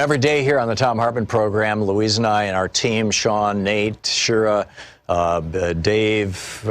every day here on the Thom Hartmann Program, Louise and I and our team, Sean, Nate, Shira, Dave,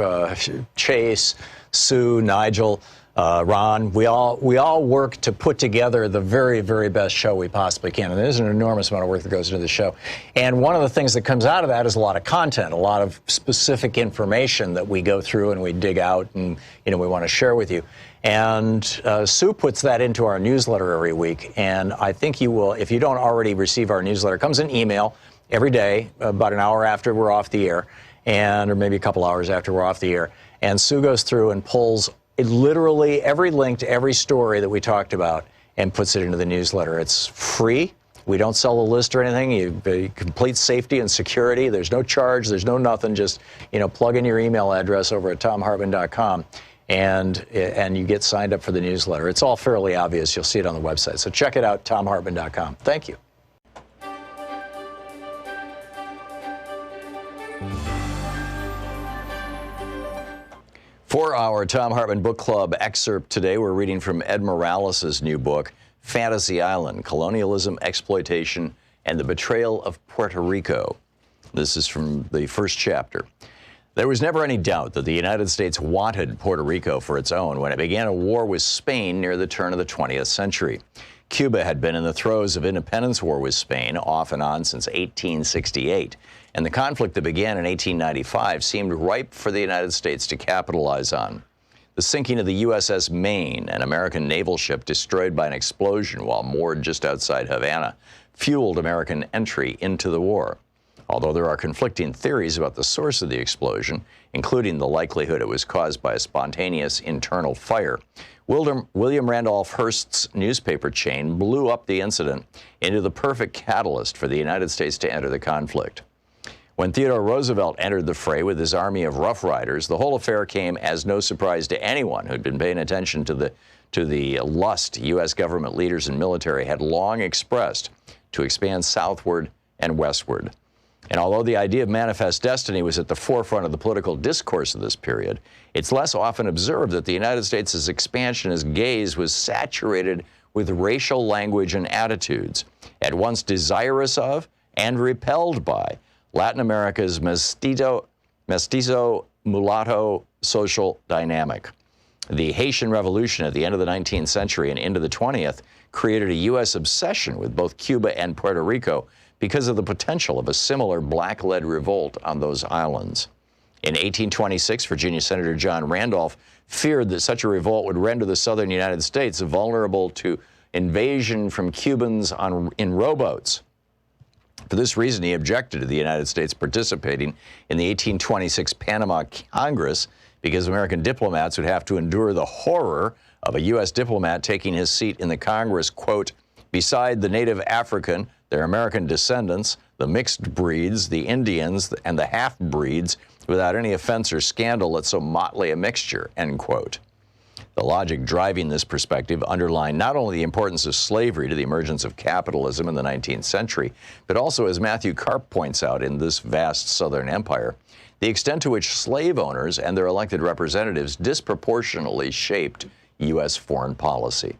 Chase, Sue, Nigel, Ron, we all work to put together the very, very best show we possibly can. And there's an enormous amount of work that goes into the show. And one of the things that comes out of that is a lot of content, a lot of specific information that we go through and we dig out and, we want to share with you. And Sue puts that into our newsletter every week. And I think you will, if you don't already receive our newsletter, it comes in email every day, about an hour after we're off the air, or maybe a couple hours after we're off the air. And Sue goes through and pulls literally every link to every story that we talked about and puts it into the newsletter. It's free. We don't sell a list or anything. You complete safety and security. There's no charge. There's no nothing. Just, plug in your email address over at thomhartmann.com. And you get signed up for the newsletter. It's all fairly obvious. You'll see it on the website. So check it out, thomhartmann.com. Thank you. For our Thom Hartmann Book Club excerpt today, we're reading from Ed Morales' new book, Fantasy Island, Colonialism, Exploitation, and the Betrayal of Puerto Rico. This is from the first chapter. There was never any doubt that the United States wanted Puerto Rico for its own when it began a war with Spain near the turn of the 20th century. Cuba had been in the throes of independence war with Spain off and on since 1868, and the conflict that began in 1895 seemed ripe for the United States to capitalize on. The sinking of the USS Maine, an American naval ship destroyed by an explosion while moored just outside Havana, fueled American entry into the war. Although there are conflicting theories about the source of the explosion, including the likelihood it was caused by a spontaneous internal fire, William Randolph Hearst's newspaper chain blew up the incident into the perfect catalyst for the United States to enter the conflict. When Theodore Roosevelt entered the fray with his army of Rough Riders, the whole affair came as no surprise to anyone who'd been paying attention to the lust U.S. government leaders and military had long expressed to expand southward and westward. And although the idea of manifest destiny was at the forefront of the political discourse of this period, it's less often observed that the United States' expansionist gaze was saturated with racial language and attitudes, at once desirous of and repelled by Latin America's mestizo mulatto social dynamic. The Haitian Revolution at the end of the 19th century and into the 20th created a U.S. obsession with both Cuba and Puerto Rico because of the potential of a similar black-led revolt on those islands. In 1826, Virginia Senator John Randolph feared that such a revolt would render the southern United States vulnerable to invasion from Cubans in rowboats. For this reason, he objected to the United States participating in the 1826 Panama Congress because American diplomats would have to endure the horror of a U.S. diplomat taking his seat in the Congress, quote, beside the native African, their American descendants, the mixed breeds, the Indians, and the half-breeds, without any offense or scandal at so motley a mixture, end quote. The logic driving this perspective underlined not only the importance of slavery to the emergence of capitalism in the 19th century, but also, as Matthew Karp points out in this vast southern empire, the extent to which slave owners and their elected representatives disproportionately shaped U.S. foreign policy.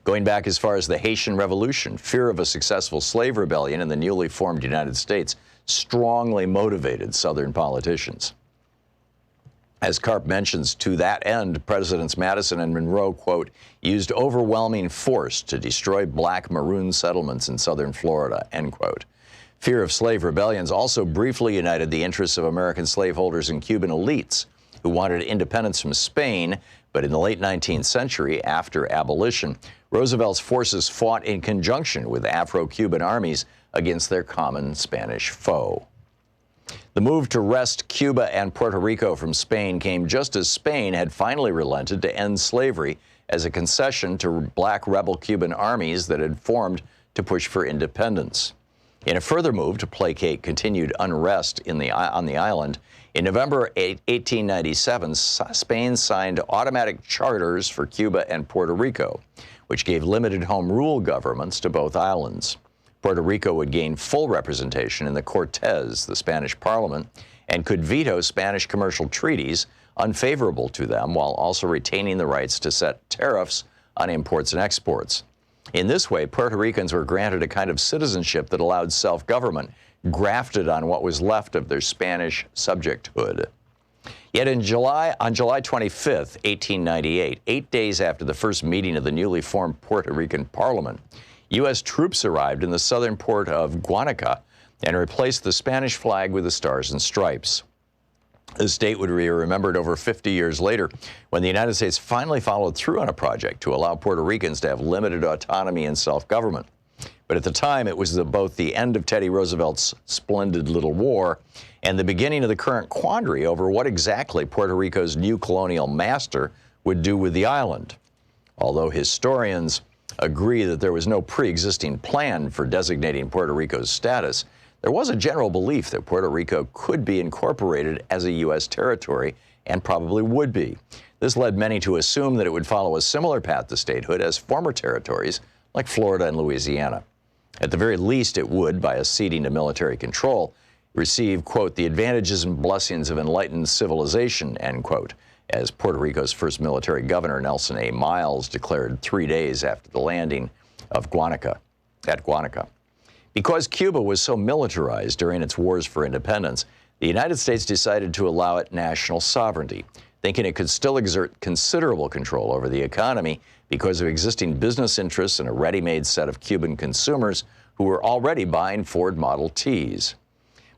Going back as far as the Haitian Revolution, fear of a successful slave rebellion in the newly formed United States strongly motivated Southern politicians. As Karp mentions, to that end, Presidents Madison and Monroe, quote, used overwhelming force to destroy black maroon settlements in southern Florida, end quote. Fear of slave rebellions also briefly united the interests of American slaveholders and Cuban elites who wanted independence from Spain, but in the late 19th century, after abolition, Roosevelt's forces fought in conjunction with Afro-Cuban armies against their common Spanish foe. The move to wrest Cuba and Puerto Rico from Spain came just as Spain had finally relented to end slavery as a concession to black rebel Cuban armies that had formed to push for independence. In a further move to placate continued unrest on the island, in November 1897, Spain signed automatic charters for Cuba and Puerto Rico, which gave limited home rule governments to both islands. Puerto Rico would gain full representation in the Cortes, the Spanish parliament, and could veto Spanish commercial treaties unfavorable to them while also retaining the rights to set tariffs on imports and exports. In this way, Puerto Ricans were granted a kind of citizenship that allowed self-government, grafted on what was left of their Spanish subjecthood. Yet on July 25th, 1898, 8 days after the first meeting of the newly formed Puerto Rican Parliament, U.S. troops arrived in the southern port of Guanica and replaced the Spanish flag with the stars and stripes. This date would be remembered over 50 years later when the United States finally followed through on a project to allow Puerto Ricans to have limited autonomy and self-government. But at the time, it was both the end of Teddy Roosevelt's splendid little war and the beginning of the current quandary over what exactly Puerto Rico's new colonial master would do with the island. Although historians agree that there was no pre-existing plan for designating Puerto Rico's status, there was a general belief that Puerto Rico could be incorporated as a U.S. territory, and probably would be. This led many to assume that it would follow a similar path to statehood as former territories like Florida and Louisiana. At the very least, it would, by acceding to military control, receive, quote, the advantages and blessings of enlightened civilization, end quote, as Puerto Rico's first military governor, Nelson A. Miles, declared 3 days after the landing of Guanica. Because Cuba was so militarized during its wars for independence, the United States decided to allow it national sovereignty, thinking it could still exert considerable control over the economy because of existing business interests and a ready-made set of Cuban consumers who were already buying Ford Model Ts.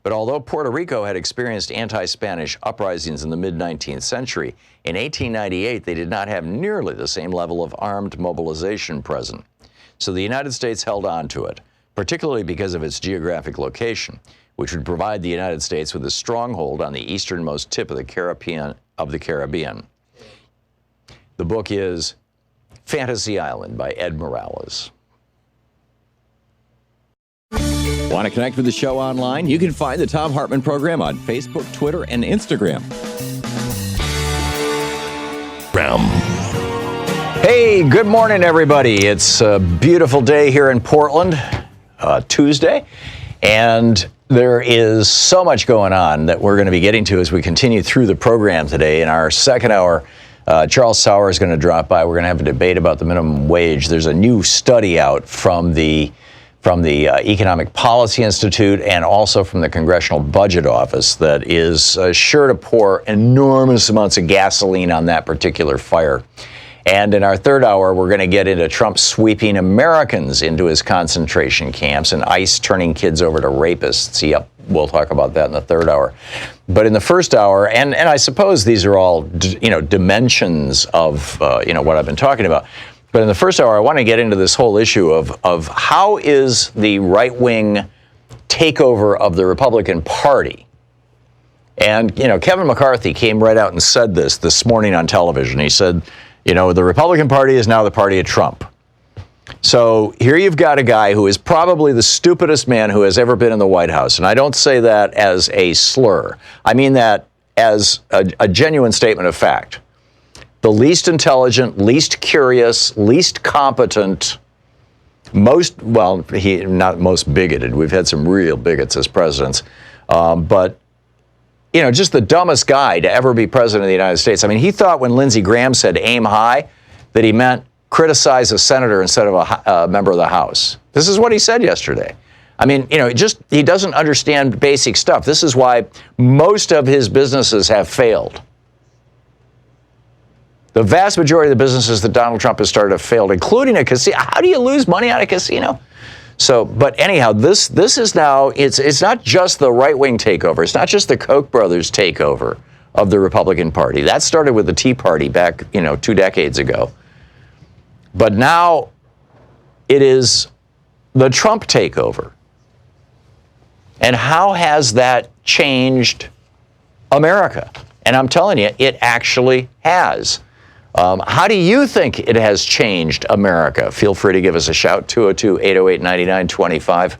But although Puerto Rico had experienced anti-Spanish uprisings in the mid-19th century, in 1898 they did not have nearly the same level of armed mobilization present. So the United States held on to it, particularly because of its geographic location, which would provide the United States with a stronghold on the easternmost tip of the Caribbean. The book is Fantasy Island by Ed Morales. Want to connect with the show online? You can find the Thom Hartmann Program on Facebook, Twitter, and Instagram. Hey, good morning, everybody. It's a beautiful day here in Portland, Tuesday, and there is so much going on that we're going to be getting to as we continue through the program today. In our second hour, Charles Sauer is going to drop by. We're going to have a debate about the minimum wage. There's a new study out from the Economic Policy Institute and also from the Congressional Budget Office that is sure to pour enormous amounts of gasoline on that particular fire. And in our third hour, we're going to get into Trump sweeping Americans into his concentration camps and ICE turning kids over to rapists. Yep, we'll talk about that in the third hour. But in the first hour, and I suppose these are all, dimensions of, what I've been talking about. But in the first hour, I want to get into this whole issue of how is the right-wing takeover of the Republican Party. And, Kevin McCarthy came right out and said this morning on television. He said, the Republican Party is now the party of Trump. So here you've got a guy who is probably the stupidest man who has ever been in the White House. And I don't say that as a slur. I mean that as a genuine statement of fact. The least intelligent, least curious, least competent, not most bigoted. We've had some real bigots as presidents. But just the dumbest guy to ever be president of the United States. I mean, he thought when Lindsey Graham said aim high, that he meant criticize a senator instead of a member of the House. This is what he said yesterday. I mean, he doesn't understand basic stuff. This is why most of his businesses have failed. The vast majority of the businesses that Donald Trump has started have failed, including a casino. How do you lose money on a casino? So, but anyhow, this is now, it's not just the right-wing takeover. It's not just the Koch brothers takeover of the Republican Party. That started with the Tea Party back, 2 decades ago. But now it is the Trump takeover. And how has that changed America? And I'm telling you, it actually has. How do you think it has changed America? Feel free to give us a shout, 202-808-9925.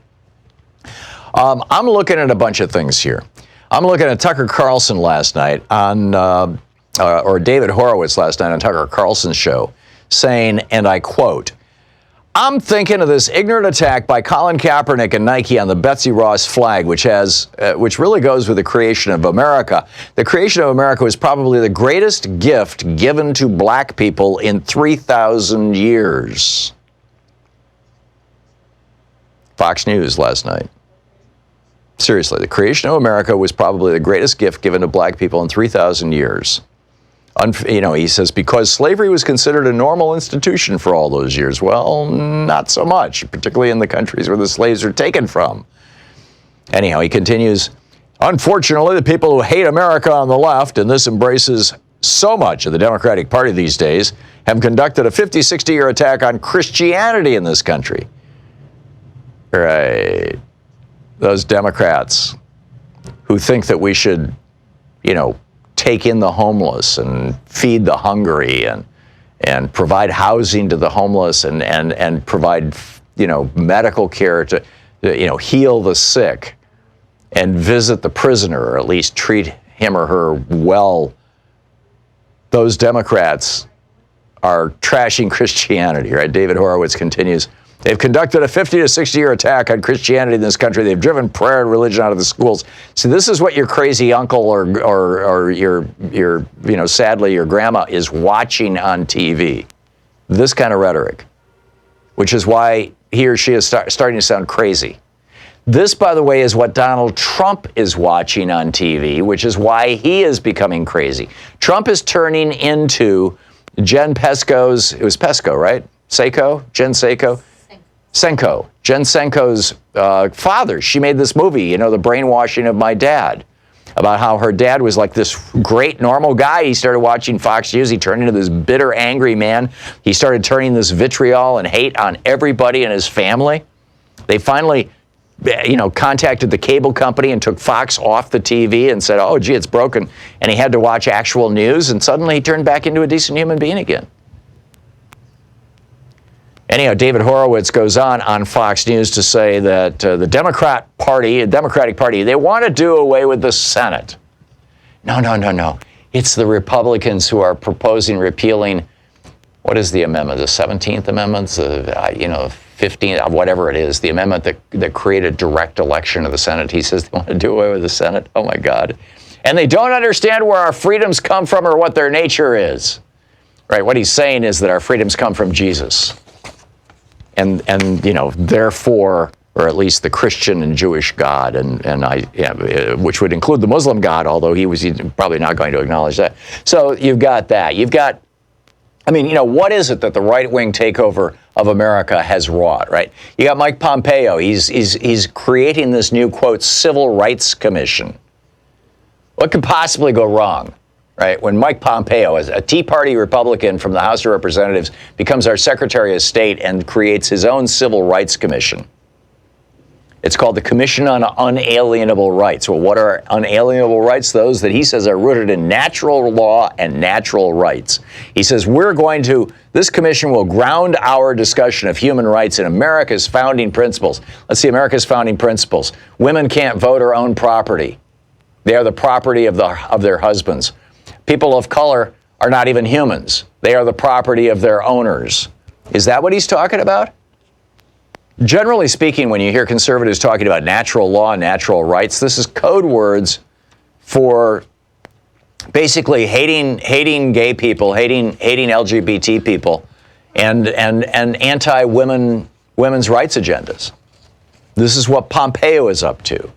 I'm looking at a bunch of things here. I'm looking at Tucker Carlson last night or David Horowitz last night on Tucker Carlson's show, saying, and I quote, "I'm thinking of this ignorant attack by Colin Kaepernick and Nike on the Betsy Ross flag, which really goes with the creation of America. The creation of America was probably the greatest gift given to black people in 3,000 years." Fox News last night. Seriously, the creation of America was probably the greatest gift given to black people in 3,000 years. He says, because slavery was considered a normal institution for all those years. Well, not so much, particularly in the countries where the slaves are taken from. Anyhow, he continues, unfortunately, the people who hate America on the left, and this embraces so much of the Democratic Party these days, have conducted a 50, 60-year attack on Christianity in this country. Right. Those Democrats who think that we should, take in the homeless and feed the hungry and provide housing to the homeless and provide, medical care to, heal the sick and visit the prisoner, or at least treat him or her well. Those Democrats are trashing Christianity, right? David Horowitz continues, they've conducted a 50 to 60-year attack on Christianity in this country. They've driven prayer and religion out of the schools. So this is what your crazy uncle or your sadly, your grandma is watching on TV. This kind of rhetoric, which is why he or she is starting to sound crazy. This, by the way, is what Donald Trump is watching on TV, which is why he is becoming crazy. Trump is turning into Jen Pesco's, it was Pesco, right? Jen Senko. Jen Senko's father. She made this movie, The Brainwashing of My Dad, about how her dad was like this great normal guy. He started watching Fox News. He turned into this bitter, angry man. He started turning this vitriol and hate on everybody in his family. They finally, contacted the cable company and took Fox off the TV and said, oh, gee, it's broken. And he had to watch actual news, and suddenly he turned back into a decent human being again. Anyhow, David Horowitz goes on Fox News to say that the Democratic Party, they want to do away with the Senate. No. It's the Republicans who are proposing repealing, what is the amendment, the 17th Amendment, 15th, whatever it is, the amendment that created direct election of the Senate. He says they want to do away with the Senate. Oh, my God. And they don't understand where our freedoms come from or what their nature is. Right, what he's saying is that our freedoms come from Jesus. And therefore, or at least the Christian and Jewish God, which would include the Muslim God, although he's probably not going to acknowledge that. So you've got that. What is it that the right-wing takeover of America has wrought, right? You got Mike Pompeo. He's creating this new, quote, Civil Rights Commission. What could possibly go wrong? Right, when Mike Pompeo, as a Tea Party Republican from the House of Representatives, becomes our Secretary of State and creates his own Civil Rights Commission. It's called the Commission on Unalienable Rights. Well, what are unalienable rights? Those that he says are rooted in natural law and natural rights. He says this commission will ground our discussion of human rights in America's founding principles. Let's see, America's founding principles. Women can't vote or own property. They are the property of their husbands. People of color are not even humans. They are the property of their owners. Is that what he's talking about? Generally speaking, when you hear conservatives talking about natural law and natural rights, this is code words for basically hating gay people, hating LGBT people, and anti-women's rights agendas. This is what Pompeo is up to.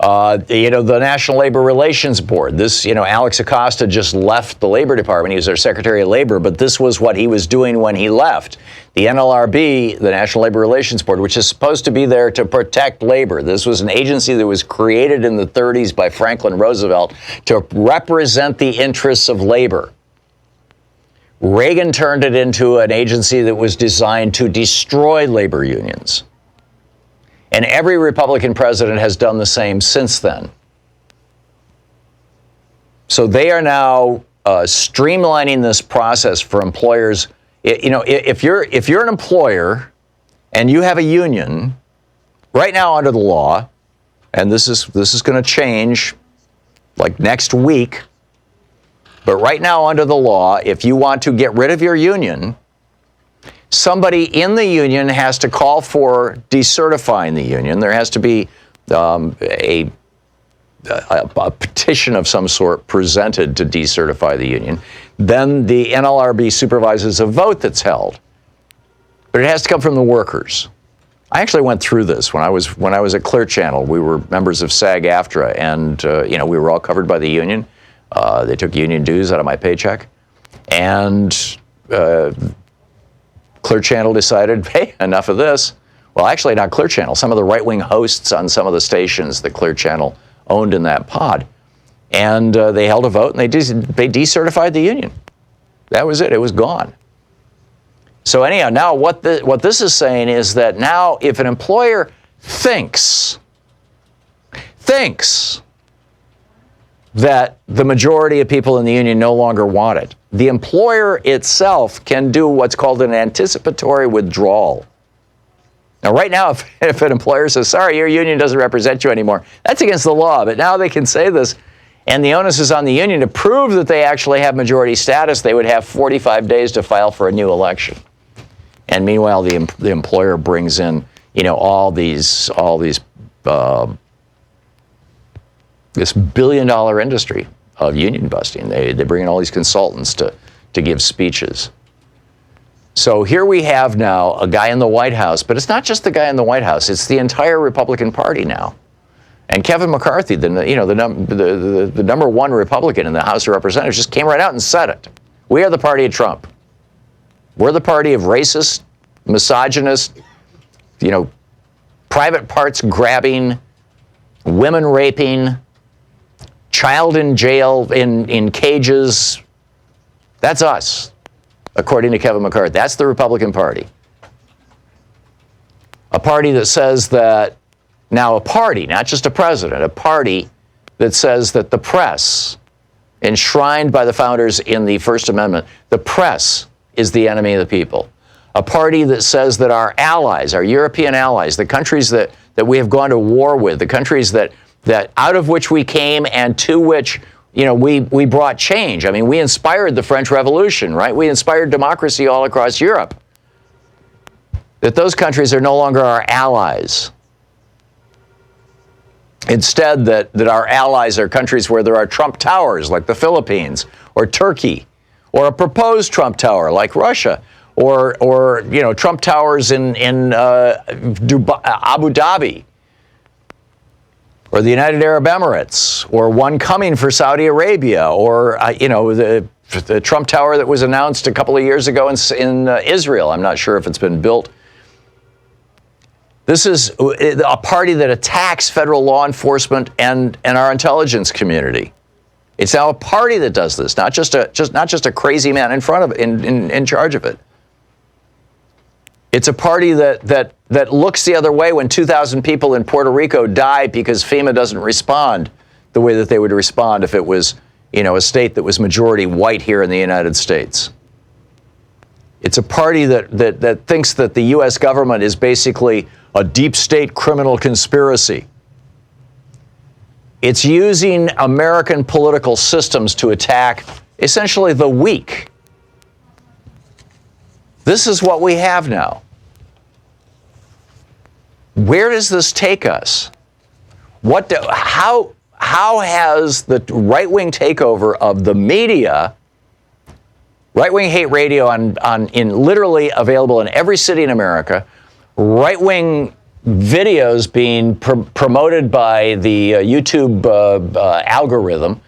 The National Labor Relations Board. Alex Acosta just left the Labor Department. He was their Secretary of Labor, but this was what he was doing when he left. The NLRB, the National Labor Relations Board, which is supposed to be there to protect labor. This was an agency that was created in the 30s by Franklin Roosevelt to represent the interests of labor. Reagan turned it into an agency that was designed to destroy labor unions. And every Republican president has done the same since then. So they are now streamlining this process for employers. If you're an employer and you have a union, right now under the law, and this is going to change like next week, but right now under the law, if you want to get rid of your union, somebody in the union has to call for decertifying the union. There has to be a petition of some sort presented to decertify the union. Then the NLRB supervises a vote that's held. But it has to come from the workers. I actually went through this when I was at Clear Channel. We were members of SAG-AFTRA, and we were all covered by the union. They took union dues out of my paycheck, and Clear Channel decided, hey, enough of this. Well, actually, not Clear Channel. Some of the right-wing hosts on some of the stations that Clear Channel owned in that pod, and they held a vote, and they decertified the union. That was it. It was gone. So anyhow, now what this is saying is that now if an employer thinks that the majority of people in the union no longer want it, the employer itself can do what's called an anticipatory withdrawal. Now, right now, if an employer says, sorry, your union doesn't represent you anymore, that's against the law. But now they can say this, and the onus is on the union to prove that they actually have majority status. They would have 45 days to file for a new election. And meanwhile, the employer brings in, this billion-dollar industry of union busting. They bring in all these consultants to give speeches. So here we have now a guy in the White House, but it's not just the guy in the White House; it's the entire Republican Party now. And Kevin McCarthy, the number one Republican in the House of Representatives, just came right out and said it. We are the party of Trump. We're the party of racist, misogynist, private parts grabbing, women raping, child in jail, in cages. That's us, according to Kevin McCarthy. That's the Republican Party. A party that says that, now a party, not just a president, a party that says that the press, enshrined by the founders in the First Amendment, the press is the enemy of the people. A party that says that our allies, our European allies, the countries that we have gone to war with, the countries that out of which we came and to which we brought change. I mean, we inspired the French Revolution, right? We inspired democracy all across Europe. That those countries are no longer our allies. Instead, that our allies are countries where there are Trump towers, like the Philippines, or Turkey, or a proposed Trump tower, like Russia, or Trump towers in Dubai, Abu Dhabi, or the United Arab Emirates, or one coming for Saudi Arabia, or the Trump tower that was announced a couple of years ago in Israel. I'm not sure if it's been built. This is a party that attacks federal law enforcement and our intelligence community. It's now a party that does this, not just a crazy man in charge of it. It's a party that looks the other way when 2,000 people in Puerto Rico die because FEMA doesn't respond the way that they would respond if it was, a state that was majority white here in the United States. It's a party that thinks that the U.S. government is basically a deep state criminal conspiracy. It's using American political systems to attack essentially the weak. This is what we have now. Where does this take us? How has the right-wing takeover of the media, right-wing hate radio literally available in every city in America, right-wing videos being promoted by the YouTube algorithm,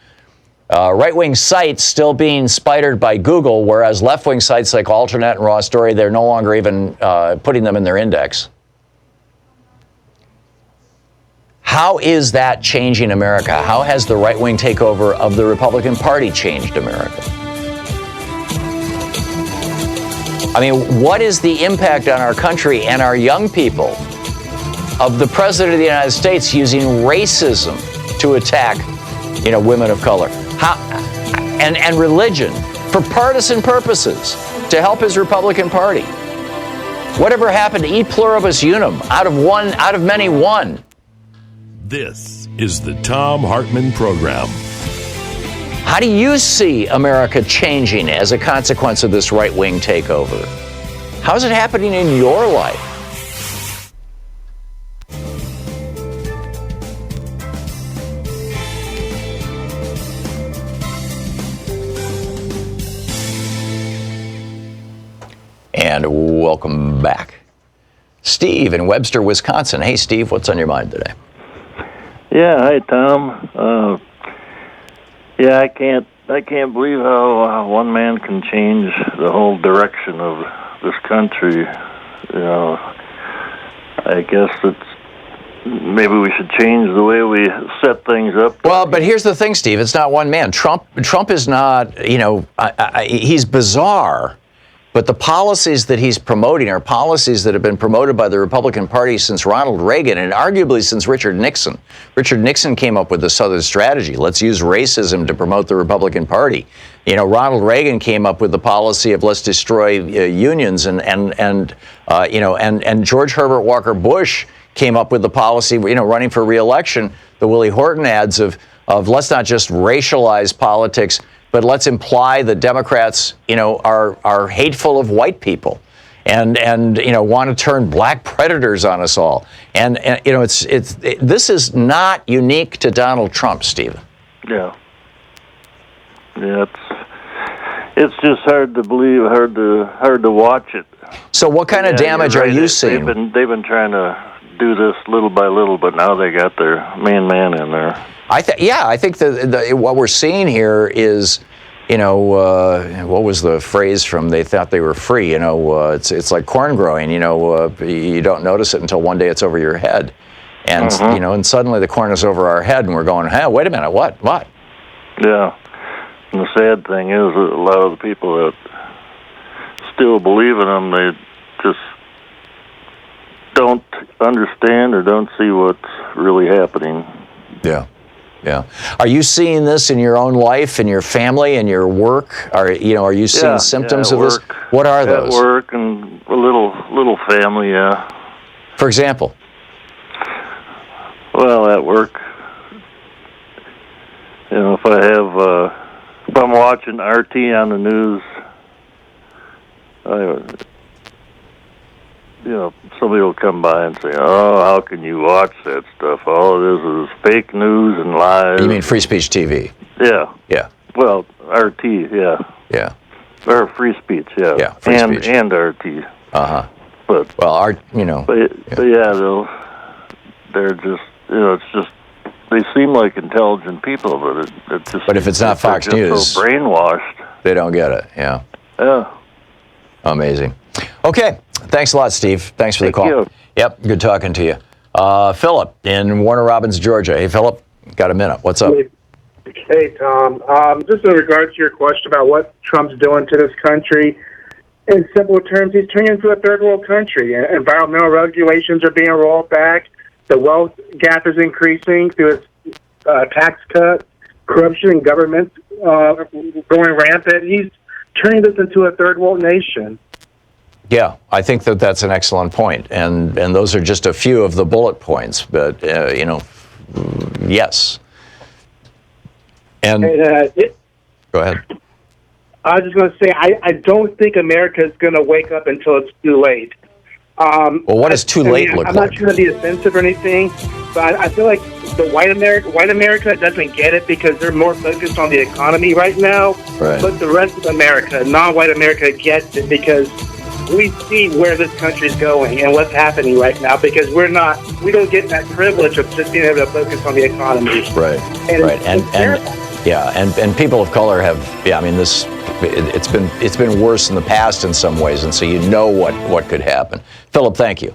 right-wing sites still being spidered by Google, whereas left-wing sites like Alternet and Raw Story, they're no longer even putting them in their index. How is that changing America? How has the right-wing takeover of the Republican Party changed America? I mean, what is the impact on our country and our young people of the President of the United States using racism to attack, women of color? And religion for partisan purposes to help his Republican Party? Whatever happened to e pluribus unum, out of many, one? This is the Thom Hartmann Program. How do you see America changing as a consequence of this right-wing takeover? How's it happening in your life? And welcome back. Steve in Webster, Wisconsin. Hey, Steve, what's on your mind today? Yeah, hi Tom. Yeah, I can't believe how one man can change the whole direction of this country. You know, I guess maybe we should change the way we set things up. Well, but here's the thing, Steve. It's not one man. Trump is not, he's bizarre. But the policies that he's promoting are policies that have been promoted by the Republican Party since Ronald Reagan and arguably since Richard Nixon. Richard Nixon came up with the Southern strategy. Let's use racism to promote the Republican Party. Ronald Reagan came up with the policy of let's destroy unions, and George Herbert Walker Bush came up with the policy, running for re-election, the Willie Horton ads of let's not just racialize politics, but let's imply that Democrats, are hateful of white people, and want to turn black predators on us all. And this is not unique to Donald Trump, Stephen. Yeah. Yeah, it's just hard to believe, hard to watch it. So what kind of damage are you seeing? They've been trying to do this little by little, but now they got their main man in there. I think that what we're seeing here is, what was the phrase from They Thought They Were Free? It's like corn growing. You don't notice it until one day it's over your head, and and suddenly the corn is over our head, and we're going, hey, wait a minute, what? Yeah, and the sad thing is that a lot of the people that still believe in them, they just don't understand or don't see what's really happening. Yeah. Yeah. Are you seeing this in your own life, in your family, in your work? Are you seeing symptoms of this? What are those? At work and a little family, yeah. For example? Well, at work, if I'm watching RT on the news, somebody will come by and say, "Oh, how can you watch that stuff? All it is fake news and lies." You mean Free Speech TV? Yeah. Yeah. Well, RT, yeah. Yeah. Or Free Speech, yeah. Yeah, Free Speech. And RT. Uh-huh. But they're just, it's just, they seem like intelligent people, but it just. But if it's not Fox News, so brainwashed, they don't get it. Yeah. Yeah. Amazing. Okay. Thanks a lot, Steve. Thanks for the call. Thank you. Yep. Good talking to you. Philip in Warner Robins, Georgia. Hey, Philip. Got a minute. What's up? Hey, Tom. Just in regards to your question about what Trump's doing to this country, in simple terms, he's turning into a third world country. Environmental regulations are being rolled back. The wealth gap is increasing through its tax cuts. Corruption in government going rampant. He's turning this into a third world nation. Yeah, I think that's an excellent point, and those are just a few of the bullet points. But yes. And go ahead. I was just going to say, I don't think America is going to wake up until it's too late. Well, what does too late look like? I'm not trying to be offensive or anything, but I feel like the white America doesn't get it because they're more focused on the economy right now. Right. But the rest of America, non-white America, gets it because we see where this country is going and what's happening right now because we don't get that privilege of just being able to focus on the economy. Right. And people of color have, it's been worse in the past in some ways, and so what could happen. Philip, thank you.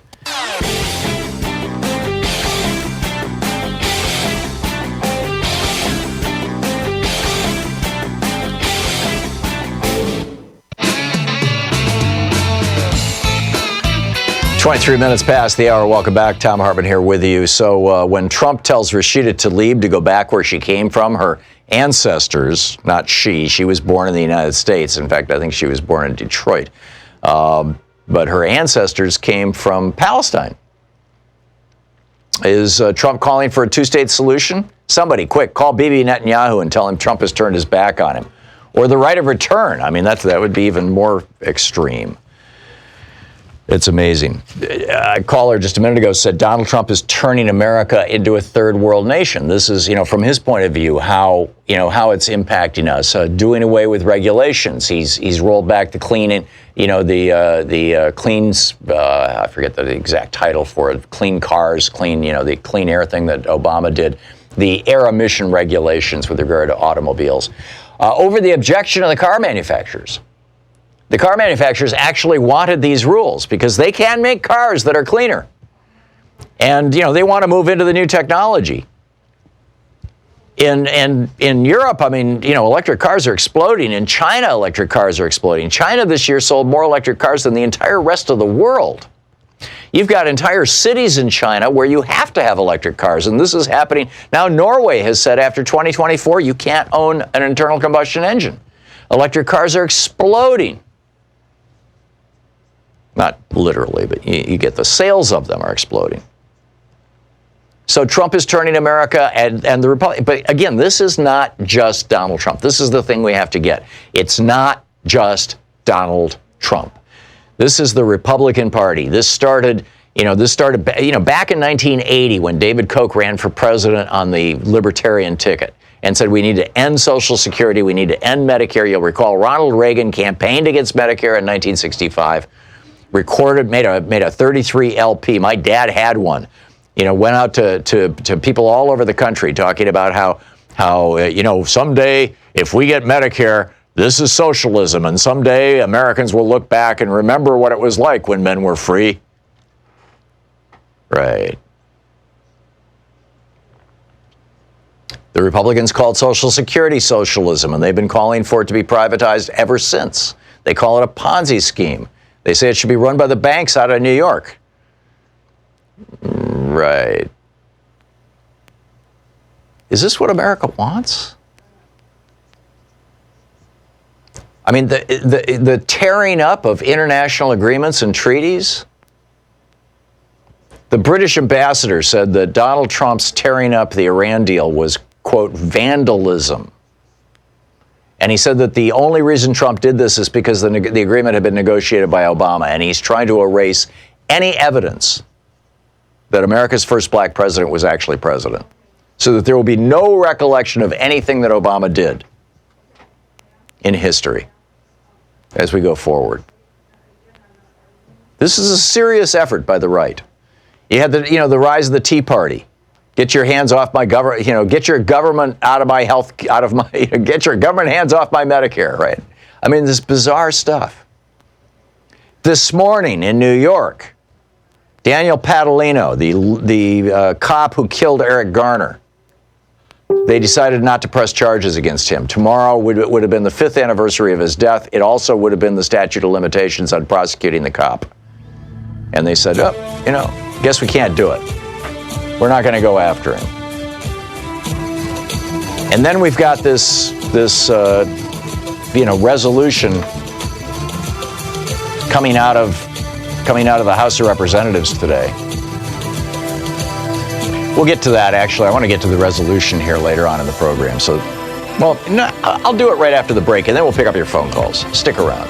23 minutes past the hour. Welcome back. Thom Hartmann here with you. So when Trump tells Rashida Tlaib to go back where she came from, her ancestors, not she was born in the United States. In fact, I think she was born in Detroit. But her ancestors came from Palestine. Is Trump calling for a two-state solution? Somebody, quick, call Bibi Netanyahu and tell him Trump has turned his back on him. Or the right of return. I mean, that would be even more extreme. It's amazing. A caller just a minute ago said Donald Trump is turning America into a third world nation. This is, from his point of view, how it's impacting us. Doing away with regulations. He's rolled back the cleaning, the cleans. I forget the exact title for it. Clean cars, the clean air thing that Obama did. The air emission regulations with regard to automobiles. Over the objection of the car manufacturers. The car manufacturers actually wanted these rules because they can make cars that are cleaner. And, they want to move into the new technology. In Europe, electric cars are exploding. In China, electric cars are exploding. China this year sold more electric cars than the entire rest of the world. You've got entire cities in China where you have to have electric cars, and this is happening. Now, Norway has said after 2024, you can't own an internal combustion engine. Electric cars are exploding. Not literally, but you get the sales of them are exploding. So Trump is turning America and the Republic. But again, this is not just Donald Trump. This is the thing we have to get. It's not just Donald Trump. This is the Republican Party. This started back in 1980 when David Koch ran for president on the Libertarian ticket and said we need to end Social Security, we need to end Medicare. You'll recall Ronald Reagan campaigned against Medicare in 1965. Made a 33 LP. My dad had one. Went out to people all over the country talking about how someday if we get Medicare, this is socialism, and someday Americans will look back and remember what it was like when men were free. Right. The Republicans called Social Security socialism, and they've been calling for it to be privatized ever since. They call it a Ponzi scheme. They say it should be run by the banks out of New York. Right. Is this what America wants? The tearing up of international agreements and treaties. The British ambassador said that Donald Trump's tearing up the Iran deal was, quote, vandalism. And he said that the only reason Trump did this is because the agreement had been negotiated by Obama, and he's trying to erase any evidence that America's first black president was actually president, so that there will be no recollection of anything that Obama did in history as we go forward. This is a serious effort by the right. You had the rise of the Tea Party. Get your hands off my government, get your government out of my health, get your government hands off my Medicare, right? This bizarre stuff. This morning in New York, Daniel Padalino, the cop who killed Eric Garner, they decided not to press charges against him. Tomorrow would have been the 5th anniversary of his death. It also would have been the statute of limitations on prosecuting the cop. And they said, guess we can't do it. We're not going to go after him. And then we've got this resolution coming out of the House of Representatives today. We'll get to that, actually. I want to get to the resolution here later on in the program. So, I'll do it right after the break, and then we'll pick up your phone calls. Stick around.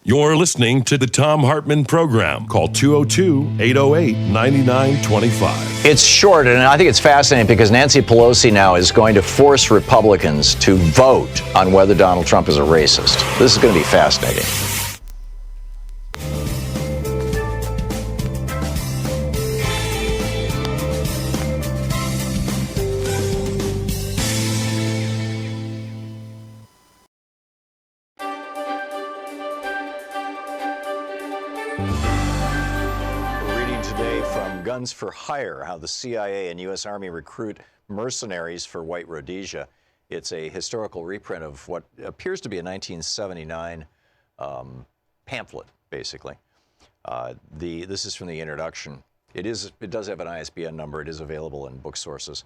You're listening to the Thom Hartmann Program. Call 202-808-9925. It's short, and I think it's fascinating because Nancy Pelosi now is going to force Republicans to vote on whether Donald Trump is a racist. This is going to be fascinating. Guns for Hire, how the CIA and U.S. Army recruit mercenaries for white Rhodesia. It's a historical reprint of what appears to be a 1979 pamphlet, basically. This is from the introduction. It does have an ISBN number. It is available in book sources.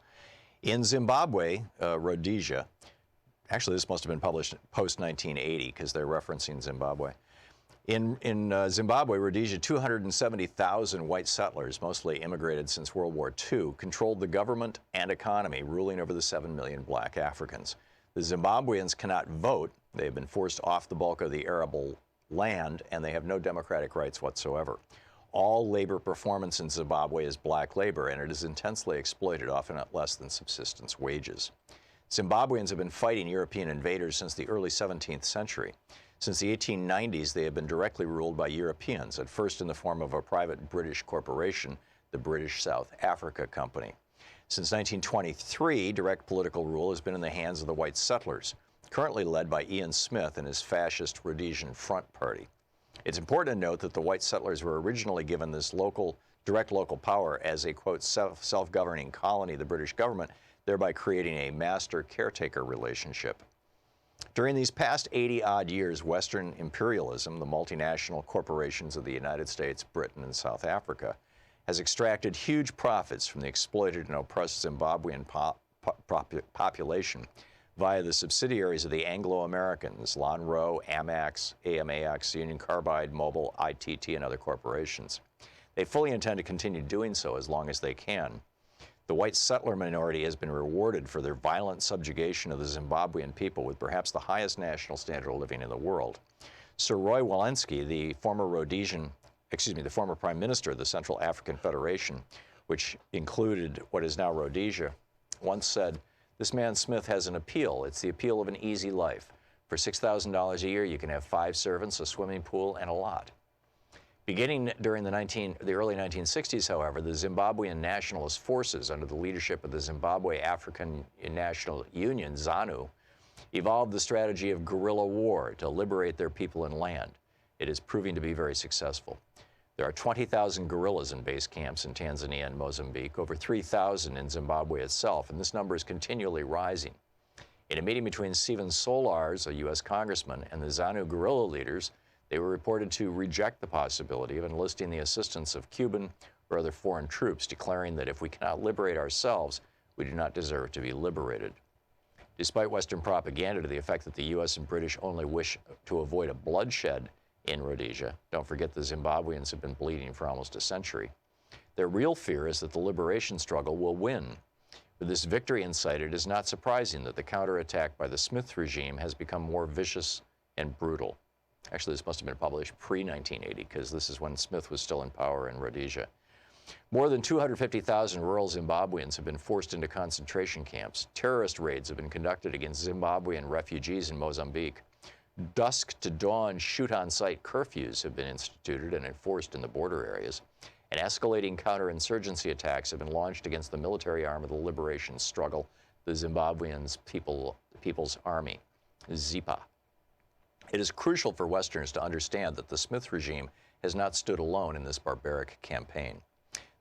In Zimbabwe, Rhodesia, actually this must have been published post-1980 because they're referencing Zimbabwe. In Zimbabwe, Rhodesia, 270,000 white settlers, mostly immigrated since World War II, controlled the government and economy, ruling over the 7 million black Africans. The Zimbabweans cannot vote. They have been forced off the bulk of the arable land, and they have no democratic rights whatsoever. All labor performance in Zimbabwe is black labor, and it is intensely exploited, often at less than subsistence wages. Zimbabweans have been fighting European invaders since the early 17th century. Since the 1890s, they have been directly ruled by Europeans, at first in the form of a private British corporation, the British South Africa Company. Since 1923, direct political rule has been in the hands of the white settlers, currently led by Ian Smith and his fascist Rhodesian Front Party. It's important to note that the white settlers were originally given this direct local power as a, quote, self-governing colony of the British government, thereby creating a master-caretaker relationship. During these past 80-odd years, Western imperialism, the multinational corporations of the United States, Britain, and South Africa, has extracted huge profits from the exploited and oppressed Zimbabwean population via the subsidiaries of the Anglo-Americans, Lonrho, Amax, AMAX, Union Carbide, Mobil, ITT, and other corporations. They fully intend to continue doing so as long as they can. The white settler minority has been rewarded for their violent subjugation of the Zimbabwean people with perhaps the highest national standard of living in the world. Sir Roy Walensky, the former Prime Minister of the Central African Federation, which included what is now Rhodesia, once said, "This man Smith has an appeal. It's the appeal of an easy life. For $6,000 a year, you can have 5 servants, a swimming pool, and a lot." Beginning during the early 1960s, however, the Zimbabwean nationalist forces under the leadership of the Zimbabwe African National Union, ZANU, evolved the strategy of guerrilla war to liberate their people and land. It is proving to be very successful. There are 20,000 guerrillas in base camps in Tanzania and Mozambique, over 3,000 in Zimbabwe itself, and this number is continually rising. In a meeting between Stephen Solars, a U.S. congressman, and the ZANU guerrilla leaders, they were reported to reject the possibility of enlisting the assistance of Cuban or other foreign troops, declaring that if we cannot liberate ourselves, we do not deserve to be liberated. Despite Western propaganda to the effect that the U.S. and British only wish to avoid a bloodshed in Rhodesia, don't forget the Zimbabweans have been bleeding for almost a century, their real fear is that the liberation struggle will win. With this victory in sight, it is not surprising that the counterattack by the Smith regime has become more vicious and brutal. Actually, this must have been published pre-1980, because this is when Smith was still in power in Rhodesia. More than 250,000 rural Zimbabweans have been forced into concentration camps. Terrorist raids have been conducted against Zimbabwean refugees in Mozambique. Dusk to dawn shoot-on-sight curfews have been instituted and enforced in the border areas. And escalating counterinsurgency attacks have been launched against the military arm of the liberation struggle, the Zimbabwean People's Army, ZIPA. It is crucial for Westerners to understand that the Smith regime has not stood alone in this barbaric campaign.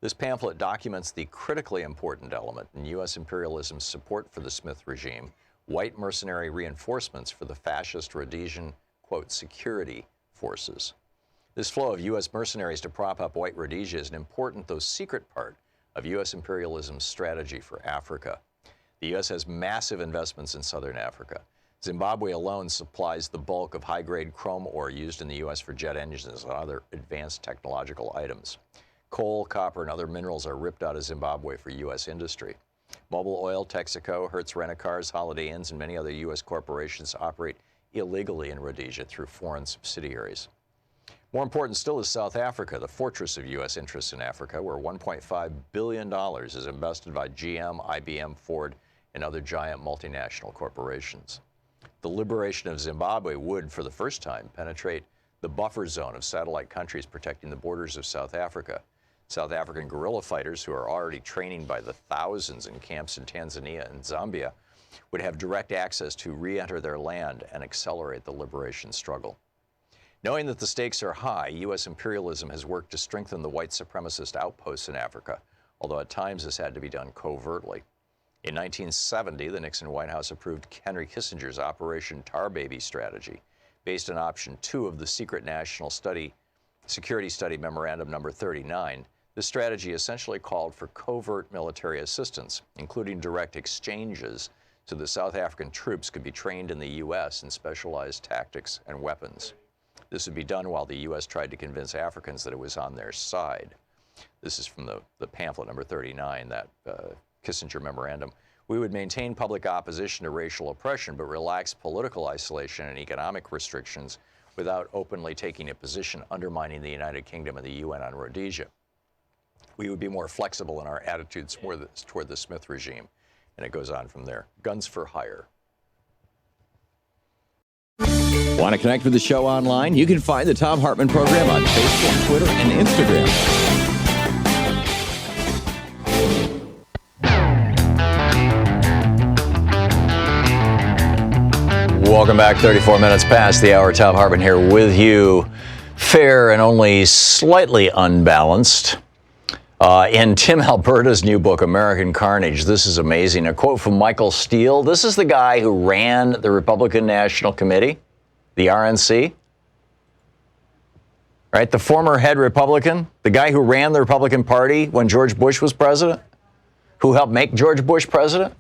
This pamphlet documents the critically important element in U.S. imperialism's support for the Smith regime, white mercenary reinforcements for the fascist Rhodesian, quote, security forces. This flow of U.S. mercenaries to prop up white Rhodesia is an important, though secret, part of U.S. imperialism's strategy for Africa. The U.S. has massive investments in southern Africa. Zimbabwe alone supplies the bulk of high-grade chrome ore used in the U.S. for jet engines and other advanced technological items. Coal, copper, and other minerals are ripped out of Zimbabwe for U.S. industry. Mobil Oil, Texaco, Hertz Rent-A-Cars, Holiday Inns, and many other U.S. corporations operate illegally in Rhodesia through foreign subsidiaries. More important still is South Africa, the fortress of U.S. interests in Africa, where $1.5 billion is invested by GM, IBM, Ford, and other giant multinational corporations. The liberation of Zimbabwe would, for the first time, penetrate the buffer zone of satellite countries protecting the borders of South Africa. South African guerrilla fighters, who are already training by the thousands in camps in Tanzania and Zambia, would have direct access to re-enter their land and accelerate the liberation struggle. Knowing that the stakes are high, U.S. imperialism has worked to strengthen the white supremacist outposts in Africa, although at times this had to be done covertly. In 1970, the Nixon White House approved Henry Kissinger's Operation Tar Baby strategy, based on Option 2 of the Secret National Security Study Memorandum No. 39. This strategy essentially called for covert military assistance, including direct exchanges, so that South African troops could be trained in the U.S. in specialized tactics and weapons. This would be done while the U.S. tried to convince Africans that it was on their side. This is from the pamphlet number 39, that Kissinger memorandum. We would maintain public opposition to racial oppression, but relax political isolation and economic restrictions without openly taking a position undermining the United Kingdom and the UN on Rhodesia. We would be more flexible in our attitudes toward the Smith regime. And it goes on from there. Guns for hire. Want to connect with the show online? You can find the Thom Hartmann Program on Facebook, Twitter, and Instagram. Welcome back. 34 minutes past the hour. Thom Hartmann here with you. Fair and only slightly unbalanced. In Tim Alberta's new book, American Carnage, this is amazing. A quote from Michael Steele. This is the guy who ran the Republican National Committee, the RNC. Right? The former head Republican, the guy who ran the Republican Party when George Bush was president, who helped make George Bush president.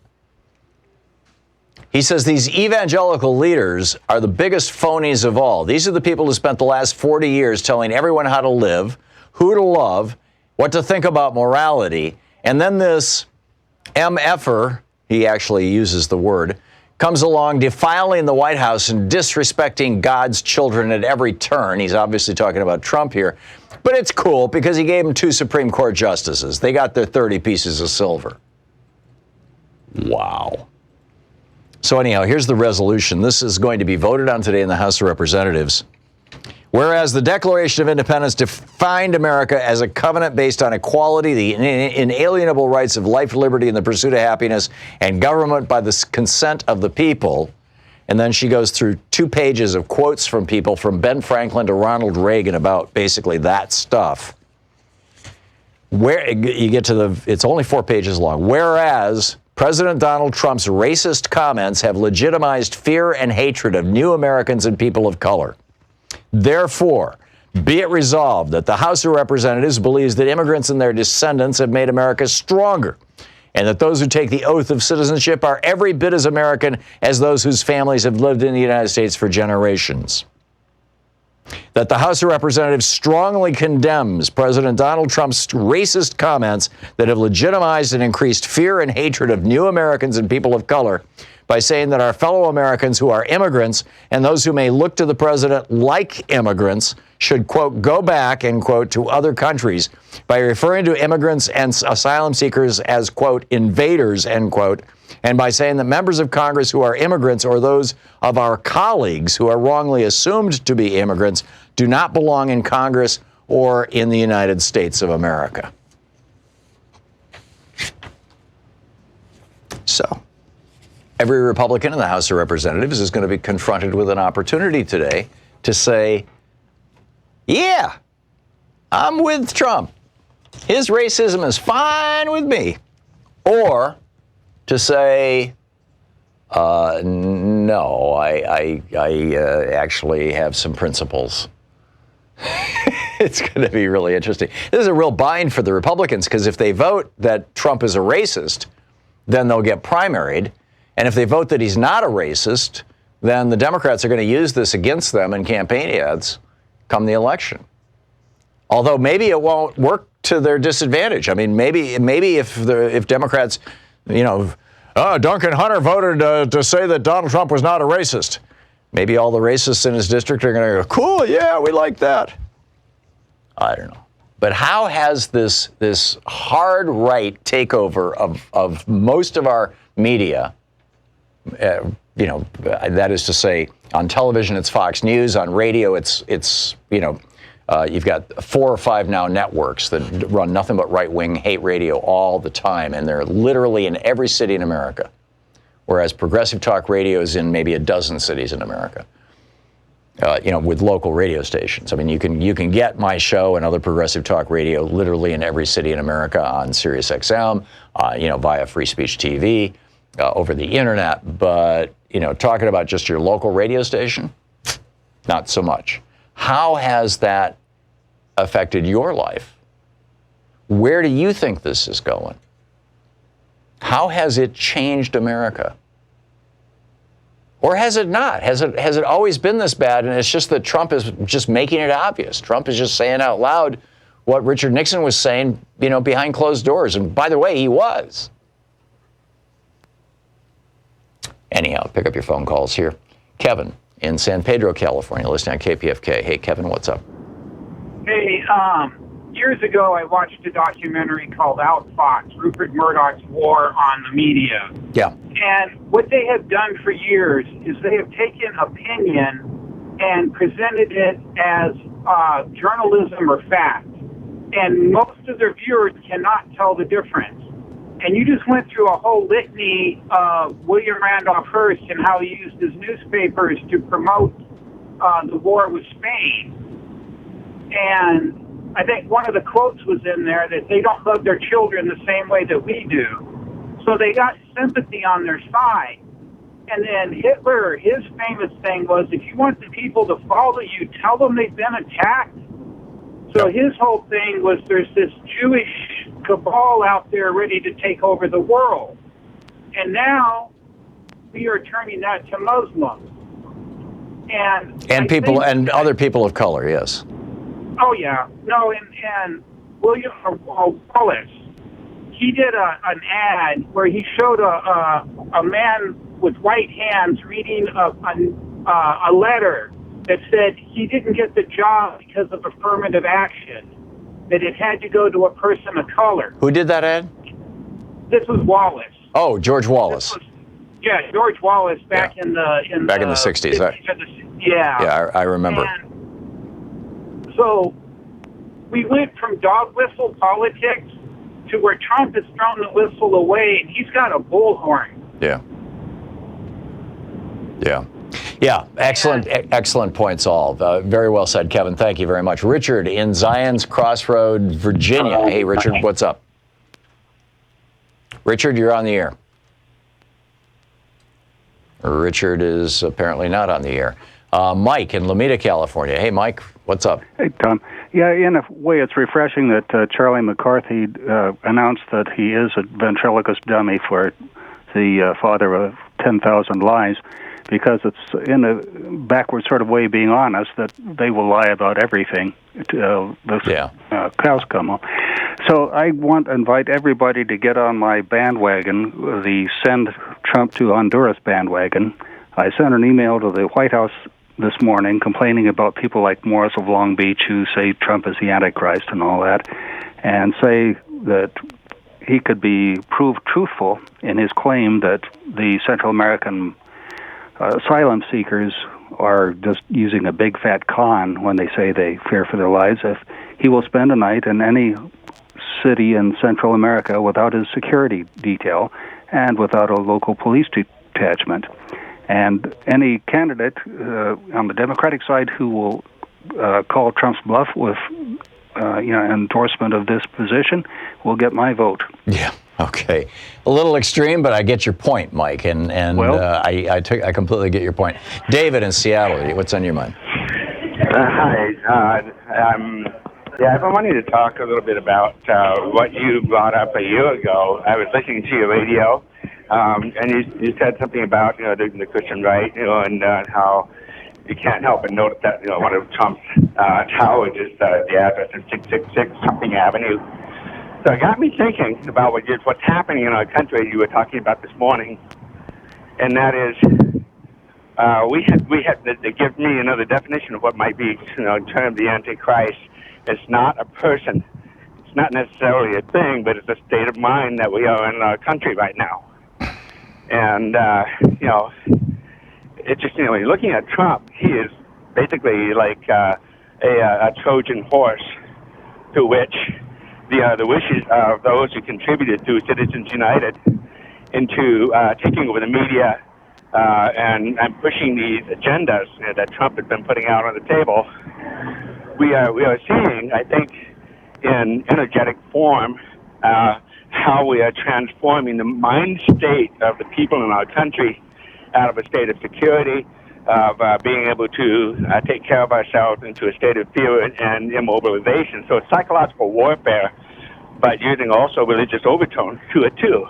He says these evangelical leaders are the biggest phonies of all. These are the people who spent the last 40 years telling everyone how to live, who to love, what to think about morality. And then this MFer, he actually uses the word, comes along defiling the White House and disrespecting God's children at every turn. He's obviously talking about Trump here. But it's cool because he gave them 2 Supreme Court justices. They got their 30 pieces of silver. Wow. So anyhow, here's the resolution. This is going to be voted on today in the House of Representatives. Whereas the Declaration of Independence defined America as a covenant based on equality, the inalienable rights of life, liberty, and the pursuit of happiness, and government by the consent of the people. And then she goes through 2 pages of quotes from people, from Ben Franklin to Ronald Reagan, about basically that stuff. Where you get to it's only 4 pages long. Whereas President Donald Trump's racist comments have legitimized fear and hatred of new Americans and people of color. Therefore, be it resolved that the House of Representatives believes that immigrants and their descendants have made America stronger, and that those who take the oath of citizenship are every bit as American as those whose families have lived in the United States for generations. That the House of Representatives strongly condemns President Donald Trump's racist comments that have legitimized and increased fear and hatred of new Americans and people of color, by saying that our fellow Americans who are immigrants and those who may look to the president like immigrants should, quote, go back, end quote, to other countries, by referring to immigrants and asylum seekers as, quote, invaders, end quote, and by saying that members of Congress who are immigrants or those of our colleagues who are wrongly assumed to be immigrants do not belong in Congress or in the United States of America. So, every Republican in the House of Representatives is going to be confronted with an opportunity today to say, yeah, I'm with Trump. His racism is fine with me. Or to say, no, I actually have some principles. It's going to be really interesting. This is a real bind for the Republicans, because if they vote that Trump is a racist, then they'll get primaried. And if they vote that he's not a racist, then the Democrats are going to use this against them in campaign ads come the election. Although maybe it won't work to their disadvantage. I mean, maybe if Democrats, Duncan Hunter voted to say that Donald Trump was not a racist. Maybe all the racists in his district are going to go, cool, yeah, we like that. I don't know. But how has this hard right takeover of most of our media, that is to say, on television it's Fox News, on radio it's you've got 4 or 5 now networks that run nothing but right-wing hate radio all the time, and they're literally in every city in America, whereas progressive talk radio is in maybe a dozen cities in America. With local radio stations. I mean, you can get my show and other progressive talk radio literally in every city in America on Sirius XM, via Free Speech TV, over the internet. But, talking about just your local radio station, not so much. How has that affected your life? Where do you think this is going? How has it changed America? Or has it not? Has it always been this bad, and it's just that Trump is just making it obvious? Trump is just saying out loud what Richard Nixon was saying, behind closed doors. And by the way, he was. Anyhow, pick up your phone calls here. Kevin in San Pedro, California, listening on KPFK. Hey, Kevin, what's up? Hey, years ago, I watched a documentary called Outfox, Rupert Murdoch's War on the Media. Yeah. And what they have done for years is they have taken opinion and presented it as journalism or fact. And most of their viewers cannot tell the difference. And you just went through a whole litany of William Randolph Hearst and how he used his newspapers to promote the war with Spain. And I think one of the quotes was in there that they don't love their children the same way that we do. So they got sympathy on their side. And then Hitler, his famous thing was, if you want the people to follow you, tell them they've been attacked. So his whole thing was there's this Jewish cabal out there ready to take over the world. And now we are turning that to Muslims. And people and other people of color, yes. Oh, yeah. No, and William Wallace, he did an ad where he showed a man with white hands reading a letter that said he didn't get the job because of affirmative action, that it had to go to a person of color. Who did that ad? This was Wallace. Oh, George Wallace. George Wallace back in the 60s. Yeah, I remember. And so we went from dog whistle politics to where Trump has thrown the whistle away and he's got a bullhorn. Yeah, excellent points all. Very well said, Kevin. Thank you very much. Richard in Zion's Crossroad, Virginia. Hey, Richard, what's up? Richard, you're on the air. Richard is apparently not on the air. Mike in Lomita, California. Hey, Mike, what's up? Hey, Tom. Yeah, in a way, it's refreshing that Charlie McCarthy announced that he is a ventriloquist dummy for the father of 10,000 lies, because it's in a backward sort of way of being honest that they will lie about everything. Cows come home. So I want to invite everybody to get on my bandwagon, the Send Trump to Honduras bandwagon. I sent an email to the White House this morning complaining about people like Morris of Long Beach who say Trump is the Antichrist and all that, and say that he could be proved truthful in his claim that the Central American asylum seekers are just using a big fat con when they say they fear for their lives. If he will spend a night in any city in Central America without his security detail and without a local police detachment. And any candidate on the Democratic side who will call Trump's bluff with endorsement of this position will get my vote. Yeah. Okay. A little extreme, but I get your point, Mike, and I completely get your point. David in Seattle, what's on your mind? Hi. I've been wanting to talk a little bit about what you brought up a year ago. I was listening to your radio, and you said something about the Christian right, and how you can't help but notice that one of Trump's towers is the address of 666 something Avenue. So it got me thinking about what's happening in our country. You were talking about this morning, and that is we had to give me another definition of what might be termed the Antichrist. It's not a person. It's not necessarily a thing, but it's a state of mind that we are in our country right now. And it's just when you're looking at Trump, he is basically like a Trojan horse to which the wishes of those who contributed to Citizens United into taking over the media and pushing these agendas that Trump had been putting out on the table. We are seeing, I think, in energetic form, how we are transforming the mind state of the people in our country out of a state of security, of being able to take care of ourselves into a state of fear and immobilization. So it's psychological warfare, but using also religious overtones to it too.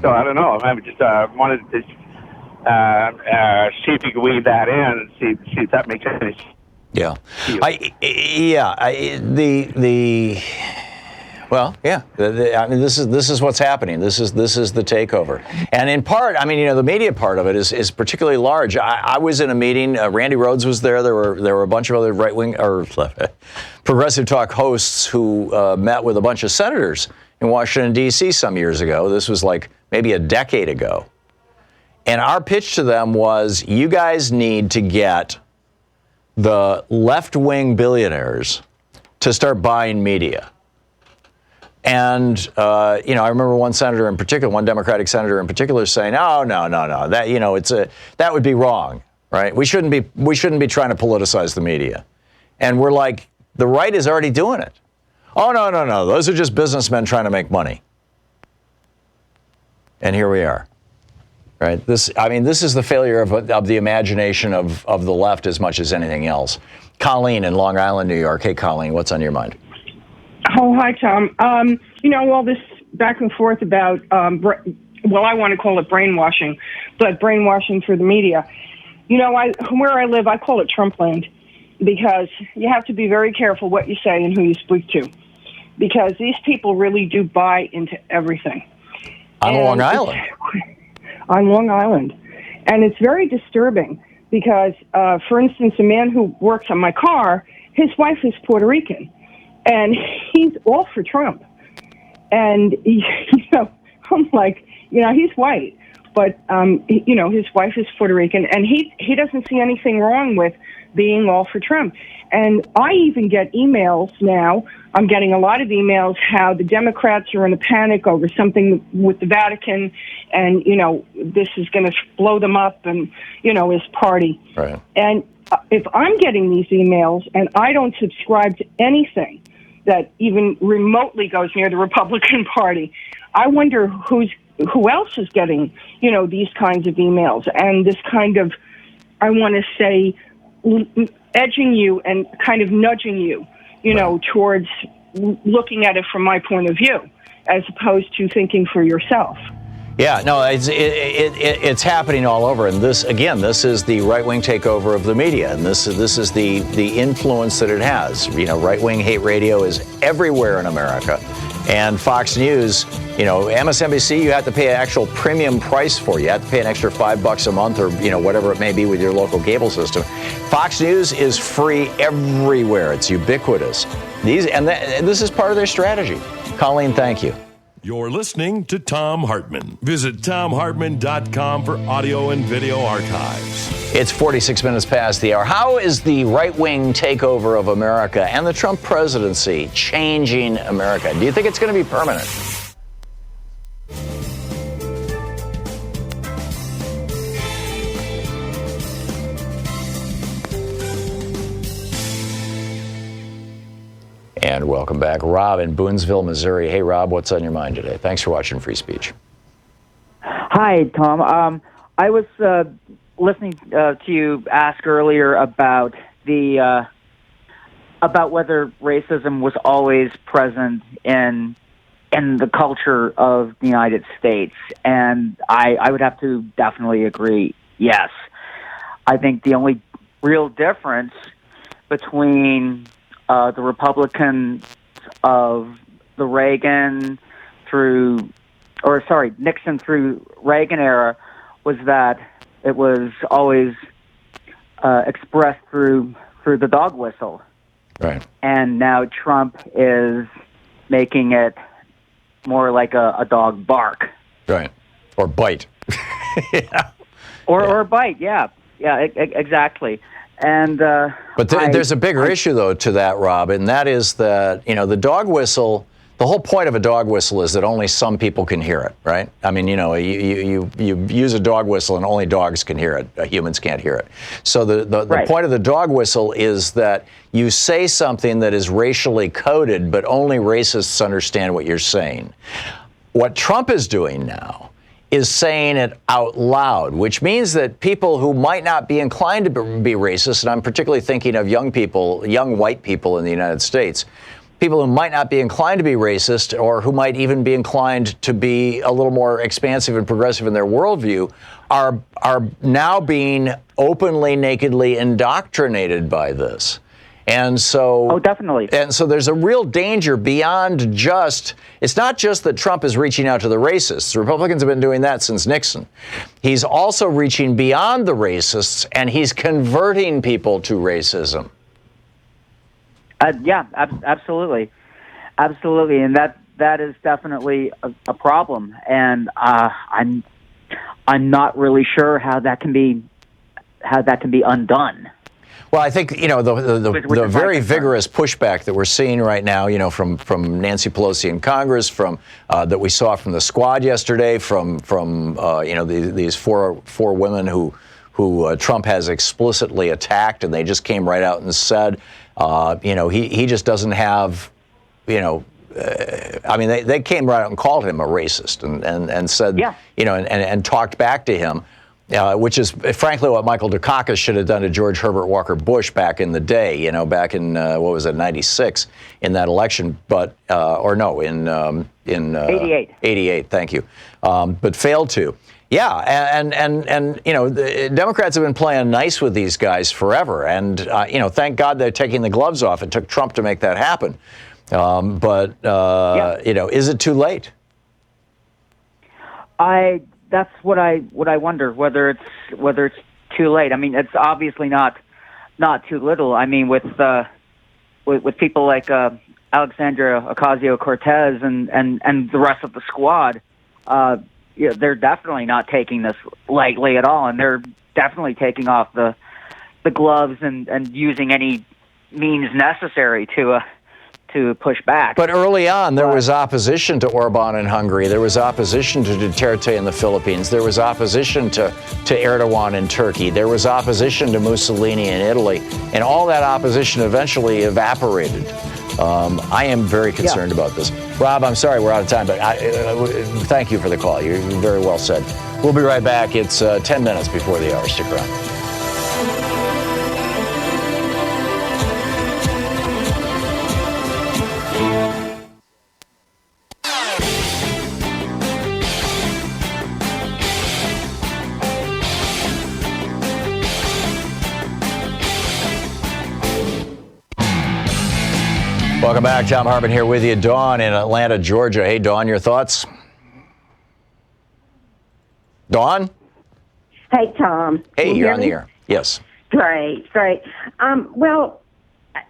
So I don't know. I just wanted to see if you could weave that in and see if that makes any sense. Yeah. Well, yeah. I mean, this is what's happening. This is the takeover, and in part, I mean, the media part of it is particularly large. I was in a meeting. Randy Rhoads was there. There were a bunch of other right wing or progressive talk hosts who met with a bunch of senators in Washington D.C. some years ago. This was like maybe a decade ago, and our pitch to them was, you guys need to get the left wing billionaires to start buying media. And, I remember one senator in particular, one Democratic senator in particular saying, no, that would be wrong, right? We shouldn't be trying to politicize the media. And we're like, the right is already doing it. Oh, no. Those are just businessmen trying to make money. And here we are, right? This is the failure of the imagination of the left as much as anything else. Colleen in Long Island, New York. Hey, Colleen, what's on your mind? Oh, hi, Tom. All this back and forth about, I want to call it brainwashing, but brainwashing for the media. Where I live, I call it Trump land, because you have to be very careful what you say and who you speak to, because these people really do buy into everything. On Long Island? On Long Island. And it's very disturbing because, for instance, a man who works on my car, his wife is Puerto Rican. And he's all for Trump. And, I'm like, he's white. But, his wife is Puerto Rican. And he doesn't see anything wrong with being all for Trump. And I even get emails now. I'm getting a lot of emails how the Democrats are in a panic over something with the Vatican. And, this is going to blow them up and, his party. Right. And if I'm getting these emails and I don't subscribe to anything that even remotely goes near the Republican Party, I wonder who else is getting, these kinds of emails and this kind of, I want to say, edging you and kind of nudging you, towards looking at it from my point of view, as opposed to thinking for yourself. Yeah, no, it's happening all over, and this is the right-wing takeover of the media, and this is the influence that it has. Right-wing hate radio is everywhere in America, and Fox News, MSNBC, you have to pay an actual premium price for. You have to pay an extra $5 a month, or whatever it may be with your local cable system. Fox News is free everywhere; it's ubiquitous. This is part of their strategy. Colleen, thank you. You're listening to Thom Hartmann. Visit ThomHartmann.com for audio and video archives. It's 46 minutes past the hour. How is the right-wing takeover of America and the Trump presidency changing America? Do you think it's going to be permanent? And welcome back. Rob in Boonesville, Missouri. Hey, Rob, what's on your mind today? Thanks for watching Free Speech. Hi, Tom. I was listening to you ask earlier about about whether racism was always present in the culture of the United States, and I would have to definitely agree. Yes, I think the only real difference between the Republicans of the Nixon through Reagan era was that it was always expressed through the dog whistle. Right. And now Trump is making it more like a dog bark. Right. Or bite. Yeah. Or bite, yeah. Yeah, exactly. And but there's a bigger issue, though, to that, Rob, and that is that, the dog whistle, the whole point of a dog whistle is that only some people can hear it, right? I mean, you use a dog whistle and only dogs can hear it. Humans can't hear it. So the Right. point of the dog whistle is that you say something that is racially coded, but only racists understand what you're saying. What Trump is doing now is saying it out loud, which means that people who might not be inclined to be racist, and I'm particularly thinking of young white people in the United States, people who might not be inclined to be racist or who might even be inclined to be a little more expansive and progressive in their worldview are now being openly, nakedly indoctrinated by this. And so, definitely. And so there's a real danger beyond just, it's not just that Trump is reaching out to the racists. The Republicans have been doing that since Nixon. He's also reaching beyond the racists, and he's converting people to racism. Absolutely. Absolutely. And that is definitely a problem. And I'm not really sure how that can be undone. Well, I think, the very vigorous pushback that we're seeing right now, from Nancy Pelosi in Congress, from that we saw from the Squad yesterday, from these four women who Trump has explicitly attacked, and they just came right out and said, he just doesn't have, they came right out and called him a racist and said, and talked back to him. Which is, frankly, what Michael Dukakis should have done to George Herbert Walker Bush back in the day, back in, 96 in that election, but, in 88. 88, thank you, but failed to. Yeah, and the Democrats have been playing nice with these guys forever, and, thank God they're taking the gloves off. It took Trump to make that happen. Is it too late? That's what I wonder, whether it's too late. I mean, it's obviously not too little. I mean, with people like Alexandria Ocasio-Cortez and the rest of the Squad, they're definitely not taking this lightly at all, and they're definitely taking off the gloves and using any means necessary to push back. But early on, there was opposition to Orban in Hungary. There was opposition to Duterte in the Philippines. There was opposition to Erdogan in Turkey. There was opposition to Mussolini in Italy. And all that opposition eventually evaporated. I am very concerned about this. Rob, I'm sorry we're out of time, but thank you for the call. You're very well said. We'll be right back. It's 10 minutes before the hour. Stick around. Welcome back. Thom Hartmann here with you. Dawn in Atlanta, Georgia. Hey, Dawn, your thoughts? Dawn? Hey, Tom. Hey, you're on the air. Yes. Great. Well,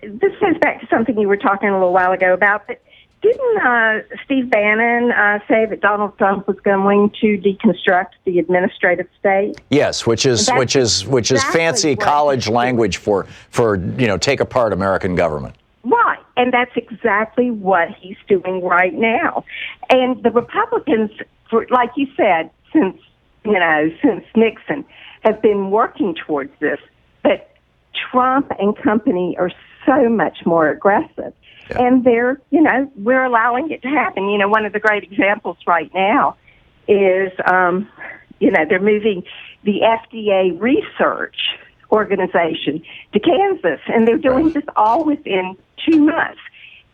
this goes back to something you were talking a little while ago about, but didn't Steve Bannon say that Donald Trump was going to deconstruct the administrative state? Yes, which is exactly fancy college language for take apart American government. Right, and that's exactly what he's doing right now. And the Republicans, like you said, since Nixon, have been working towards this. But Trump and company are so much more aggressive. Yeah. And we're allowing it to happen. One of the great examples right now is, they're moving the FDA research organization to Kansas, and they're doing this all within 2 months.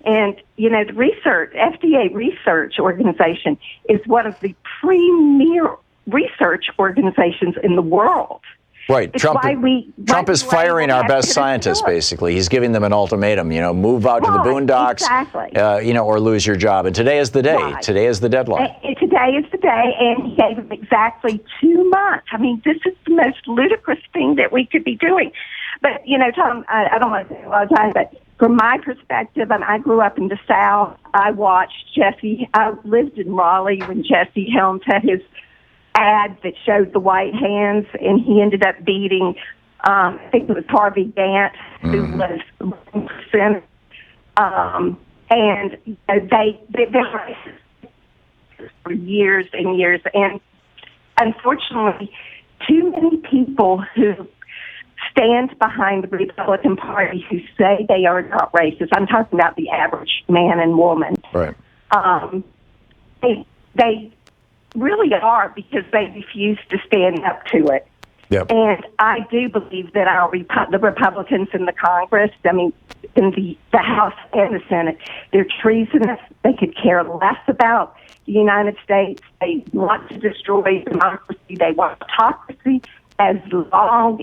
And, the FDA research organization is one of the premier research organizations in the world. Right. Trump is firing our best scientists, basically. He's giving them an ultimatum, move out to the boondocks, exactly. Or lose your job. And today is the day. Right. Today is the deadline. Today is the day, and he gave them exactly 2 months. I mean, this is the most ludicrous thing that we could be doing. But, Tom, I don't want to say a lot of time, but from my perspective, and I grew up in the South, I watched Jesse. I lived in Raleigh when Jesse Helms had his ad that showed the white hands, and he ended up beating, I think it was Harvey Gantt, who was running for Senate. And they've been racist for years and years. And unfortunately, too many people who stand behind the Republican Party who say they are not racist, I'm talking about the average man and woman, right? They really are, because they refuse to stand up to it. Yep. And I do believe that the Republicans in the Congress, in the House and the Senate, they're treasonous. They could care less about the United States. They want to destroy democracy. They want autocracy as long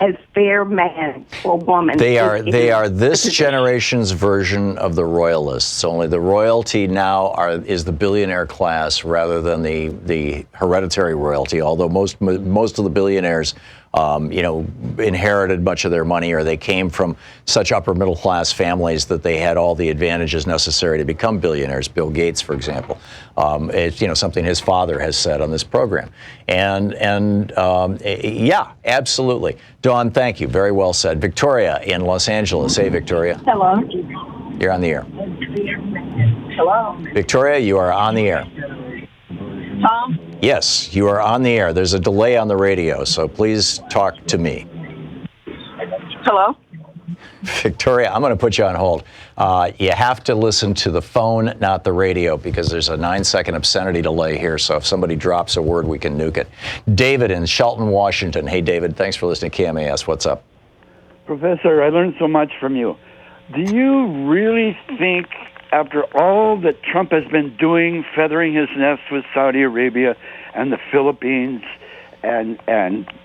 as their man or woman. They are this generation's version of the royalists. Only the royalty now is the billionaire class rather than the hereditary royalty. Although most of the billionaires, inherited much of their money, or they came from such upper middle class families that they had all the advantages necessary to become billionaires. Bill Gates, for example, it's something his father has said on this program. Yeah, absolutely. Dawn, thank you. Very well said. Victoria in Los Angeles. Hey, Victoria. Hello. You're on the air. Hello. Victoria, you are on the air. Tom? Yes, you are on the air. There's a delay on the radio, so please talk to me. Hello? Victoria, I'm going to put you on hold. You have to listen to the phone, not the radio, because there's a 9-second obscenity delay here, so if somebody drops a word, we can nuke it. David in Shelton, Washington. Hey, David, thanks for listening to KMAS. What's up? Professor, I learned so much from you. Do you really think, after all that Trump has been doing, feathering his nest with Saudi Arabia and the Philippines and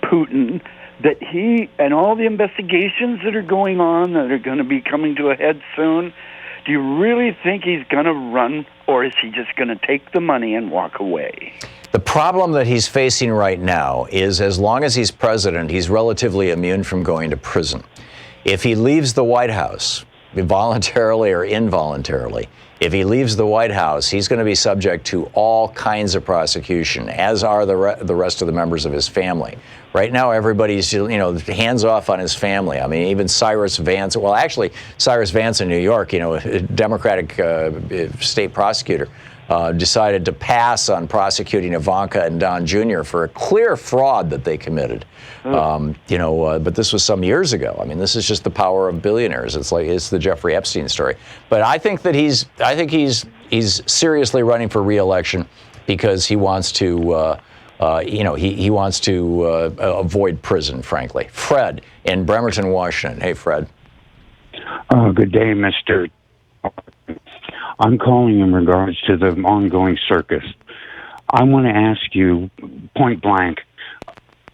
Putin, that he and all the investigations that are going on that are going to be coming to a head soon, do you really think he's going to run, or is he just going to take the money and walk away? The problem that he's facing right now is, as long as he's president, he's relatively immune from going to prison. If he leaves the White House, voluntarily or involuntarily, if he leaves the White House, he's going to be subject to all kinds of prosecution, as are the rest of the members of his family. Right now, everybody's, hands off on his family. I mean, even Cyrus Vance, well, actually, Cyrus Vance in New York, a Democratic state prosecutor, decided to pass on prosecuting Ivanka and Don Jr. for a clear fraud that they committed. But this was some years ago. I mean, this is just the power of billionaires. It's the Jeffrey Epstein story. But I think he's seriously running for re-election because he wants to, he wants to avoid prison, frankly. Fred in Bremerton, Washington. Hey, Fred. Good day, Mr. I'm calling in regards to the ongoing circus. I want to ask you, point blank,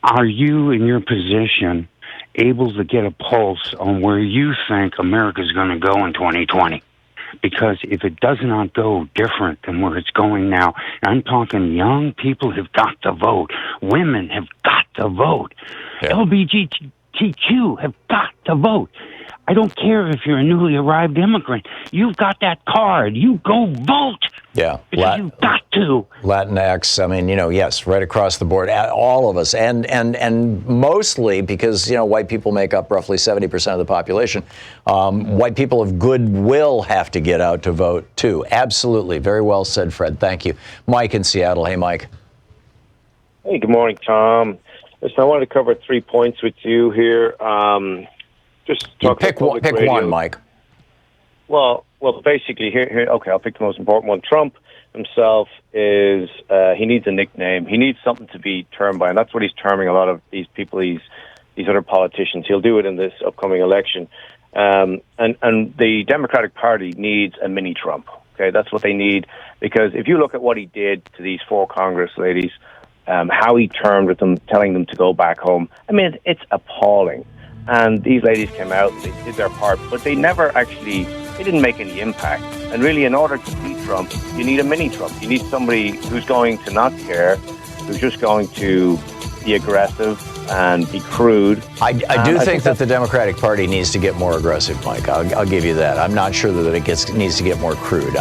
are you in your position able to get a pulse on where you think America's going to go in 2020? Because if it does not go different than where it's going now, and I'm talking young people have got to vote, women have got to vote, LGBTQ have got to vote. I don't care if you're a newly arrived immigrant. You've got that card. You go vote. Yeah. Because you've got to. Latinx, I mean, yes, right across the board, all of us. And mostly because, white people make up roughly 70% of the population. White people of goodwill have to get out to vote, too. Absolutely. Very well said, Fred. Thank you. Mike in Seattle. Hey, Mike. Hey, good morning, Tom. Listen, I wanted to cover 3 points with you here. Just pick one, Mike. Well, basically, here. Okay, I'll pick the most important one. Trump himself he needs a nickname. He needs something to be termed by, and that's what he's terming a lot of these people, these other politicians. He'll do it in this upcoming election. And the Democratic Party needs a mini Trump. Okay, that's what they need, because if you look at what he did to these 4 Congress ladies, how he termed with them, telling them to go back home. I mean, it's appalling. And these ladies came out, they did their part, but they didn't make any impact. And really, in order to beat Trump, you need a mini Trump. You need somebody who's going to not care, who's just going to be aggressive and be crude. I do think that the Democratic Party needs to get more aggressive, Mike. I'll give you that. I'm not sure that it needs to get more crude.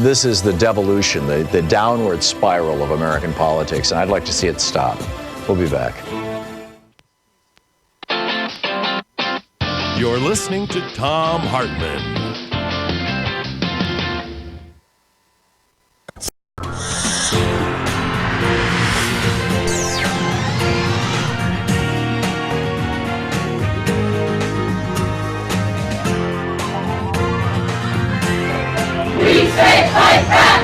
This is the devolution, the downward spiral of American politics, and I'd like to see it stop. We'll be back. You're listening to Thom Hartmann. We say fight back!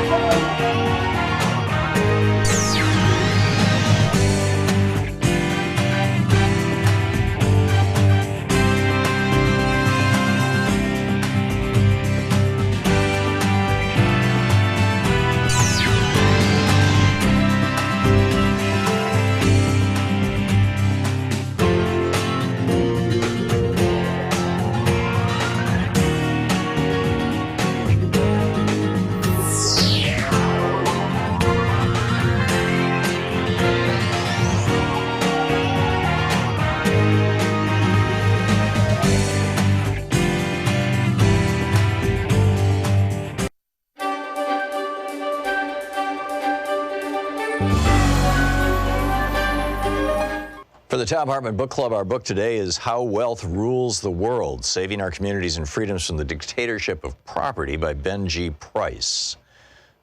For the Thom Hartmann Book Club, our book today is How Wealth Rules the World, Saving Our Communities and Freedoms from the Dictatorship of Property by Ben G. Price,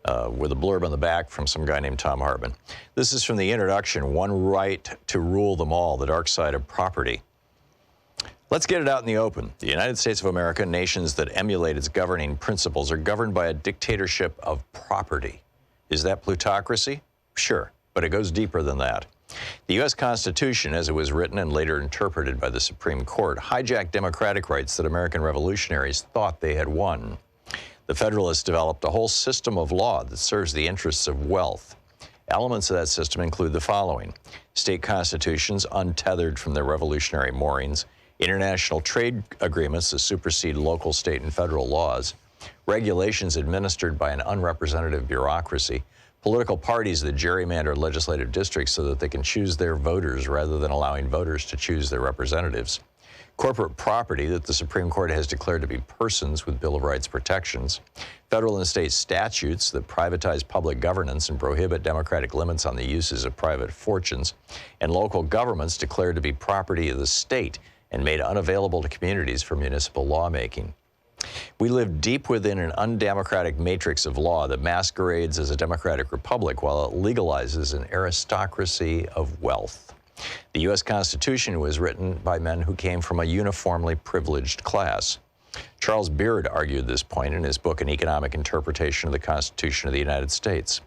with a blurb on the back from some guy named Thom Hartmann. This is from the introduction, One Right to Rule Them All, The Dark Side of Property. Let's get it out in the open. The United States of America, nations that emulate its governing principles, are governed by a dictatorship of property. Is that plutocracy? Sure, but it goes deeper than that. The U.S. Constitution, as it was written and later interpreted by the Supreme Court, hijacked democratic rights that American revolutionaries thought they had won. The Federalists developed a whole system of law that serves the interests of wealth. Elements of that system include the following: state constitutions untethered from their revolutionary moorings, international trade agreements that supersede local, state, and federal laws, regulations administered by an unrepresentative bureaucracy, political parties that gerrymander legislative districts so that they can choose their voters rather than allowing voters to choose their representatives, corporate property that the Supreme Court has declared to be persons with Bill of Rights protections, federal and state statutes that privatize public governance and prohibit democratic limits on the uses of private fortunes, and local governments declared to be property of the state and made unavailable to communities for municipal lawmaking. We live deep within an undemocratic matrix of law that masquerades as a democratic republic while it legalizes an aristocracy of wealth. The U.S. Constitution was written by men who came from a uniformly privileged class. Charles Beard argued this point in his book, An Economic Interpretation of the Constitution of the United States.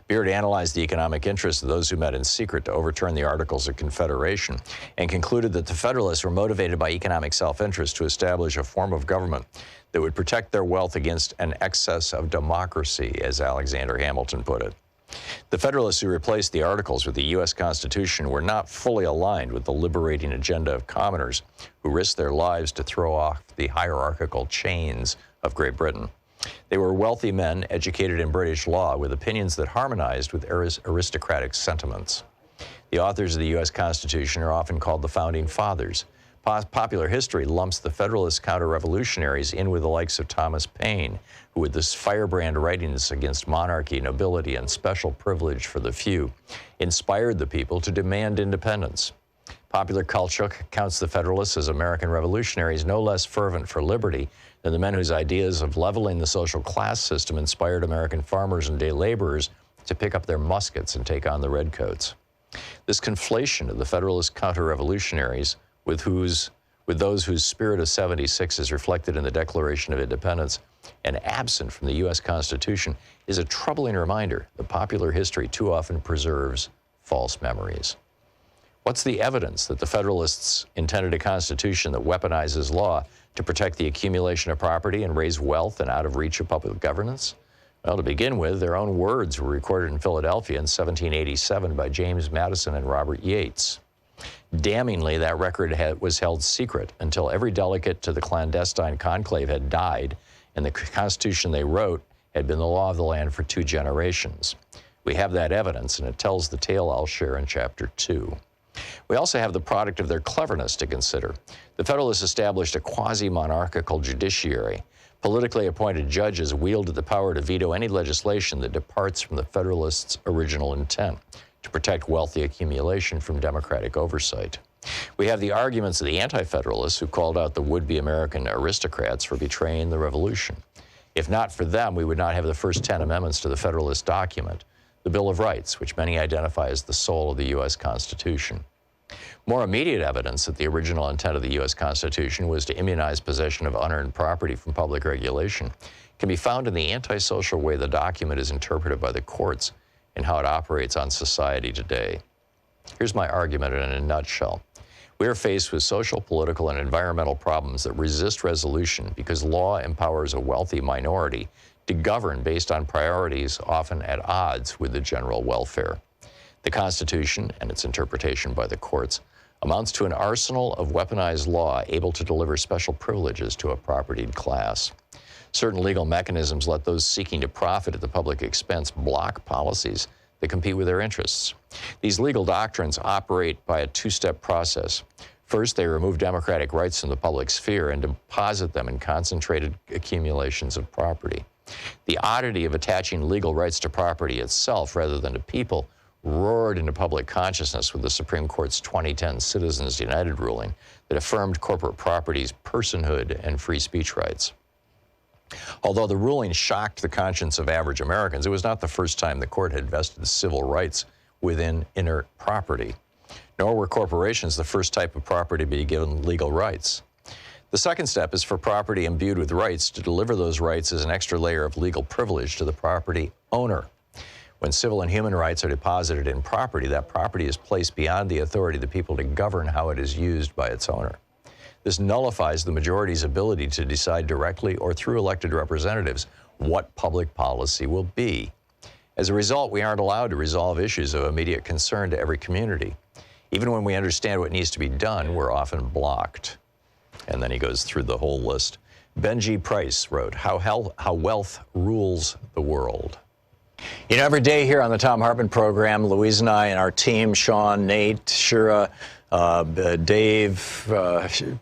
Beard analyzed the economic interests of those who met in secret to overturn the Articles of Confederation and concluded that the Federalists were motivated by economic self-interest to establish a form of government that would protect their wealth against an excess of democracy, as Alexander Hamilton put it. The Federalists who replaced the Articles with the U.S. Constitution were not fully aligned with the liberating agenda of commoners who risked their lives to throw off the hierarchical chains of Great Britain. They were wealthy men educated in British law with opinions that harmonized with aristocratic sentiments. The authors of the U.S. Constitution are often called the Founding Fathers. Popular history lumps the Federalist counter-revolutionaries in with the likes of Thomas Paine, who with his firebrand writings against monarchy, nobility, and special privilege for the few, inspired the people to demand independence. Popular culture counts the Federalists as American revolutionaries no less fervent for liberty than the men whose ideas of leveling the social class system inspired American farmers and day laborers to pick up their muskets and take on the redcoats. This conflation of the Federalist counter-revolutionaries with those whose spirit of 76 is reflected in the Declaration of Independence and absent from the U.S. Constitution is a troubling reminder that popular history too often preserves false memories. What's the evidence that the Federalists intended a constitution that weaponizes law to protect the accumulation of property and raise wealth and out of reach of public governance? Well, to begin with, their own words were recorded in Philadelphia in 1787 by James Madison and Robert Yates. Damningly, that record was held secret until every delegate to the clandestine conclave had died and the Constitution they wrote had been the law of the land for 2 generations. We have that evidence, and it tells the tale I'll share in Chapter 2. We also have the product of their cleverness to consider. The Federalists established a quasi-monarchical judiciary. Politically appointed judges wielded the power to veto any legislation that departs from the Federalists' original intent, to protect wealthy accumulation from democratic oversight. We have the arguments of the anti-Federalists who called out the would-be American aristocrats for betraying the revolution. If not for them, we would not have the first 10 amendments to the Federalist document, the Bill of Rights, which many identify as the soul of the U.S. Constitution. More immediate evidence that the original intent of the U.S. Constitution was to immunize possession of unearned property from public regulation can be found in the antisocial way the document is interpreted by the courts and how it operates on society today. Here's my argument in a nutshell. We are faced with social, political, and environmental problems that resist resolution because law empowers a wealthy minority to govern based on priorities often at odds with the general welfare. The Constitution, and its interpretation by the courts, amounts to an arsenal of weaponized law able to deliver special privileges to a propertied class. Certain legal mechanisms let those seeking to profit at the public expense block policies that compete with their interests. These legal doctrines operate by a 2-step process. First, they remove democratic rights from the public sphere and deposit them in concentrated accumulations of property. The oddity of attaching legal rights to property itself rather than to people roared into public consciousness with the Supreme Court's 2010 Citizens United ruling that affirmed corporate property's personhood and free speech rights. Although the ruling shocked the conscience of average Americans, it was not the first time the court had vested civil rights within inert property. Nor were corporations the first type of property to be given legal rights. The second step is for property imbued with rights to deliver those rights as an extra layer of legal privilege to the property owner. When civil and human rights are deposited in property, that property is placed beyond the authority of the people to govern how it is used by its owner. This nullifies the majority's ability to decide directly or through elected representatives what public policy will be. As a result, we aren't allowed to resolve issues of immediate concern to every community. Even when we understand what needs to be done, we're often blocked. And then he goes through the whole list. Benji Price wrote, How Wealth Rules the World. You know, every day here on the Thom Hartmann Program, Louise and I and our team, Sean, Nate, Shira, Dave,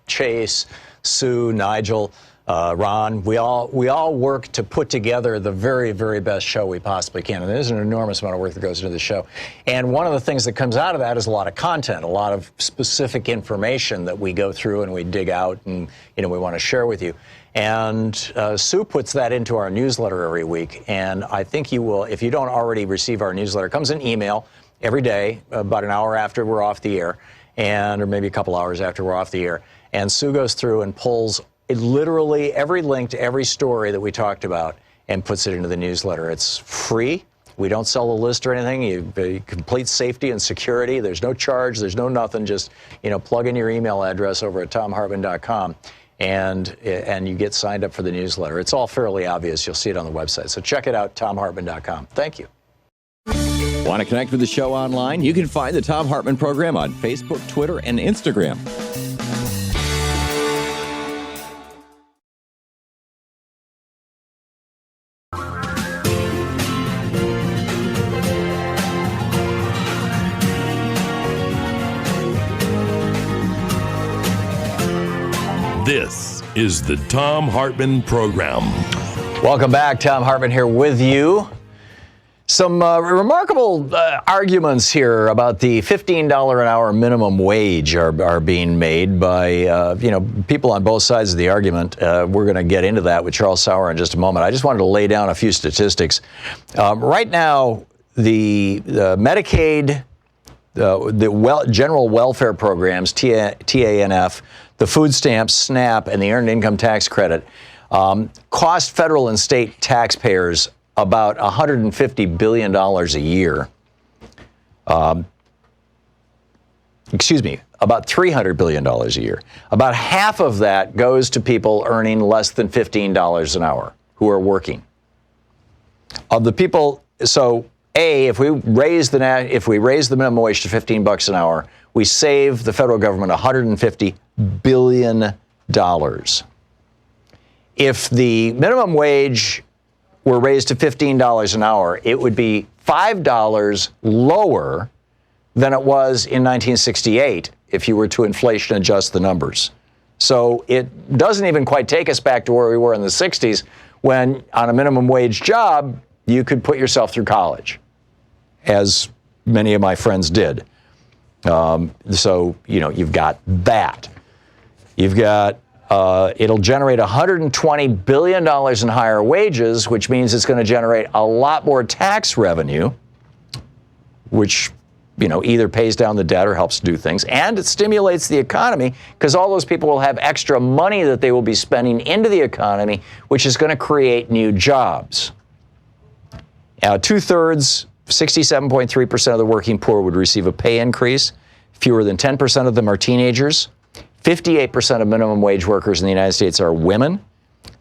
Chase, Sue, Nigel, Ron, we all work to put together the very, very best show we possibly can. And there's an enormous amount of work that goes into the show. And one of the things that comes out of that is a lot of content, a lot of specific information that we go through and we dig out and, we want to share with you. And Sue puts that into our newsletter every week. And I think you will, if you don't already receive our newsletter, it comes in email every day, about an hour after we're off the air, or maybe a couple hours after we're off the air. And Sue goes through and pulls literally every link to every story that we talked about and puts it into the newsletter. It's free. We don't sell the list or anything. You complete safety and security. There's no charge. There's no nothing. Just, plug in your email address over at thomhartmann.com. And you get signed up for the newsletter. It's all fairly obvious. You'll see it on the website. So check it out, thomhartmann.com. Thank you. Want to connect with the show online? You can find the Thom Hartmann Program on Facebook, Twitter, and Instagram. This is the Thom Hartmann Program. Welcome back. Thom Hartmann here with you. Some remarkable arguments here about the $15 an hour minimum wage are being made by people on both sides of the argument. We're going to get into that with Charles Sauer in just a moment. I just wanted to lay down a few statistics. Right now, the Medicaid, general welfare programs, TANF, the food stamps, SNAP, and the Earned Income Tax Credit cost federal and state taxpayers about $150 billion a year. About $300 billion a year. About half of that goes to people earning less than $15 an hour who are working. Of the people, if we raise the minimum wage to $15 an hour, we save the federal government $150 billion. If the minimum wage were raised to $15 an hour, it would be $5 lower than it was in 1968 if you were to inflation adjust the numbers. So it doesn't even quite take us back to where we were in the 60s when on a minimum wage job, you could put yourself through college, as many of my friends did. You've got that. You've got, it'll generate $120 billion in higher wages, which means it's going to generate a lot more tax revenue, which, either pays down the debt or helps do things. And it stimulates the economy because all those people will have extra money that they will be spending into the economy, which is going to create new jobs. Now, 2/3, 67.3% of the working poor would receive a pay increase. Fewer than 10% of them are teenagers. 58% of minimum wage workers in the United States are women.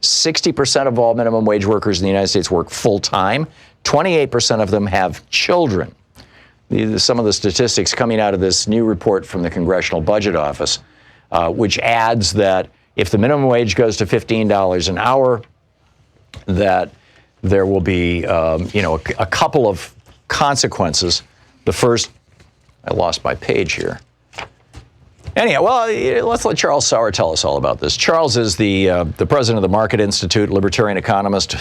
60% of all minimum wage workers in the United States work full-time. 28% of them have children. These are some of the statistics coming out of this new report from the Congressional Budget Office, which adds that if the minimum wage goes to $15 an hour, that there will be, a couple of consequences. The first, I lost my page here. Anyhow, well, let's let Charles Sauer tell us all about this. Charles is the president of the Market Institute, libertarian economist.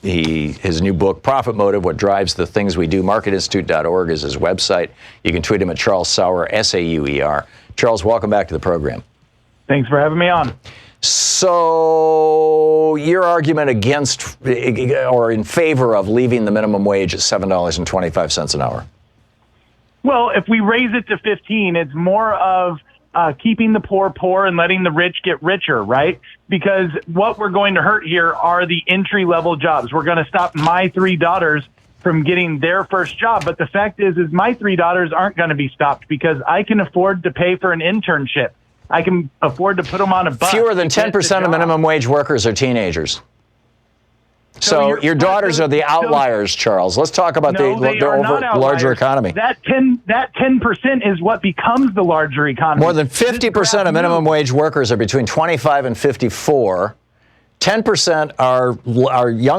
His new book, Profit Motive, What Drives the Things We Do, marketinstitute.org is his website. You can tweet him at Charles Sauer, S-A-U-E-R. Charles, welcome back to the program. Thanks for having me on. So your argument against or in favor of leaving the minimum wage at $7.25 an hour? Well, if we raise it to 15, it's more of keeping the poor and letting the rich get richer, right? Because what we're going to hurt here are the entry-level jobs. We're going to stop my 3 daughters from getting their first job. But the fact is my 3 daughters aren't going to be stopped because I can afford to pay for an internship. I can afford to put them on a bus. Fewer than 10% of minimum wage workers are teenagers. So your daughters are the outliers, Charles. Let's talk about the larger economy. That 10% is what becomes the larger economy. More than 50% of minimum wage workers are between 25 and 54. 10%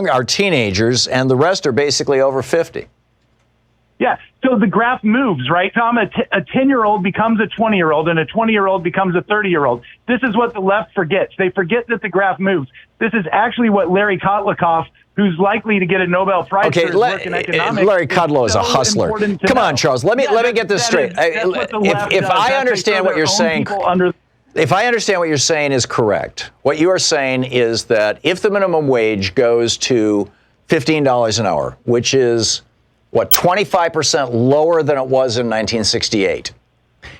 are teenagers, and the rest are basically over 50. Yeah, so the graph moves, right, Tom? A 10-year-old becomes a 20-year-old, and a 20-year-old becomes a 30-year-old. This is what the left forgets. They forget that the graph moves. This is actually what Larry Kotlikoff, who's likely to get a Nobel Prize for his work in economics. Larry Kudlow is a hustler. Come on, Charles. Let me get this straight. If I understand what you're saying, if I understand what you're saying is correct, what you are saying is that if the minimum wage goes to $15 an hour, which is 25% lower than it was in 1968.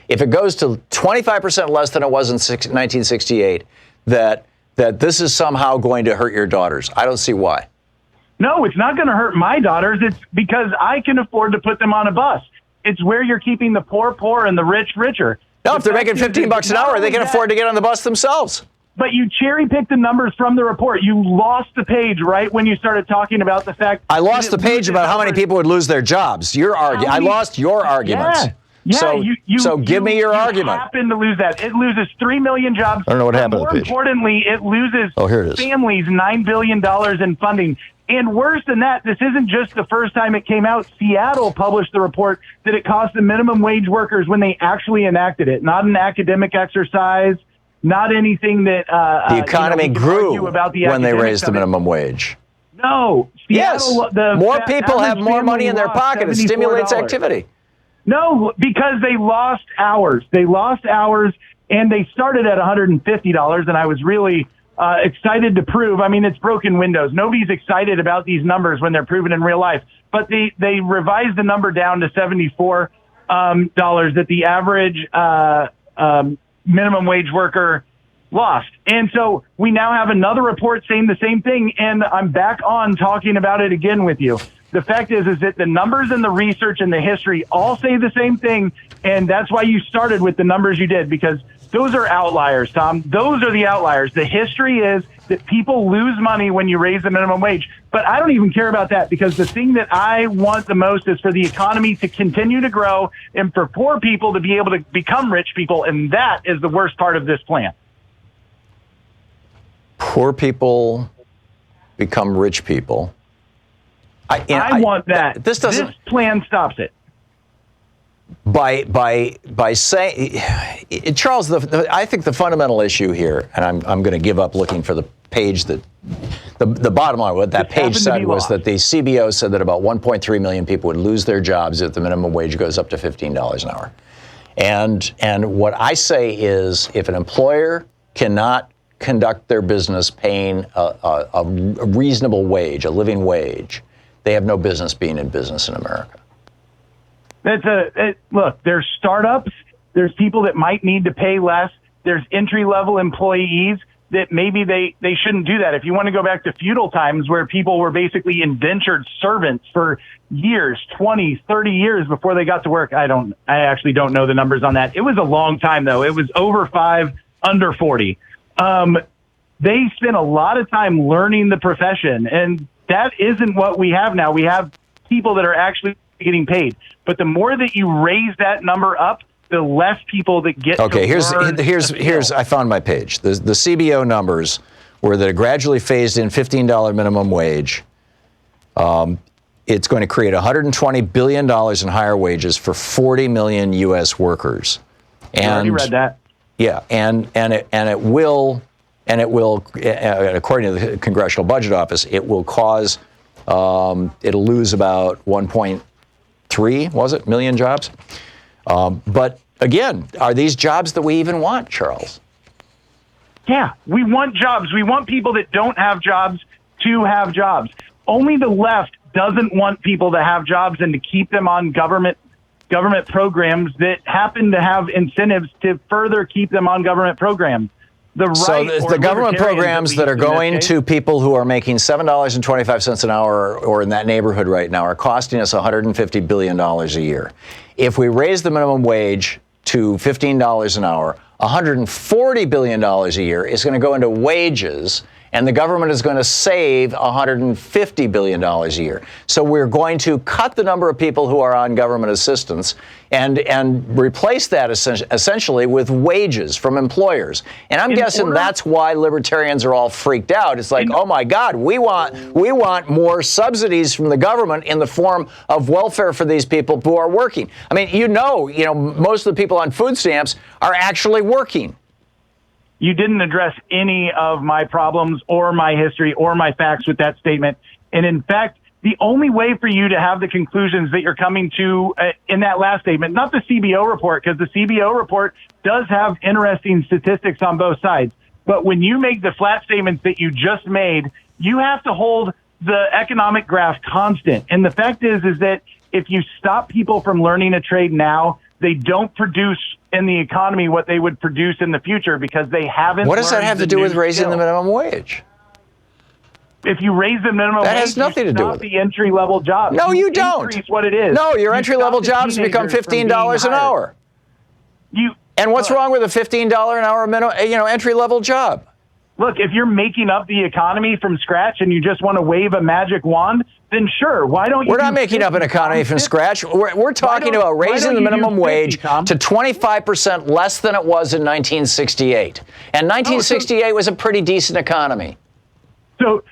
If it goes to 25% less than it was in 1968, that this is somehow going to hurt your daughters. I don't see why. No, it's not going to hurt my daughters. It's because I can afford to put them on a bus. It's where you're keeping the poor and the rich richer. No, if they're making $15 an hour, they can afford to get on the bus themselves. But you cherry-picked the numbers from the report. You lost the page right when you started talking about the fact... I lost the page about how many people would lose their jobs. I lost your arguments. Yeah, so give me your argument. You happen to lose that. It loses 3 million jobs. I don't know what happened to the page. More importantly, it loses here it is. families $9 billion in funding. And worse than that, this isn't just the first time it came out. Seattle published the report that it cost the minimum wage workers when they actually enacted it. Not an academic exercise. Not anything that the economy grew when they raised the minimum wage. No, Seattle, yes. More people have more money in their pocket. It stimulates activity. No, because they lost hours. They lost hours, and they started at $150. And I was really excited to prove. I mean, it's broken windows. Nobody's excited about these numbers when they're proven in real life. But they revised the number down to $74 that the average minimum wage worker lost. And so we now have another report saying the same thing, and I'm back on talking about it again with you. The fact is that the numbers and the research and the history all say the same thing, and that's why you started with the numbers you did, because those are outliers, Tom. Those are the outliers. The history is that people lose money when you raise the minimum wage. But I don't even care about that, because the thing that I want the most is for the economy to continue to grow and for poor people to be able to become rich people. And that is the worst part of this plan. Poor people become rich people. I want that. This plan stops it. By saying, Charles, I think the fundamental issue here, and I'm going to give up looking for the page that the bottom line, what that page said was that the CBO said that about 1.3 million people would lose their jobs if the minimum wage goes up to $15 an hour. And what I say is, if an employer cannot conduct their business paying a reasonable wage, a living wage, they have no business being in business in America. Look, there's startups, there's people that might need to pay less, there's entry-level employees that maybe they shouldn't do that. If you want to go back to feudal times where people were basically indentured servants for years, 20, 30 years before they got to work, I actually don't know the numbers on that. It was a long time, though. It was over 5, under 40. They spent a lot of time learning the profession, and that isn't what we have now. We have people that are actually getting paid. But the more that you raise that number up, the less people that get okay, to here's I found my page. The CBO numbers were that a gradually phased in $15 minimum wage, it's going to create $120 billion in higher wages for 40 million U.S. workers. And I already read that. Yeah, and it will, according to the Congressional Budget Office, it will cause, it'll lose about 1.3 million jobs. But again, are these jobs that we even want, Charles? Yeah, we want jobs. We want people that don't have jobs to have jobs. Only the left doesn't want people to have jobs and to keep them on government programs that happen to have incentives to further keep them on government programs. The government programs that are going to people who are making $7.25 an hour or in that neighborhood right now are costing us $150 billion a year. If we raise the minimum wage to $15 an hour, $140 billion a year is going to go into wages, and the government is going to save $150 billion a year. So we're going to cut the number of people who are on government assistance and replace that essentially with wages from employers. And I'm guessing that's why libertarians are all freaked out. It's like, oh my God, we want more subsidies from the government in the form of welfare for these people who are working. I mean, most of the people on food stamps are actually working. You didn't address any of my problems or my history or my facts with that statement. And in fact, the only way for you to have the conclusions that you're coming to in that last statement, not the CBO report, because the CBO report does have interesting statistics on both sides. But when you make the flat statements that you just made, you have to hold the economic graph constant. And the fact is that if you stop people from learning a trade now, they don't produce in the economy what they would produce in the future because they haven't. What does that have to do with raising the minimum wage? If you raise the minimum wage, that has nothing to do with the entry level job. No, you don't. Increase what it is. No, your entry level jobs become $15 an hour. And what's wrong with a $15 an hour minimum, entry level job? Look, if you're making up the economy from scratch and you just want to wave a magic wand, then sure. Why don't you? We're not making up an economy from scratch. We're talking about raising the minimum wage to 25% less than it was in 1968. And 1968 was a pretty decent economy. So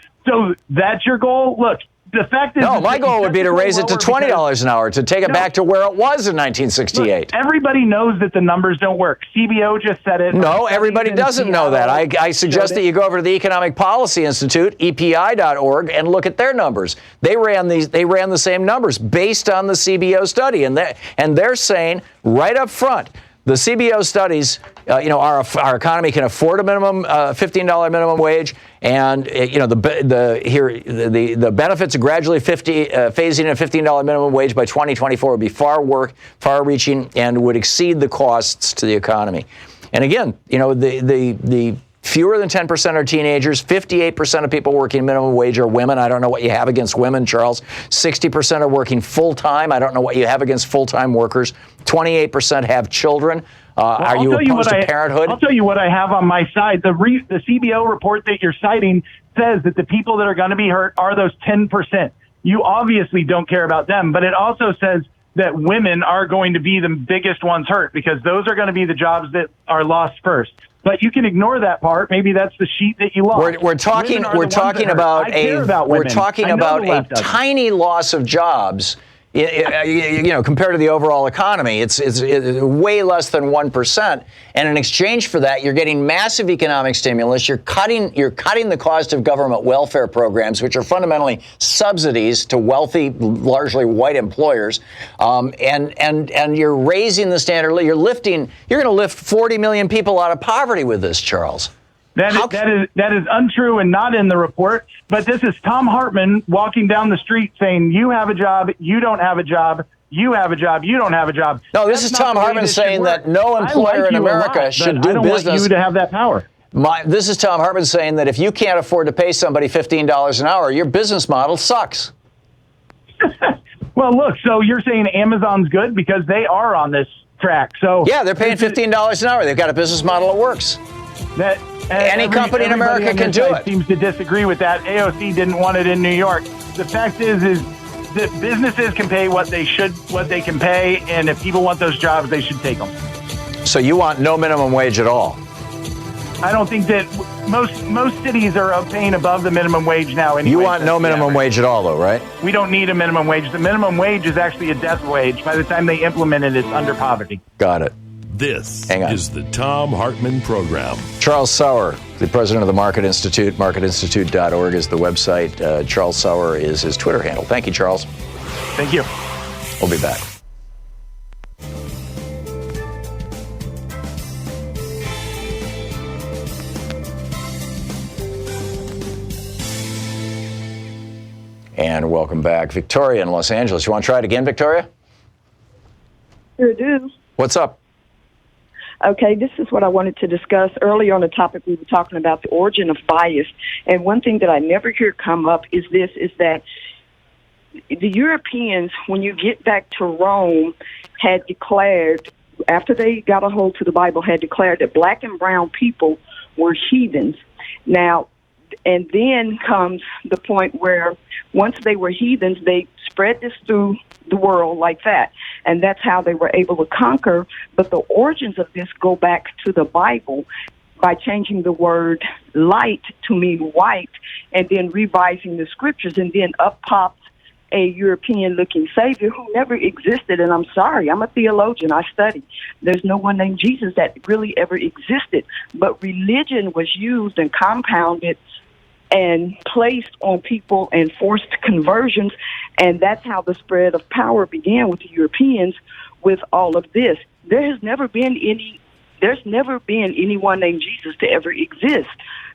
that's your goal? Look, the fact is... No, my goal would be to raise it to $20 an hour, to take it back to where it was in 1968. Look, everybody knows that the numbers don't work. CBO just said it. No, everybody doesn't know that. I suggest that you go over to the Economic Policy Institute, EPI.org, and look at their numbers. They ran the same numbers based on the CBO study, and they're saying right up front, the CBO studies, our economy can afford a minimum $15 minimum wage, and the benefits of gradually phasing in a $15 minimum wage by 2024 would be far-reaching and would exceed the costs to the economy. And again, the fewer than 10% are teenagers. 58% of people working minimum wage are women. I don't know what you have against women, Charles. 60% are working full-time. I don't know what you have against full-time workers. 28% have children. Are you opposed to parenthood? I'll tell you what I have on my side. The CBO report that you're citing says that the people that are going to be hurt are those 10%. You obviously don't care about them, but it also says that women are going to be the biggest ones hurt because those are going to be the jobs that are lost first. But you can ignore that part. Maybe that's the sheet that you lost. We're talking about a tiny loss of jobs. Compared to the overall economy, it's way less than 1%. And in exchange for that, you're getting massive economic stimulus. You're cutting the cost of government welfare programs, which are fundamentally subsidies to wealthy, largely white employers. And you're raising the standard. You're going to lift 40 million people out of poverty with this, Charles. That is untrue and not in the report. But this is Thom Hartmann walking down the street saying, you have a job, you don't have a job, you have a job, you don't have a job. No, this is Thom Hartmann saying that no employer in America should do business. I don't want you to have that power. This is Thom Hartmann saying that if you can't afford to pay somebody $15 an hour, your business model sucks. Well, look, so you're saying Amazon's good because they are on this track. So yeah, they're paying $15 an hour. They've got a business model that works. Any company in America can do it. Seems to disagree with that. AOC didn't want it in New York. The fact is that businesses can pay what they can pay, and if people want those jobs, they should take them. So you want no minimum wage at all? I don't think that most cities are paying above the minimum wage now. Anyway, you want no minimum wage at all, though, right? We don't need a minimum wage. The minimum wage is actually a death wage. By the time they implement it, it's under poverty. Got it. This Hang on. is the Thom Hartmann Program. Charles Sauer, the president of the Market Institute. MarketInstitute.org is the website. Charles Sauer is his Twitter handle. Thank you, Charles. Thank you. We'll be back. And welcome back. Victoria in Los Angeles. You want to try it again, Victoria? Sure do. What's up? Okay, this is what I wanted to discuss. Earlier on the topic, we were talking about the origin of bias. And one thing that I never hear come up is that the Europeans, when you get back to Rome, had declared, after they got a hold to the Bible, had declared that black and brown people were heathens. Now, and then comes the point where once they were heathens, they spread this through the world like that. And that's how they were able to conquer. But the origins of this go back to the Bible by changing the word light to mean white and then revising the scriptures. And then up pops a European-looking savior who never existed. And I'm sorry, I'm a theologian. I study. There's no one named Jesus that really ever existed. But religion was used and compounded and placed on people and forced conversions. And that's how the spread of power began with the Europeans with all of this. There's never been anyone named Jesus to ever exist.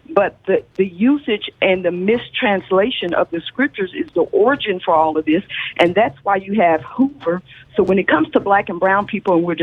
But the usage and the mistranslation of the scriptures is the origin for all of this, and that's why you have Hoover. So when it comes to black and brown people, and we're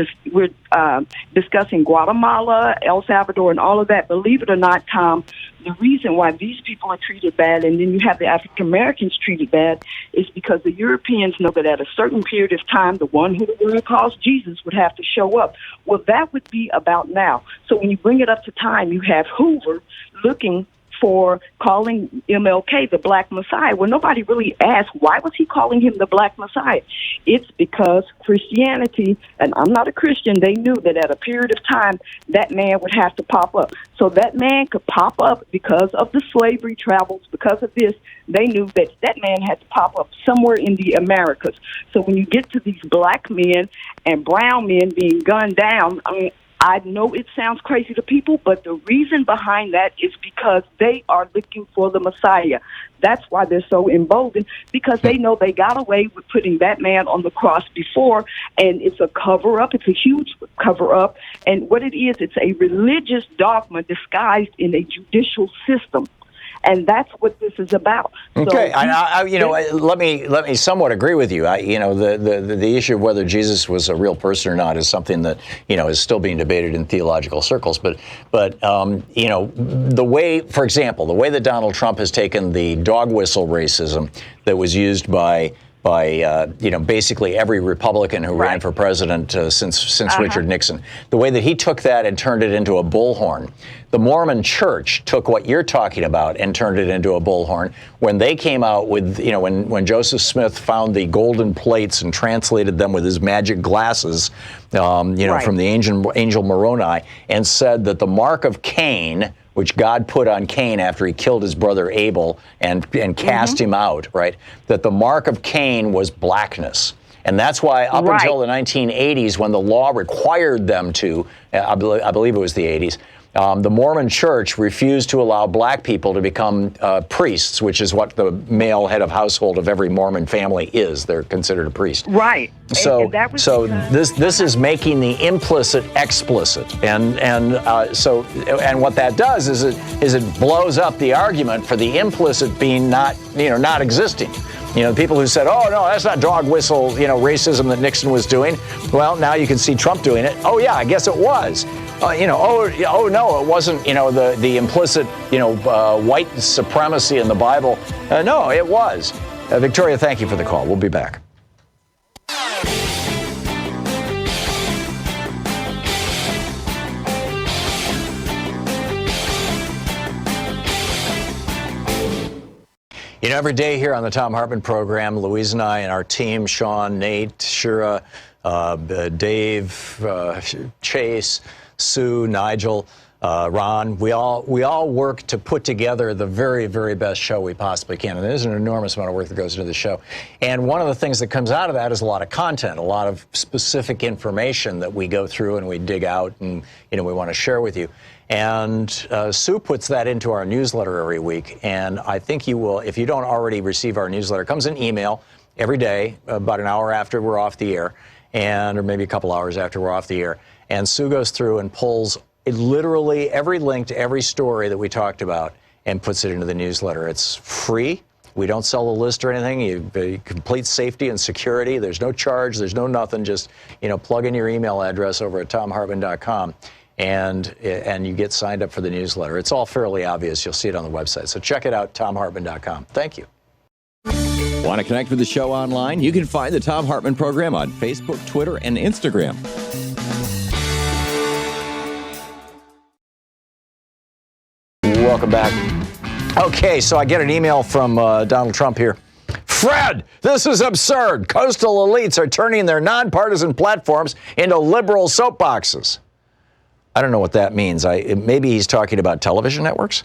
discussing Guatemala, El Salvador, and all of that, believe it or not, Tom, the reason why these people are treated bad, and then you have the African Americans treated bad, is because the Europeans know that at a certain period of time, the one who the world calls Jesus would have to show up. Well, that would be about now. So when you bring it up to time, you have Hoover looking for calling MLK the Black Messiah. Well, nobody really asked, why was he calling him the Black Messiah? It's because Christianity, and I'm not a Christian, they knew that at a period of time, that man would have to pop up. So that man could pop up because of the slavery travels, because of this. They knew that that man had to pop up somewhere in the Americas. So when you get to these black men and brown men being gunned down, I know it sounds crazy to people, but the reason behind that is because they are looking for the Messiah. That's why they're so emboldened, because they know they got away with putting that man on the cross before, and it's a cover-up. It's a huge cover-up. And what it is, it's a religious dogma disguised in a judicial system. And that's what this is about. Okay, So, let me somewhat agree with you. The issue of whether Jesus was a real person or not is something that is still being debated in theological circles. But the way, for example, the way that Donald Trump has taken the dog whistle racism that was used by basically every Republican who ran for president since Richard Nixon, the way that he took that and turned it into a bullhorn. The Mormon Church took what you're talking about and turned it into a bullhorn when they came out with, when Joseph Smith found the golden plates and translated them with his magic glasses, from the angel Moroni, and said that the mark of Cain, which God put on Cain after he killed his brother Abel and cast him out, right? That the mark of Cain was blackness. And that's why up until the 1980s, when the law required them to, I believe it was the 80s, the Mormon Church refused to allow black people to become priests, which is what the male head of household of every Mormon family is. They're considered a priest. Right. So this is making the implicit explicit, and what that does is it blows up the argument for the implicit being not existing. People who said, "Oh no, that's not dog whistle, racism that Nixon was doing." Well, now you can see Trump doing it. Oh yeah, I guess it was. Oh no, it wasn't. The implicit, white supremacy in the Bible. No, it was. Victoria, thank you for the call. We'll be back. Every day here on the Thom Hartmann Program, Louise and I and our team, Sean, Nate, Shira, Dave, Chase, Sue, Nigel, Ron, we all work to put together the very, very best show we possibly can. And there's an enormous amount of work that goes into the show. And one of the things that comes out of that is a lot of content, a lot of specific information that we go through and we dig out and, we want to share with you. And Sue puts that into our newsletter every week. And I think you will, if you don't already receive our newsletter, it comes in email every day, about an hour after we're off the air, or maybe a couple hours after we're off the air. And Sue goes through and pulls literally every link to every story that we talked about and puts it into the newsletter. It's free. We don't sell the list or anything. You complete safety and security. There's no charge. There's no nothing. Just, plug in your email address over at thomhartmann.com and you get signed up for the newsletter. It's all fairly obvious. You'll see it on the website. So check it out, thomhartmann.com. Thank you. Want to connect with the show online? You can find the Thom Hartmann Program on Facebook, Twitter, and Instagram. Welcome back. Okay, so I get an email from Donald Trump here. Fred, this is absurd. Coastal elites are turning their nonpartisan platforms into liberal soapboxes. I don't know what that means. Maybe he's talking about television networks.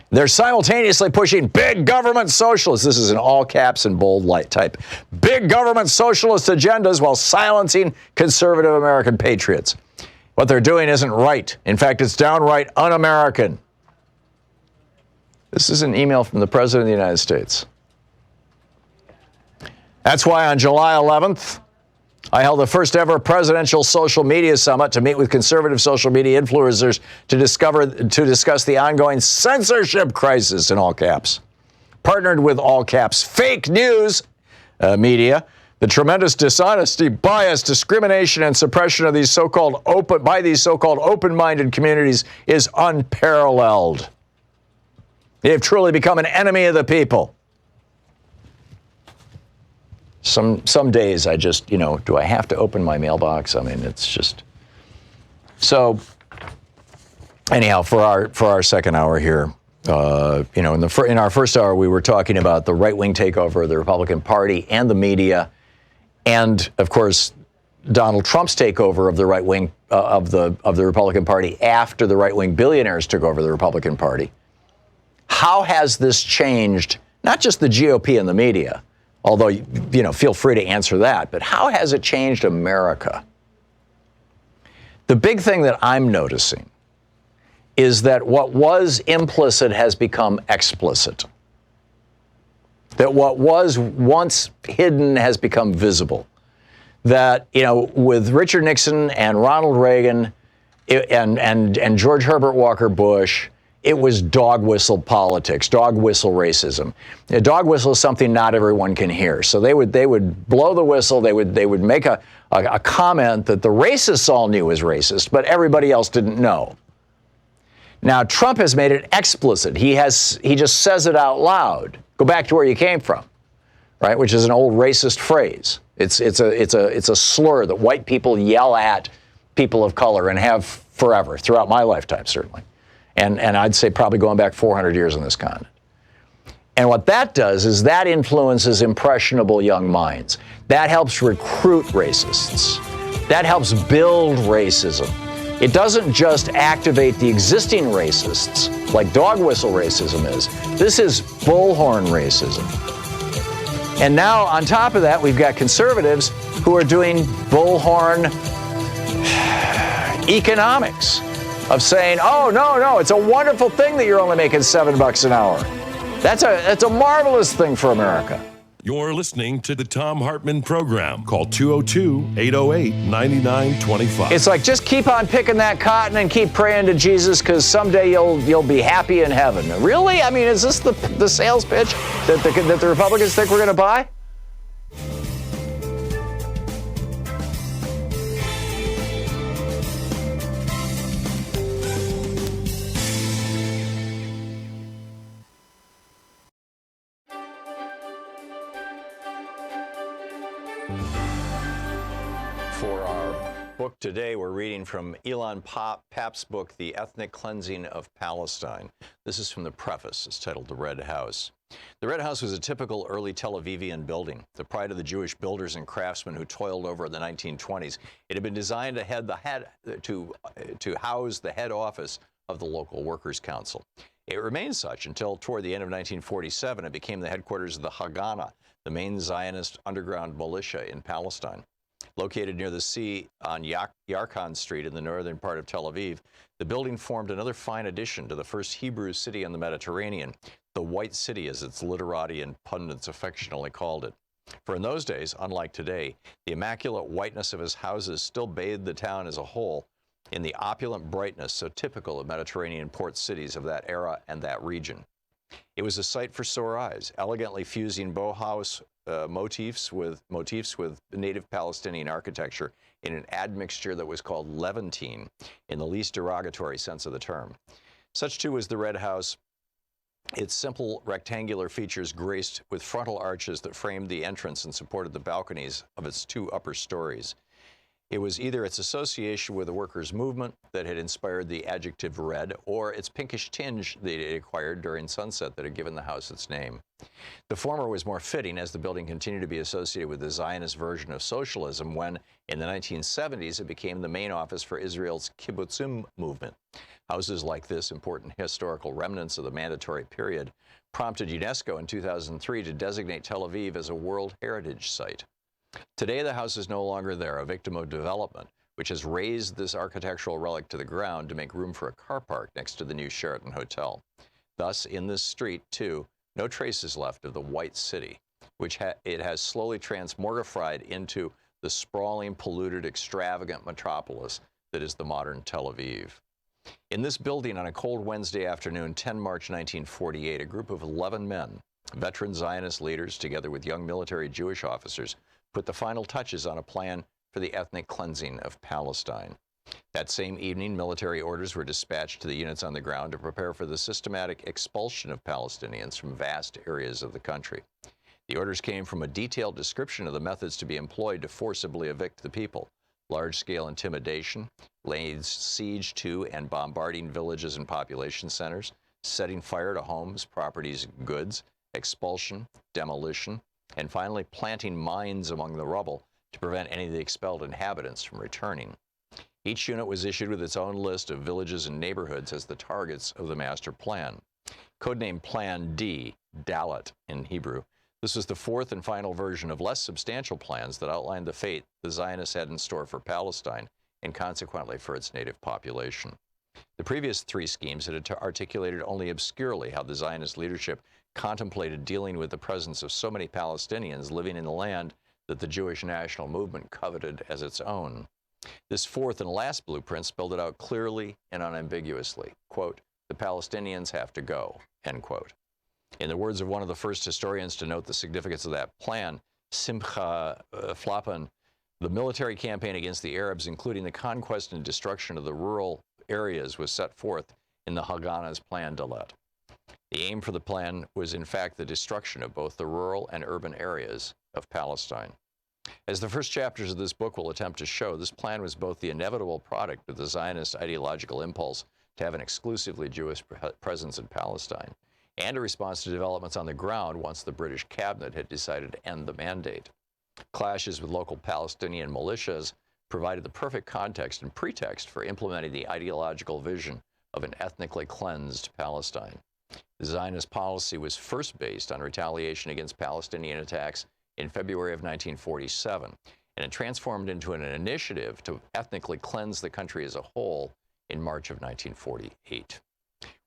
They're simultaneously pushing big government socialists. This is in all caps and bold light type. Big government socialist agendas while silencing conservative American patriots. What they're doing isn't right. In fact, it's downright un-American. This is an email from the President of the United States. That's why on July 11th, I held the first ever presidential social media summit to meet with conservative social media influencers to discuss the ongoing censorship crisis in all caps. Partnered with all caps fake news media, the tremendous dishonesty, bias, discrimination, and suppression of these so-called open-minded communities is unparalleled. They have truly become an enemy of the people. Some days I just, do I have to open my mailbox? I mean, it's just. So anyhow, for our second hour here, in our first hour we were talking about the right-wing takeover of the Republican Party and the media, and of course Donald Trump's takeover of the right wing of the Republican Party after the right-wing billionaires took over the Republican Party. How has this changed not just the GOP and the media, although, feel free to answer that, but how has it changed America? The big thing that I'm noticing is that what was implicit has become explicit. That what was once hidden has become visible. That, with Richard Nixon and Ronald Reagan and George Herbert Walker Bush, it was dog whistle politics, dog whistle racism. A dog whistle is something not everyone can hear. So they would blow the whistle. They would make a comment that the racists all knew was racist, but everybody else didn't know. Now Trump has made it explicit. He just says it out loud. Go back to where you came from, right? Which is an old racist phrase. It's a slur that white people yell at people of color and have forever, throughout my lifetime certainly. And I'd say probably going back 400 years on this continent. And what that does is that influences impressionable young minds. That helps recruit racists. That helps build racism. It doesn't just activate the existing racists, like dog whistle racism is. This is bullhorn racism. And now, on top of that, we've got conservatives who are doing bullhorn economics. Of saying, oh, no, it's a wonderful thing that you're only making $7 an hour. That's a marvelous thing for America. You're listening to the Thom Hartmann Program. Call 202-808-9925. It's like, just keep on picking that cotton and keep praying to Jesus, because someday you'll be happy in heaven. Really? I mean, is this the sales pitch that the Republicans think we're going to buy? For our book today, we're reading from Elon Papp's book, The Ethnic Cleansing of Palestine. This is from the preface. It's titled The Red House. The Red House was a typical early Tel Avivian building, the pride of the Jewish builders and craftsmen who toiled over in the 1920s. It had been designed to house the head office of the local Workers' Council. It remained such until toward the end of 1947, it became the headquarters of the Haganah, the main Zionist underground militia in Palestine. Located near the sea on Yarkon Street in the northern part of Tel Aviv, the building formed another fine addition to the first Hebrew city on the Mediterranean, the White City, as its literati and pundits affectionately called it. For in those days, unlike today, the immaculate whiteness of his houses still bathed the town as a whole in the opulent brightness so typical of Mediterranean port cities of that era and that region. It was a sight for sore eyes, elegantly fusing Bauhaus motifs with native Palestinian architecture in an admixture that was called Levantine, in the least derogatory sense of the term. Such too was the Red House, its simple rectangular features graced with frontal arches that framed the entrance and supported the balconies of its two upper stories. It was either its association with the workers' movement that had inspired the adjective red, or its pinkish tinge that it acquired during sunset that had given the house its name. The former was more fitting, as the building continued to be associated with the Zionist version of socialism when, in the 1970s, it became the main office for Israel's kibbutzim movement. Houses like this, important historical remnants of the mandatory period, prompted UNESCO in 2003 to designate Tel Aviv as a World Heritage Site. Today, the house is no longer there, a victim of development, which has razed this architectural relic to the ground to make room for a car park next to the new Sheraton Hotel. Thus, in this street, too, no traces left of the White City, which it has slowly transmogrified into the sprawling, polluted, extravagant metropolis that is the modern Tel Aviv. In this building on a cold Wednesday afternoon, 10 March 1948, a group of 11 men, veteran Zionist leaders, together with young military Jewish officers, put the final touches on a plan for the ethnic cleansing of Palestine. That same evening, military orders were dispatched to the units on the ground to prepare for the systematic expulsion of Palestinians from vast areas of the country. The orders came from a detailed description of the methods to be employed to forcibly evict the people: large-scale intimidation, laying siege to and bombarding villages and population centers, setting fire to homes, properties, goods, expulsion, demolition, and finally planting mines among the rubble to prevent any of the expelled inhabitants from returning. Each unit was issued with its own list of villages and neighborhoods as the targets of the master plan. Codenamed Plan D, Dalet in Hebrew, this was the fourth and final version of less substantial plans that outlined the fate the Zionists had in store for Palestine and consequently for its native population. The previous three schemes had articulated only obscurely how the Zionist leadership contemplated dealing with the presence of so many Palestinians living in the land that the Jewish national movement coveted as its own. This fourth and last blueprint spelled it out clearly and unambiguously. Quote, "The Palestinians have to go," end quote. In the words of one of the first historians to note the significance of that plan, Simcha Flapan, the military campaign against the Arabs, including the conquest and destruction of the rural areas, was set forth in the Haganah's Plan Dalet. The aim for the plan was in fact the destruction of both the rural and urban areas of Palestine. As the first chapters of this book will attempt to show, this plan was both the inevitable product of the Zionist ideological impulse to have an exclusively Jewish presence in Palestine, and a response to developments on the ground once the British cabinet had decided to end the mandate. Clashes with local Palestinian militias provided the perfect context and pretext for implementing the ideological vision of an ethnically cleansed Palestine. The Zionist policy was first based on retaliation against Palestinian attacks in February of 1947, and it transformed into an initiative to ethnically cleanse the country as a whole in March of 1948.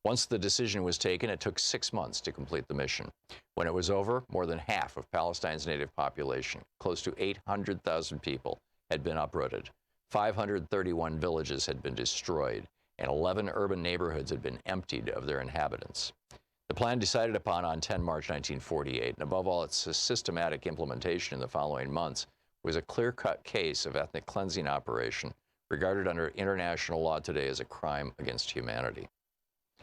Once the decision was taken, it took 6 months to complete the mission. When it was over, more than half of Palestine's native population, close to 800,000 people, had been uprooted. 531 villages had been destroyed, and 11 urban neighborhoods had been emptied of their inhabitants. The plan decided upon on 10 March 1948, and above all its systematic implementation in the following months, was a clear-cut case of ethnic cleansing operation regarded under international law today as a crime against humanity.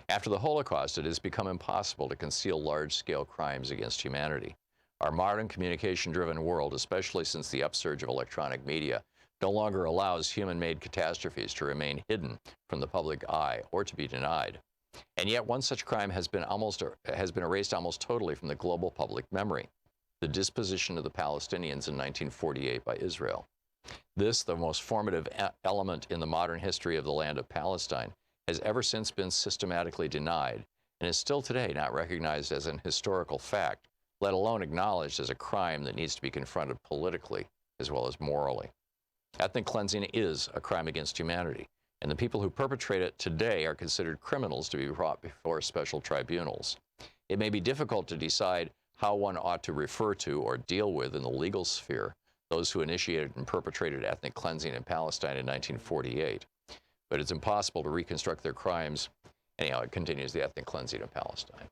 After the Holocaust, it has become impossible to conceal large-scale crimes against humanity. Our modern communication-driven world, especially since the upsurge of electronic media, no longer allows human-made catastrophes to remain hidden from the public eye or to be denied. And yet one such crime has been erased almost totally from the global public memory: the disposition of the Palestinians in 1948 by Israel. This, the most formative element in the modern history of the land of Palestine, has ever since been systematically denied and is still today not recognized as an historical fact, let alone acknowledged as a crime that needs to be confronted politically as well as morally. Ethnic cleansing is a crime against humanity, and the people who perpetrate it today are considered criminals to be brought before special tribunals. It may be difficult to decide how one ought to refer to or deal with in the legal sphere those who initiated and perpetrated ethnic cleansing in Palestine in 1948, but it's impossible to reconstruct their crimes. Anyhow, it continues the ethnic cleansing of Palestine.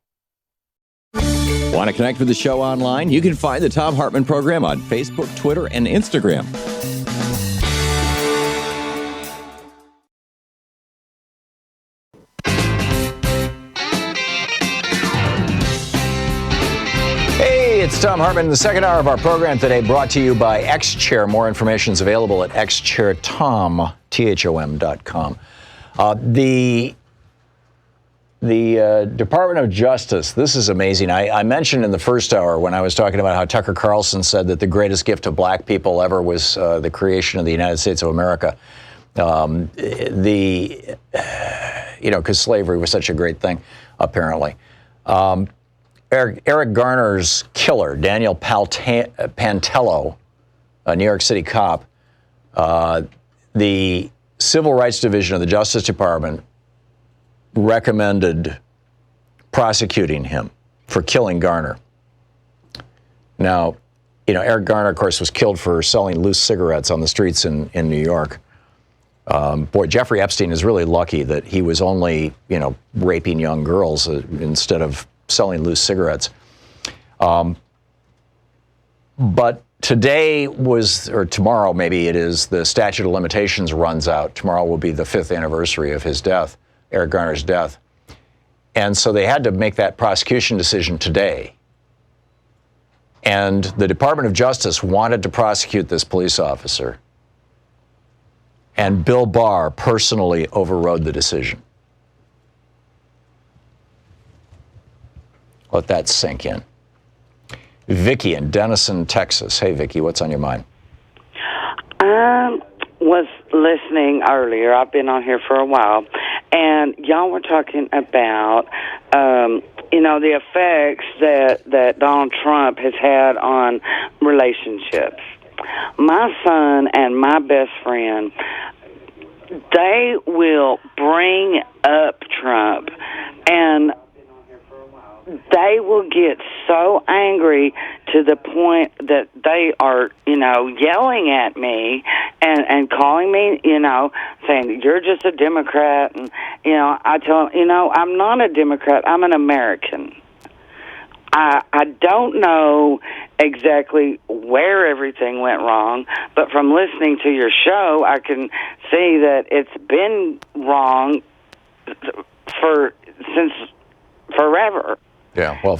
Want to connect with the show online? You can find the Thom Hartmann Program on Facebook, Twitter, and Instagram. It's Thom Hartmann. The second hour of our program today brought to you by X-Chair. More information is available at xchairtom.com. The Department of Justice, this is amazing. I mentioned in the first hour when I was talking about how Tucker Carlson said that the greatest gift to black people ever was the creation of the United States of America. Because slavery was such a great thing, apparently. Eric Garner's killer, Daniel Pantello, a New York City cop, the Civil Rights Division of the Justice Department recommended prosecuting him for killing Garner. Now, Eric Garner, of course, was killed for selling loose cigarettes on the streets in New York. Jeffrey Epstein is really lucky that he was only, raping young girls instead of selling loose cigarettes. But today or tomorrow maybe it is, the statute of limitations runs out. Tomorrow will be the 5th anniversary of his death, Eric Garner's death. And so they had to make that prosecution decision today. And the Department of Justice wanted to prosecute this police officer. And Bill Barr personally overrode the decision. Let that sink in. Vicki in Denison, Texas. Hey, Vicki, what's on your mind? I was listening earlier. I've been on here for a while, and y'all were talking about, the effects that Donald Trump has had on relationships. My son and my best friend, they will bring up Trump, and they will get so angry to the point that they are, yelling at me and calling me, saying, you're just a Democrat. And, I tell them, I'm not a Democrat. I'm an American. I don't know exactly where everything went wrong, but from listening to your show, I can see that it's been wrong since forever. Yeah, well,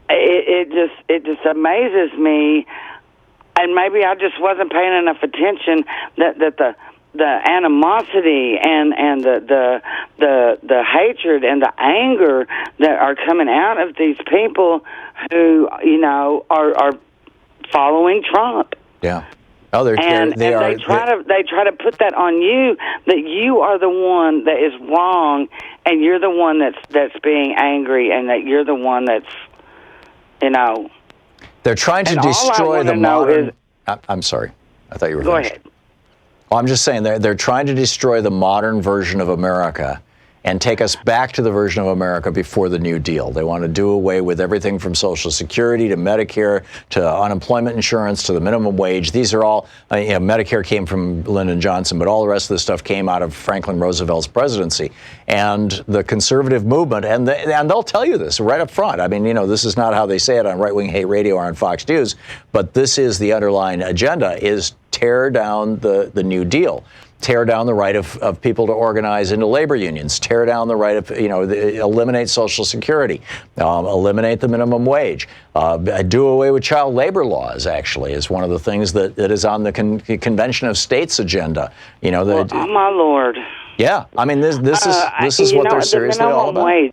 it just amazes me, and maybe I just wasn't paying enough attention that the animosity and the hatred and the anger that are coming out of these people who are following Trump. Yeah. Oh, they try to put that on you, that you are the one that is wrong, and you're the one that's being angry, and that you're the one that's, They're trying to destroy the modern. I'm sorry, I thought you were. Go finished. ahead. Well, I'm just saying they're trying to destroy the modern version of America and take us back to the version of America before the New Deal. They want to do away with everything from Social Security to Medicare to unemployment insurance to the minimum wage. These are all, Medicare came from Lyndon Johnson, but all the rest of this stuff came out of Franklin Roosevelt's presidency. And the conservative movement, and they'll tell you this right up front. I mean, this is not how they say it on Right Wing Hate Radio or on Fox News, but this is the underlying agenda, is tear down the New Deal, tear down the right of people to organize into labor unions, tear down the right of, eliminate Social Security, eliminate the minimum wage, do away with child labor laws, actually, is one of the things that is on the Convention of States agenda. Oh, my Lord. Yeah, I mean, this is what they're seriously all about. Wage,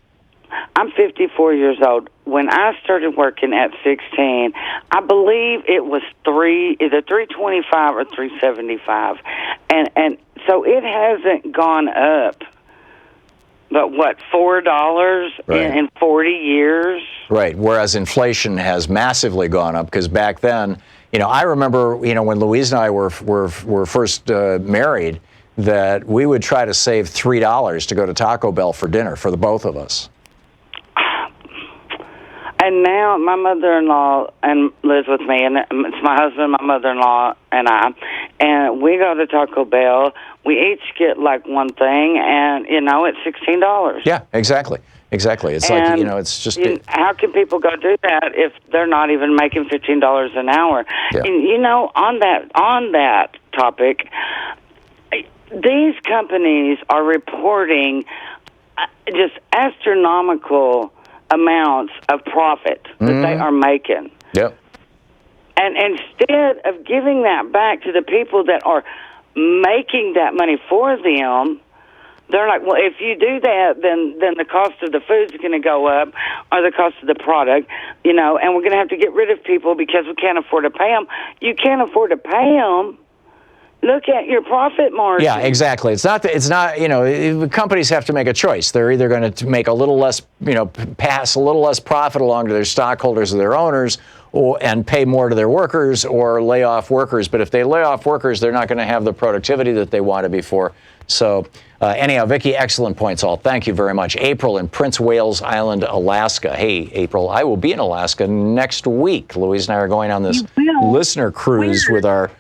I'm 54 years old. When I started working at 16, I believe it was either $3.25 or $3.75, and so it hasn't gone up. But what, $4 in 40 years? Right. Whereas inflation has massively gone up, because back then, I remember, when Louise and I were first married, that we would try to save $3 to go to Taco Bell for dinner for the both of us. And now my mother-in-law lives with me, and it's my husband, my mother-in-law, and I. And we go to Taco Bell. We each get like one thing, and it's $16. Yeah, exactly. It's and like it's just. How can people go do that if they're not even making $15 an hour? Yeah. And on that topic, these companies are reporting just astronomical amounts of profit that they are making. Yep. And instead of giving that back to the people that are making that money for them, they're like, well, if you do that, then the cost of the food's going to go up, or the cost of the product, and we're going to have to get rid of people because we can't afford to pay them. You can't afford to pay them. Look at your profit margin. Yeah, exactly. It's not. Companies have to make a choice. They're either going to make a little less, pass a little less profit along to their stockholders or their owners, and pay more to their workers, or lay off workers. But if they lay off workers, they're not going to have the productivity that they wanted before. So anyhow, Vicki, excellent points all. Thank you very much. April in Prince Wales Island, Alaska. Hey, April, I will be in Alaska next week. Louise and I are going on this listener cruise with a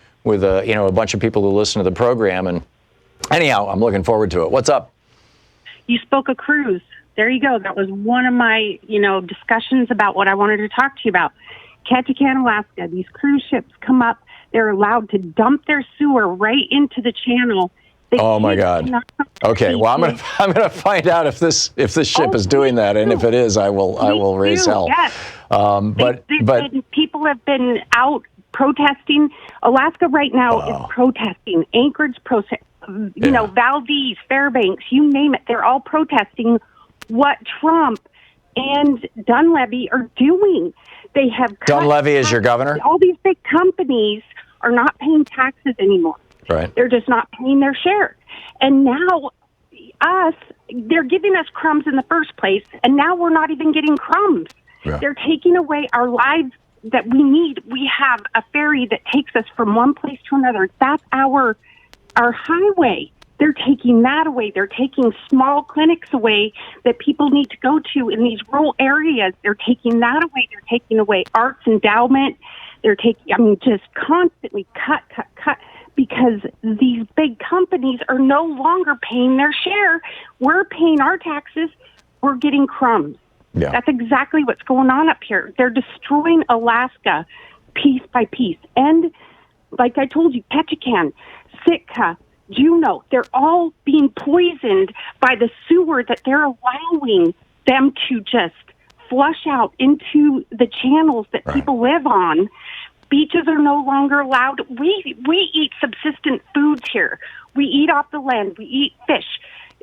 bunch of people who listen to the program. And anyhow, I'm looking forward to it. What's up? You spoke a cruise. There you go. That was one of my, discussions about what I wanted to talk to you about. Ketchikan, Alaska. These cruise ships come up. They're allowed to dump their sewer right into the channel. Oh my God. Okay. Well, I'm gonna find out if this ship is doing that, and if it is, I will raise hell. Yes. But people have been out protesting. Alaska right now is protesting. Anchorage Valdez, Fairbanks, you name it. They're all protesting what Trump and Dunleavy are doing. They have Dunleavy is your governor? All these big companies are not paying taxes anymore. Right. They're just not paying their share. And now they're giving us crumbs in the first place, and now we're not even getting crumbs. Yeah. They're taking away our lives that we need. We have a ferry that takes us from one place to another. That's our highway. They're taking that away. They're taking small clinics away that people need to go to in these rural areas. They're taking that away. They're taking away arts endowment. They're just constantly cut, because these big companies are no longer paying their share. We're paying our taxes. We're getting crumbs. Yeah. That's exactly what's going on up here. They're destroying Alaska piece by piece. And like I told you, Ketchikan, Sitka, Juneau, they're all being poisoned by the sewer that they're allowing them to just flush out into the channels that people live on. Beaches are no longer allowed. We eat subsistence foods here. We eat off the land. We eat fish.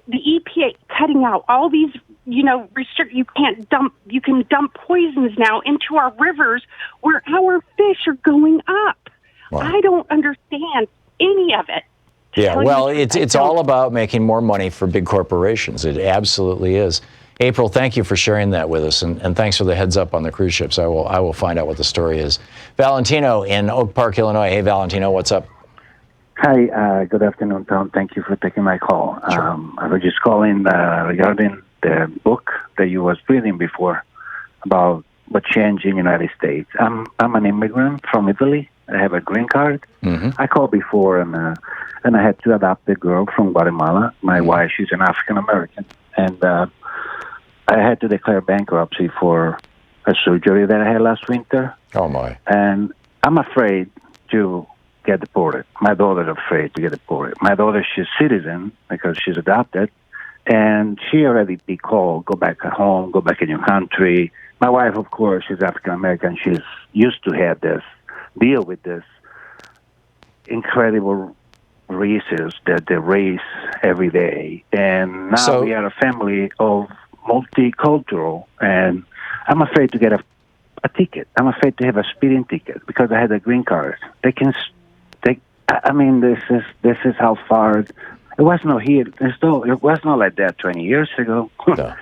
The EPA cutting out all these, you can dump poisons now into our rivers where our fish are going up. Wow. I don't understand any of it. Yeah, well, it's all about making more money for big corporations. It absolutely is. April, thank you for sharing that with us, and thanks for the heads up on the cruise ships. I will find out what the story is. Valentino in Oak Park, Illinois. Hey, Valentino, what's up? Hi, good afternoon, Tom. Thank you for taking my call. Sure. I was just calling regarding the book that you was reading before about what changed in the United States. I'm an immigrant from Italy. I have a green card. Mm-hmm. I called before, and I had to adopt a girl from Guatemala. My wife, she's an African American, and I had to declare bankruptcy for a surgery that I had last winter. Oh my! And I'm afraid to get deported. My daughter's afraid to get deported. My daughter, she's citizen because she's adopted, and she already be called, go back home, go back in your country. My wife, of course, she's African American. She's used to have this, deal with this incredible races that they race every day. And now we are a family of multicultural, and I'm afraid to get a ticket. I'm afraid to have a speeding ticket because I had a green card. I mean, this is how far. It was not here. It was not like that 20 years ago. No.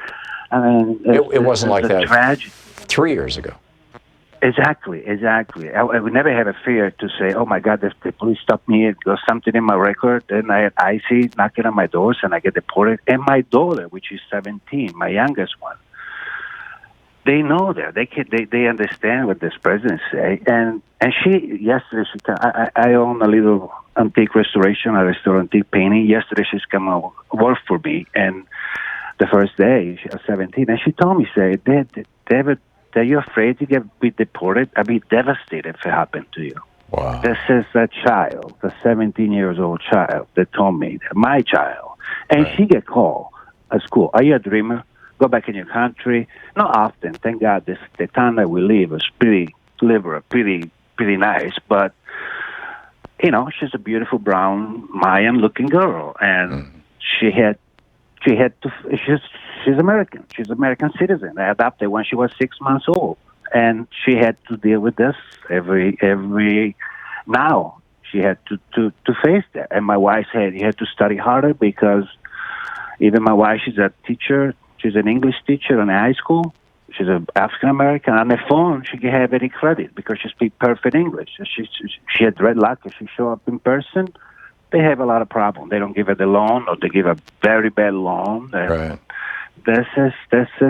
I mean, it wasn't like that tragedy. 3 years ago. Exactly. I would never have a fear to say, oh, my God, if the police stop me, there's something in my record, and I see knocking on my doors, and I get deported. And my daughter, which is 17, my youngest one, they know that. They understand what this president say. And yesterday, I own a little antique restoration, a restaurant antique painting. Yesterday, she's come out work for me, and the first day, she was 17, and she told me, David, are you afraid to be deported? I'd be devastated if it happened to you. Wow. This is a child, a 17-year-old child that told me, my child. And she get called at school. Are you a dreamer? Go back in your country. Not often. Thank God the town that we live is pretty liberal, pretty nice. But, she's a beautiful brown Mayan-looking girl. And she's American. She's American citizen. I adopted when she was 6 months old, and she had to deal with this every. Now she had to face that. And my wife said you had to study harder because even my wife, she's a teacher. She's an English teacher in high school. She's an African American. On the phone, she can have any credit because she speaks perfect English. She had red luck. If she show up in person, they have a lot of problems. They don't give her the loan, or they give a very bad loan. Right. This has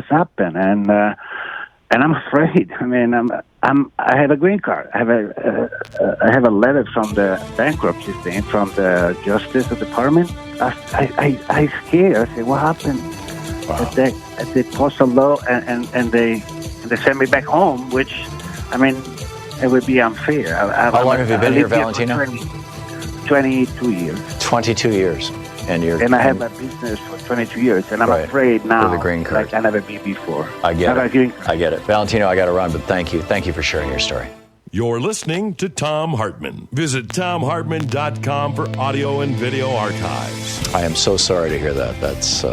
happened, and I'm afraid. I mean, I have a green card. I have a letter from the bankruptcy thing from the Justice Department. I scared. I said, what happened? Wow. They post a law and they send me back home, which, I mean, it would be unfair. How long have you been here, Valentino? 22 years. 22 years. And I have my business for 22 years, and I'm afraid now, the green card. like I never be before. I get it. Valentino, I got to run, but thank you. Thank you for sharing your story. You're listening to Thom Hartmann. Visit ThomHartmann.com for audio and video archives. I am so sorry to hear that. That's,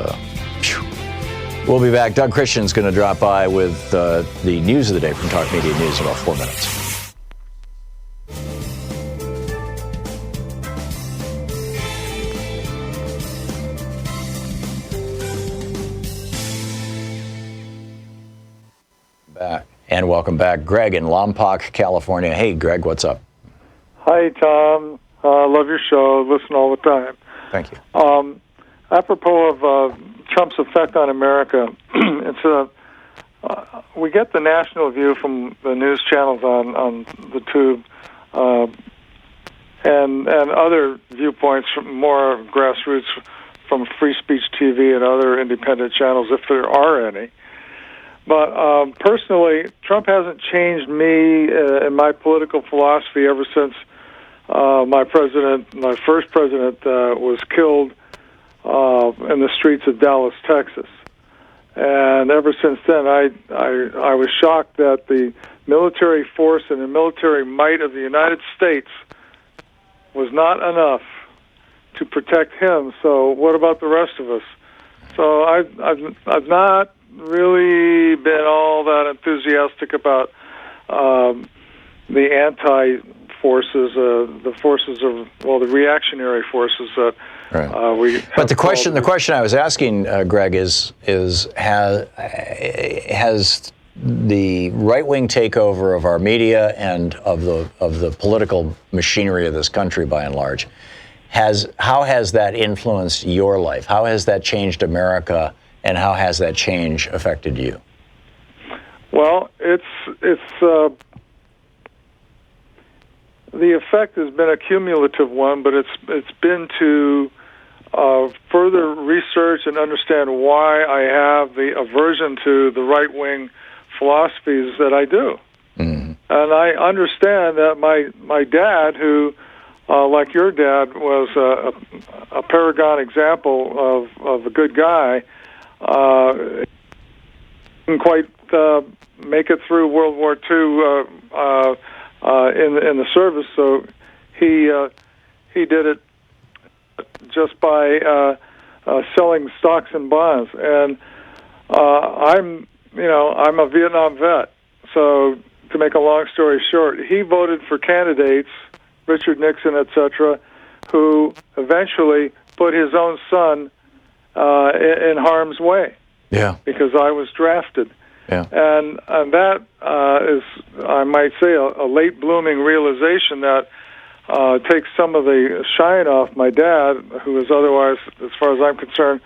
We'll be back. Doug Christian's going to drop by with the news of the day from Talk Media News in about 4 minutes. And welcome back, Greg in Lompoc, California. Hey, Greg, what's up? Hi, Tom. Love your show. Listen all the time. Thank you. Apropos of Trump's effect on America, we get the national view from the news channels on the tube, and other viewpoints from more grassroots from Free Speech TV and other independent channels, if there are any. But personally, Trump hasn't changed me in my political philosophy ever since my first president, was killed in the streets of Dallas, Texas. And ever since then, I was shocked that the military force and the military might of the United States was not enough to protect him. So what about the rest of us? So I've not really been all that enthusiastic about the anti-forces, the reactionary forces that we. But the question I was asking, Greg, is has the right-wing takeover of our media and of the political machinery of this country, by and large, how has that influenced your life? How has that changed America? And how has that change affected you? Well, it's the effect has been a cumulative one, but it's been to further research and understand why I have the aversion to the right-wing philosophies that I do. Mm-hmm. And I understand that my dad, who like your dad was a paragon example of a good guy, didn't quite make it through World War II in the service, so he did it just by selling stocks and bonds. And I'm a Vietnam vet, so to make a long story short, he voted for candidates, Richard Nixon, etc., who eventually put his own son in harm's way. Yeah. Because I was drafted. Yeah. And that is, I might say, a late blooming realization that takes some of the shine off my dad, who is otherwise, as far as I'm concerned,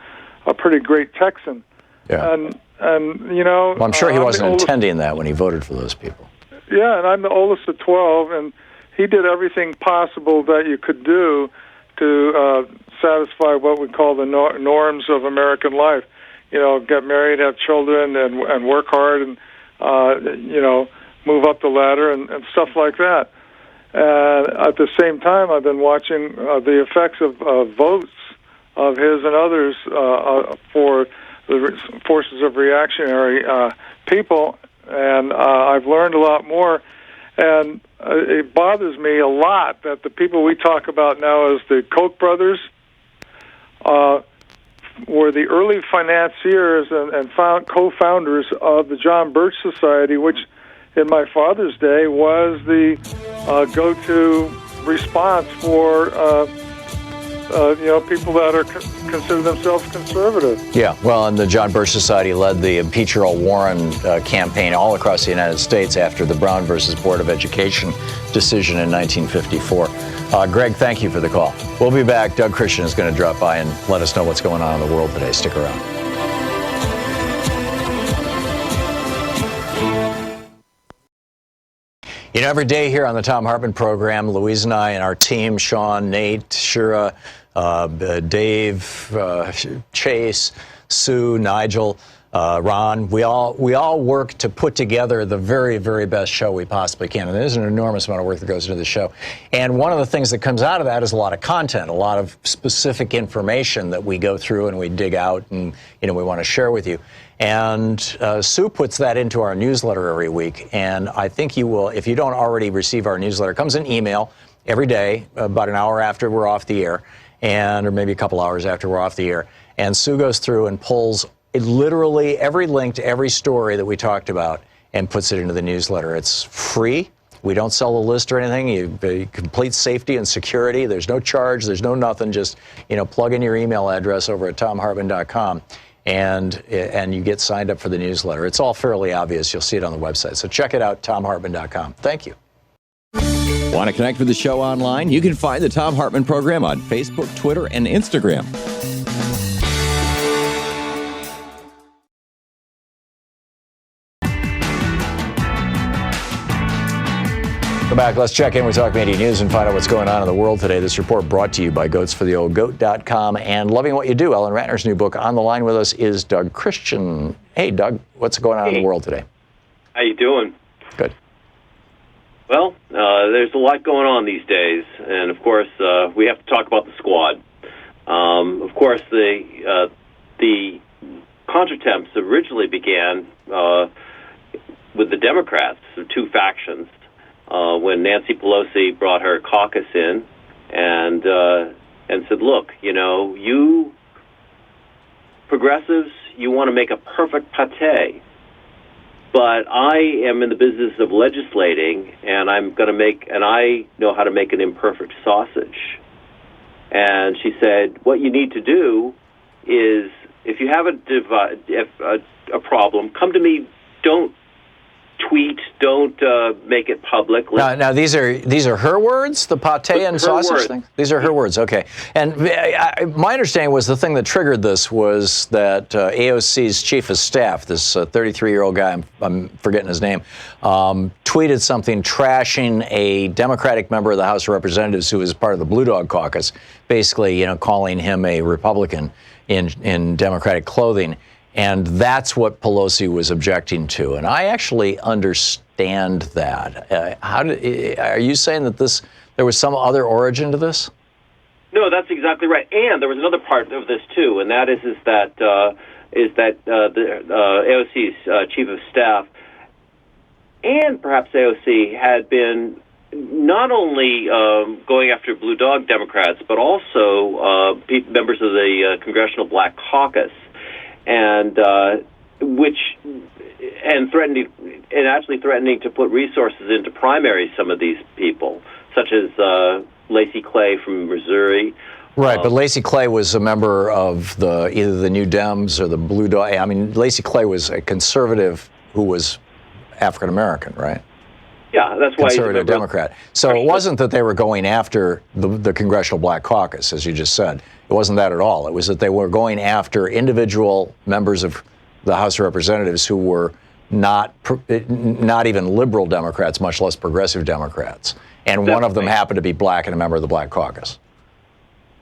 a pretty great Texan. Yeah. And you know, Well, I'm sure he wasn't intending that when he voted for those people. Yeah, and I'm the oldest of 12, and he did everything possible that you could do to satisfy what we call the norms of American life. You know, get married, have children, and work hard, and move up the ladder and stuff like that. And at the same time, I've been watching the effects of votes of his and others for the forces of reactionary people, and I've learned a lot more. And it bothers me a lot that the people we talk about now as the Koch brothers were the early financiers and co-founders of the John Birch Society, which in my father's day was the go-to response for people that are consider themselves conservative. Yeah, well, and the John Birch Society led the Impeach Earl Warren campaign all across the United States after the Brown versus Board of Education decision in 1954. Greg, thank you for the call. We'll be back. Doug Christian is going to drop by and let us know what's going on in the world today. Stick around. You know, every day here on the Thom Hartmann Program, Louise and I and our team, Sean, Nate, Shira, Dave, Chase, Sue, Nigel, Ron, we all work to put together the very, very best show we possibly can. And there's an enormous amount of work that goes into the show. And one of the things that comes out of that is a lot of content, a lot of specific information that we go through and we dig out and, we want to share with you. And Sue puts that into our newsletter every week. And I think you will, if you don't already receive our newsletter, it comes in email every day, about an hour after we're off the air, or maybe a couple hours after we're off the air. And Sue goes through and pulls literally every link to every story that we talked about and puts it into the newsletter. It's free. We don't sell a list or anything. You complete safety and security. There's no charge. There's no nothing. Just, plug in your email address over at thomhartmann.com. And you get signed up for the newsletter. It's all fairly obvious. You'll see it on the website. So check it out, thomhartmann.com. Thank you. Want to connect with the show online? You can find the Thom Hartmann Program on Facebook, Twitter, and Instagram. Come back. Let's check in with Talk Media News and find out what's going on in the world today. This report brought to you by goatsfortheoldgoat.com and Loving What You Do. Ellen Ratner's new book. On the line with us is Doug Christian. Hey, Doug, what's going on in the world today? How you doing? Good. Well, there's a lot going on these days, and of course, we have to talk about the squad. Of course, the contretemps originally began with the Democrats, the two factions. When Nancy Pelosi brought her caucus in and said, look, you progressives, you want to make a perfect pate, but I am in the business of legislating, and I know how to make an imperfect sausage. And she said, what you need to do is, if you have a problem, come to me. Don't tweet, don't make it public. Now these are her words, the pate and sausage thing? These are her words, okay. And my understanding was the thing that triggered this was that AOC's chief of staff, this 33-year-old guy, I'm forgetting his name, tweeted something trashing a Democratic member of the House of Representatives who was part of the Blue Dog Caucus, basically, calling him a Republican in Democratic clothing. And that's what Pelosi was objecting to. And I actually understand that. Are you saying that There was some other origin to this? No, that's exactly right. And there was another part of this too, and that is that the AOC's chief of staff and perhaps AOC had been not only going after Blue Dog Democrats, but also members of the Congressional Black Caucus, and actually threatening to put resources into primary some of these people, such as Lacey Clay from Missouri. Right, but Lacey Clay was a member of either the New Dems or the Blue Dog. I mean, Lacey Clay was a conservative who was African American, right? Yeah, that's why conservative Democrat. So it wasn't that they were going after the Congressional Black Caucus, as you just said. It wasn't that at all. It was that they were going after individual members of the House of Representatives who were not even liberal Democrats, much less progressive Democrats. And one of them happened to be black and a member of the Black Caucus.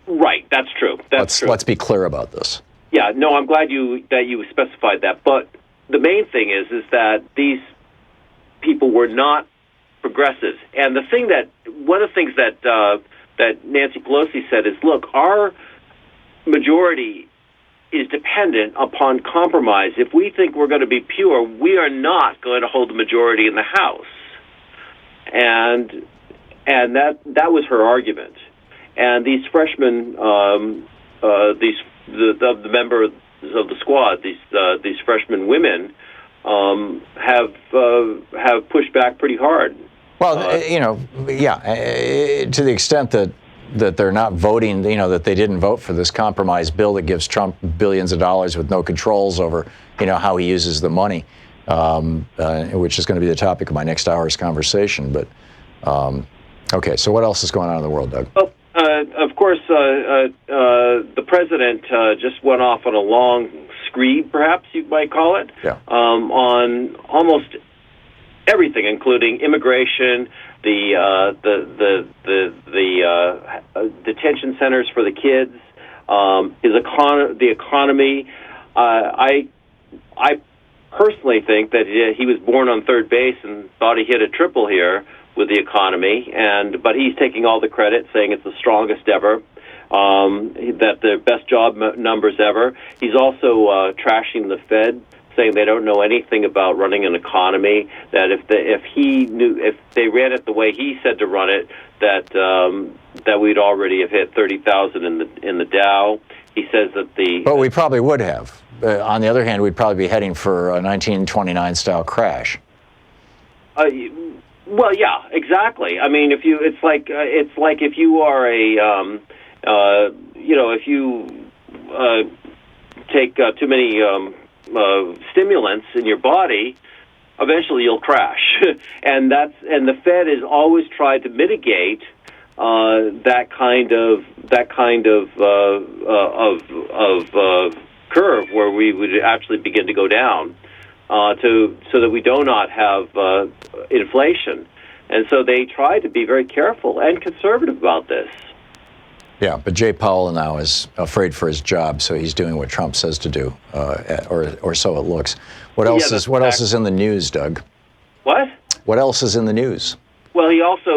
Right, that's true. That's true. Let's be clear about this. Yeah, no, I'm glad you specified that. But the main thing is that these people were not progressives. And one of the things that Nancy Pelosi said is, look, our majority is dependent upon compromise. If we think we're going to be pure, we are not going to hold the majority in the House. And that was her argument. And these freshmen, the members of the squad, these freshman women, have pushed back pretty hard. Well, to the extent that they're not voting, that they didn't vote for this compromise bill that gives Trump billions of dollars with no controls over, how he uses the money, which is going to be the topic of my next hour's conversation. But okay, so what else is going on in the world, Doug? Well, of course, the president just went off on a long screed, perhaps you might call it, on almost everything, including immigration, the detention centers for the kids, the economy. I personally think that he was born on third base and thought he hit a triple here with the economy, but he's taking all the credit, saying it's the strongest ever, that the best job numbers ever. He's also trashing the Fed, saying they don't know anything about running an economy. That if they ran it the way he said to run it, that we'd already have hit 30,000 in the Dow. He says that but we probably would have. On the other hand, we'd probably be heading for a 1929 style crash. Well, yeah, exactly. I mean, it's like if you are if you take too many stimulants in your body, eventually you'll crash. and the Fed has always tried to mitigate that kind of curve where we would actually begin to go down. So that we do not have inflation. And so they try to be very careful and conservative about this. Yeah, but Jay Powell now is afraid for his job, so he's doing what Trump says to do, or so it looks. What else is in the news, Doug? What? What else is in the news? Well, he also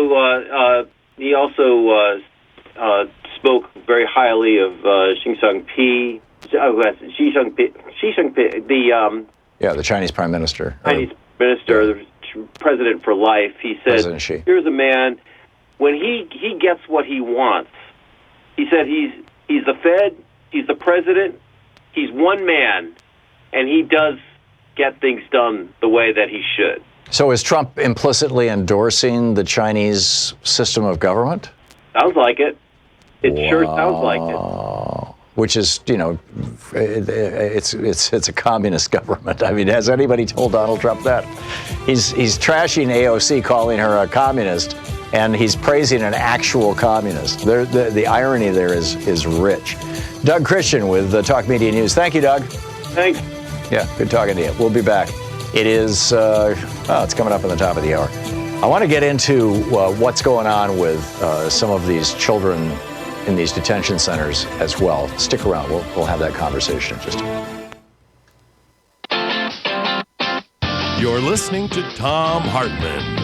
spoke very highly of Xi Jinping, the Chinese Prime Minister. Chinese Minister, the President for life. He said, here's a man, when he gets what he wants, he said he's the Fed, he's the President, he's one man, and he does get things done the way that he should. So is Trump implicitly endorsing the Chinese system of government? Sounds like it. It sure sounds like it. Which is, it's a communist government. I mean, has anybody told Donald Trump that? He's trashing AOC, calling her a communist, and he's praising an actual communist. The irony there is rich. Doug Christian with Talk Media News. Thank you, Doug. Thanks. Yeah, good talking to you. We'll be back. It is, it's coming up on the top of the hour. I want to get into what's going on with some of these children in these detention centers as well. Stick around. We'll have that conversation in just a minute. You're listening to Thom Hartmann.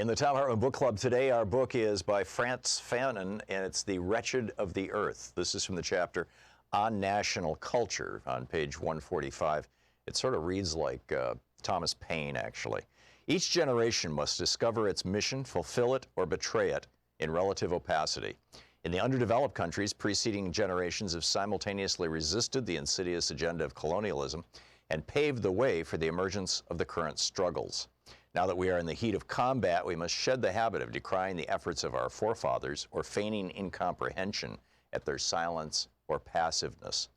In the Thom Hartmann Book Club today, our book is by Frantz Fanon, and it's The Wretched of the Earth. This is from the chapter on national culture on page 145. It sort of reads like Thomas Paine, actually. Each generation must discover its mission, fulfill it, or betray it in relative opacity. In the underdeveloped countries, preceding generations have simultaneously resisted the insidious agenda of colonialism and paved the way for the emergence of the current struggles. Now that we are in the heat of combat, we must shed the habit of decrying the efforts of our forefathers or feigning incomprehension at their silence or passiveness.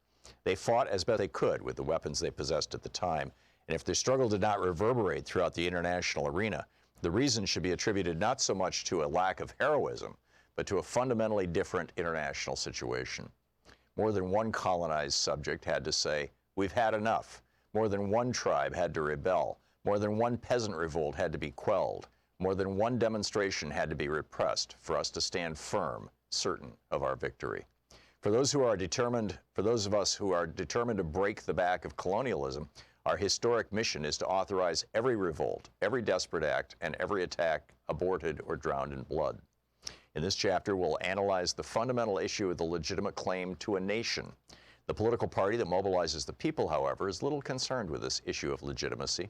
They fought as best they could with the weapons they possessed at the time, and if their struggle did not reverberate throughout the international arena, the reason should be attributed not so much to a lack of heroism, but to a fundamentally different international situation. More than one colonized subject had to say, "We've had enough." More than one tribe had to rebel. More than one peasant revolt had to be quelled. More than one demonstration had to be repressed for us to stand firm, certain of our victory. For those of us who are determined to break the back of colonialism, our historic mission is to authorize every revolt, every desperate act, and every attack aborted or drowned in blood. In this chapter, we'll analyze the fundamental issue of the legitimate claim to a nation. The political party that mobilizes the people, however, is little concerned with this issue of legitimacy.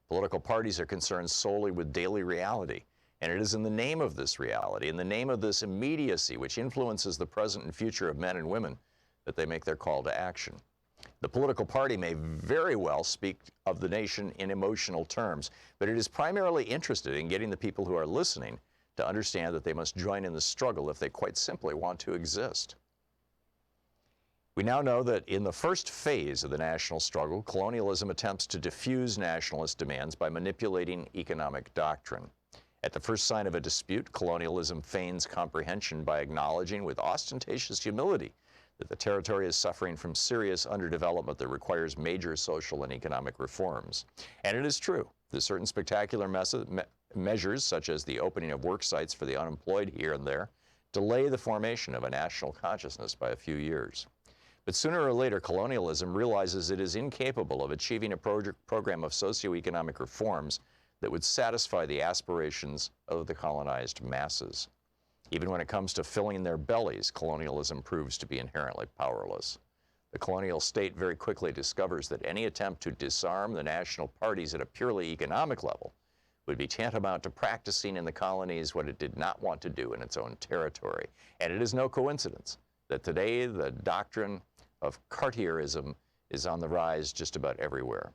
Political parties are concerned solely with daily reality, and it is in the name of this reality, in the name of this immediacy which influences the present and future of men and women, that they make their call to action. The political party may very well speak of the nation in emotional terms, but it is primarily interested in getting the people who are listening to understand that they must join in the struggle if they quite simply want to exist. We now know that in the first phase of the national struggle, colonialism attempts to diffuse nationalist demands by manipulating economic doctrine. At the first sign of a dispute, colonialism feigns comprehension by acknowledging with ostentatious humility that the territory is suffering from serious underdevelopment that requires major social and economic reforms. And it is true that certain spectacular measures, such as the opening of work sites for the unemployed here and there, delay the formation of a national consciousness by a few years. But sooner or later, colonialism realizes it is incapable of achieving a program of socioeconomic reforms that would satisfy the aspirations of the colonized masses. Even when it comes to filling their bellies, colonialism proves to be inherently powerless. The colonial state very quickly discovers that any attempt to disarm the national parties at a purely economic level would be tantamount to practicing in the colonies what it did not want to do in its own territory. And it is no coincidence that today the doctrine of Cartierism is on the rise just about everywhere.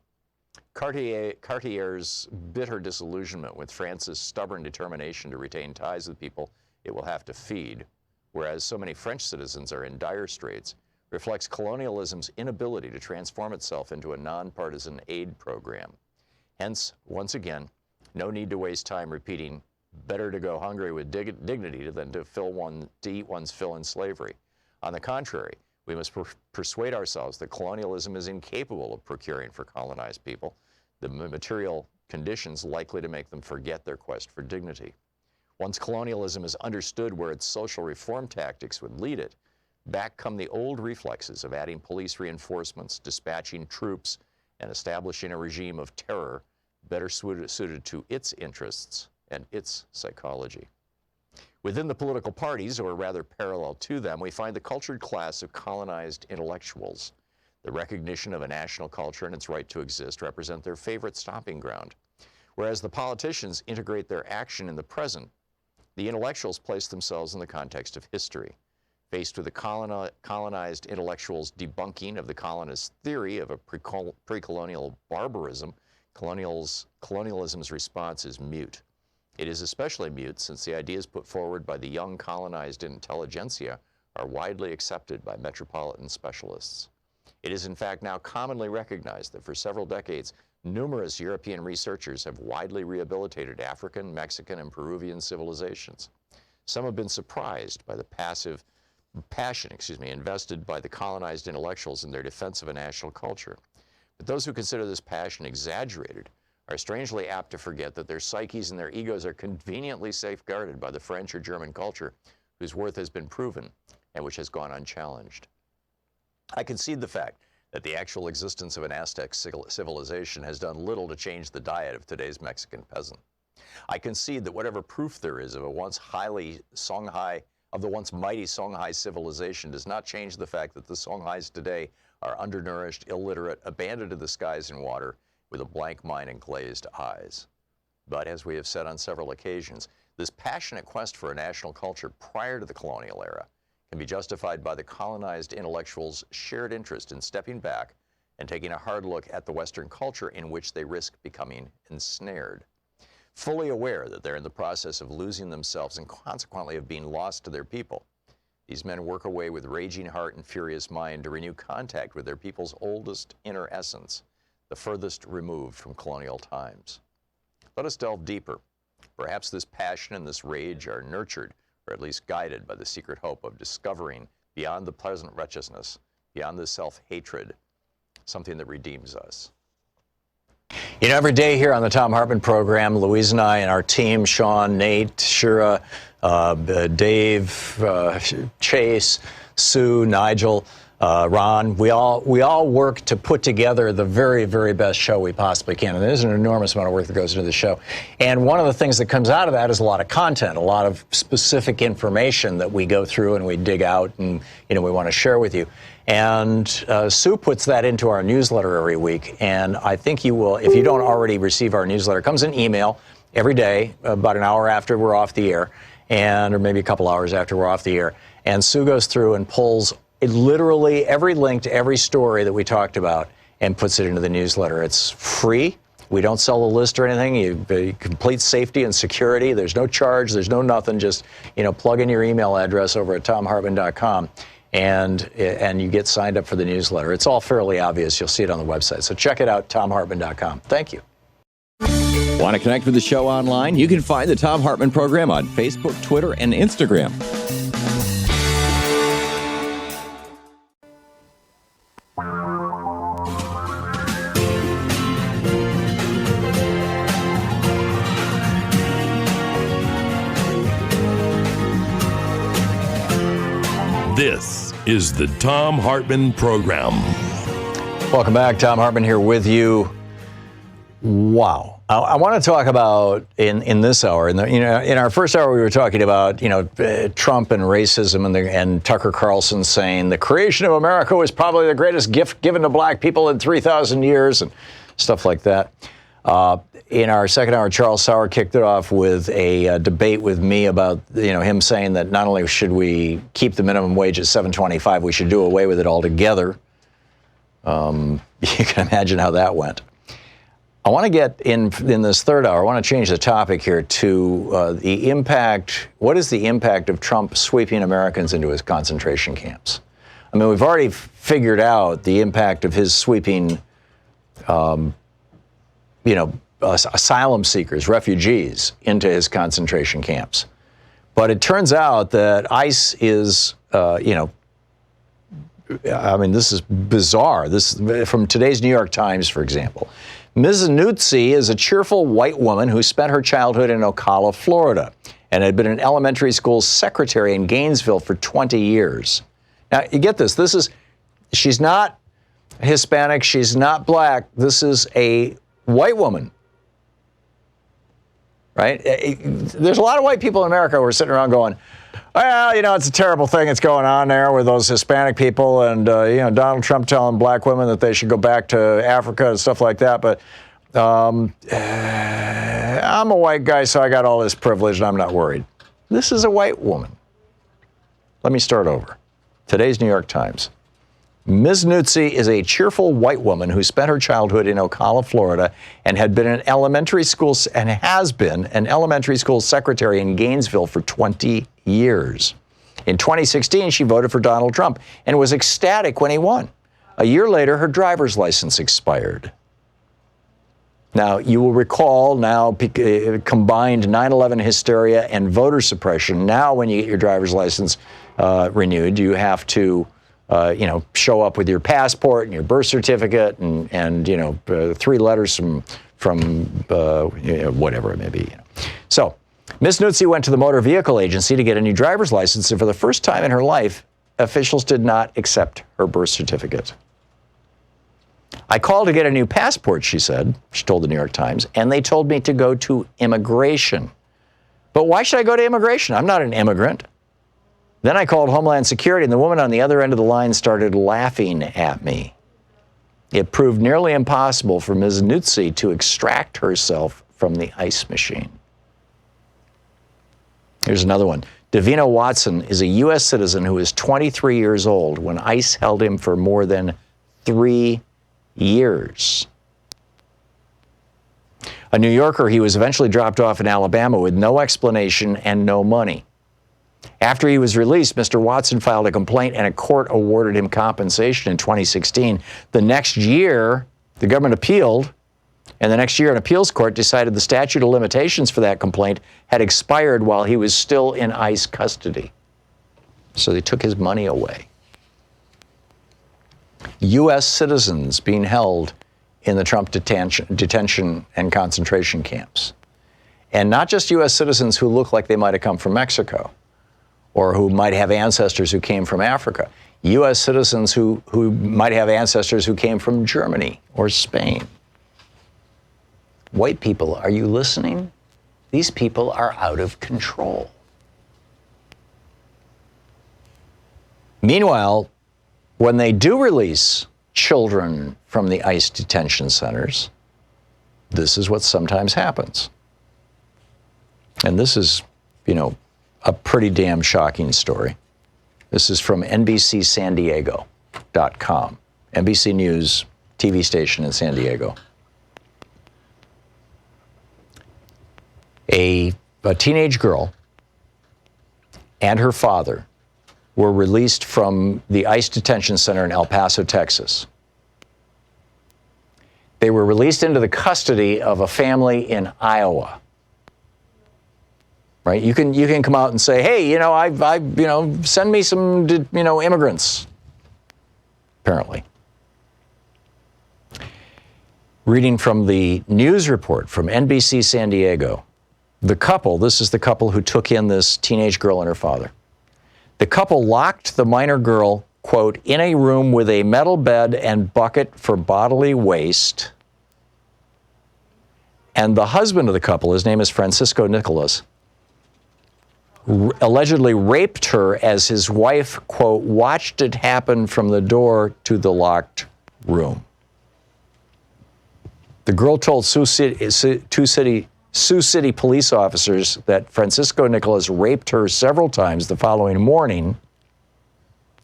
Cartier's bitter disillusionment with France's stubborn determination to retain ties with people it will have to feed, whereas so many French citizens are in dire straits, reflects colonialism's inability to transform itself into a nonpartisan aid program. Hence, once again, no need to waste time repeating, better to go hungry with dignity than to eat one's fill in slavery. On the contrary, we must persuade ourselves that colonialism is incapable of procuring for colonized people the material conditions likely to make them forget their quest for dignity. Once colonialism is understood where its social reform tactics would lead it, back come the old reflexes of adding police reinforcements, dispatching troops, and establishing a regime of terror better suited to its interests and its psychology. Within the political parties, or rather parallel to them, we find the cultured class of colonized intellectuals. The recognition of a national culture and its right to exist represent their favorite stomping ground. Whereas the politicians integrate their action in the present, the intellectuals place themselves in the context of history. Faced with the colonized intellectuals' debunking of the colonist theory of a pre-colonial barbarism, colonialism's response is mute. It is especially mute since the ideas put forward by the young colonized intelligentsia are widely accepted by metropolitan specialists. It is in fact now commonly recognized that for several decades, numerous European researchers have widely rehabilitated African, Mexican, and Peruvian civilizations. Some have been surprised by the passion invested by the colonized intellectuals in their defense of a national culture. But those who consider this passion exaggerated are strangely apt to forget that their psyches and their egos are conveniently safeguarded by the French or German culture, whose worth has been proven and which has gone unchallenged. I concede the fact that the actual existence of an Aztec civilization has done little to change the diet of today's Mexican peasant. I concede that whatever proof there is of the once mighty Songhai civilization does not change the fact that the Songhais today are undernourished, illiterate, abandoned to the skies and water, with a blank mind and glazed eyes. But as we have said on several occasions, this passionate quest for a national culture prior to the colonial era can be justified by the colonized intellectuals' shared interest in stepping back and taking a hard look at the Western culture in which they risk becoming ensnared. Fully aware that they're in the process of losing themselves and consequently of being lost to their people, these men work away with raging heart and furious mind to renew contact with their people's oldest inner essence, the furthest removed from colonial times. Let us delve deeper. Perhaps this passion and this rage are nurtured, or at least guided, by the secret hope of discovering beyond the present wretchedness, beyond the self-hatred, something that redeems us. You know, every day here on the Thom Hartmann Program, Louise and I and our team, Sean, Nate, Shira, Dave, Chase, Sue, Nigel, Ron, we all work to put together the very, very best show we possibly can. And there's an enormous amount of work that goes into the show. And one of the things that comes out of that is a lot of content, a lot of specific information that we go through and we dig out and, you know, we want to share with you. And Sue puts that into our newsletter every week. And I think you will, if you don't already receive our newsletter, it comes in email every day, about an hour after we're off the air, or maybe a couple hours after we're off the air. And Sue goes through and pulls literally every link to every story that we talked about and puts it into the newsletter. It's free. We don't sell the list or anything. You complete safety and security. There's no charge. There's no nothing. Just, you know, plug in your email address over at thomhartmann.com and you get signed up for the newsletter. It's all fairly obvious. You'll see it on the website. So check it out, thomhartmann.com. Thank you. Want to connect with the show online? You can find the Thom Hartmann Program on Facebook, Twitter, and Instagram. This is the Thom Hartmann Program. Welcome back. Thom Hartmann here with you. Wow. I want to talk about in this hour. In our first hour, we were talking about Trump and racism and Tucker Carlson saying the creation of America was probably the greatest gift given to black people in 3,000 years and stuff like that. In our second hour, Charles Sauer kicked it off with a debate with me about him saying that not only should we keep the minimum wage at $7.25, we should do away with it altogether. You can imagine how that went. I want to get in this third hour, I want to change the topic here to the impact. What is the impact of Trump sweeping Americans into his concentration camps? I mean, we've already figured out the impact of his sweeping, asylum seekers, refugees into his concentration camps. But it turns out that ICE is, this is bizarre. This is from today's New York Times, for example. Ms. Nutzi is a cheerful white woman who spent her childhood in Ocala, Florida, and had been an elementary school secretary in Gainesville for 20 years. Now, you get this. She's not Hispanic. She's not black. This is a white woman, right? There's a lot of white people in America who are sitting around going, well, it's a terrible thing that's going on there with those Hispanic people and, Donald Trump telling black women that they should go back to Africa and stuff like that. But I'm a white guy, so I got all this privilege and I'm not worried. This is a white woman. Let me start over. Today's New York Times. Ms. Nutzi is a cheerful white woman who spent her childhood in Ocala, Florida, and has been an elementary school secretary in Gainesville for 20 years. In 2016, she voted for Donald Trump and was ecstatic when he won. A year later, her driver's license expired. Now, you will recall combined 9/11 hysteria and voter suppression. Now, when you get your driver's license renewed, you have to show up with your passport and your birth certificate and 3 letters from whatever it may be. So, Ms. Nutzi went to the Motor Vehicle Agency to get a new driver's license, and for the first time in her life, officials did not accept her birth certificate. I called to get a new passport, she said. She told the New York Times, and they told me to go to immigration. But why should I go to immigration? I'm not an immigrant. Then I called Homeland Security, and the woman on the other end of the line started laughing at me. It proved nearly impossible for Ms. Nutzi to extract herself from the ice machine. Here's another one. Davina Watson is a U.S. citizen who is 23 years old when ICE held him for more than 3 years. A New Yorker, he was eventually dropped off in Alabama with no explanation and no money. After he was released, Mr. Watson filed a complaint and a court awarded him compensation in 2016. The next year, the government appealed, and the next year an appeals court decided the statute of limitations for that complaint had expired while he was still in ICE custody. So they took his money away. U.S. citizens being held in the Trump detention and concentration camps. And not just U.S. citizens who look like they might have come from Mexico or who might have ancestors who came from Africa. U.S. citizens who might have ancestors who came from Germany or Spain. White people, are you listening? These people are out of control. Meanwhile, when they do release children from the ICE detention centers, this is what sometimes happens. And this is, a pretty damn shocking story. This is from NBCSanDiego.com, NBC News TV station in San Diego. A teenage girl and her father were released from the ICE detention center in El Paso, Texas. They were released into the custody of a family in Iowa. Right? You can come out and say, hey, send me some, immigrants. Apparently. Reading from the news report from NBC San Diego, this is the couple who took in this teenage girl and her father. The couple locked the minor girl, quote, in a room with a metal bed and bucket for bodily waste. And the husband of the couple, his name is Francisco Nicolas, allegedly raped her as his wife, quote, watched it happen from the door to the locked room. The girl told Sioux City police officers that Francisco Nicolas raped her several times the following morning.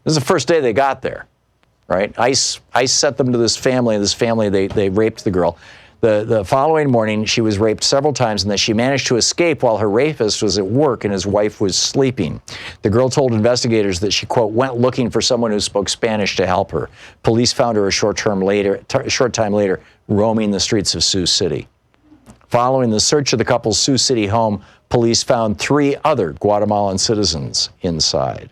This is the first day they got there, right? ICE sent them to this family. They raped the girl. The following morning, she was raped several times, and then she managed to escape while her rapist was at work and his wife was sleeping. The girl told investigators that she, quote, went looking for someone who spoke Spanish to help her. Police found her a short time later, roaming the streets of Sioux City. Following the search of the couple's Sioux City home, police found 3 other Guatemalan citizens inside,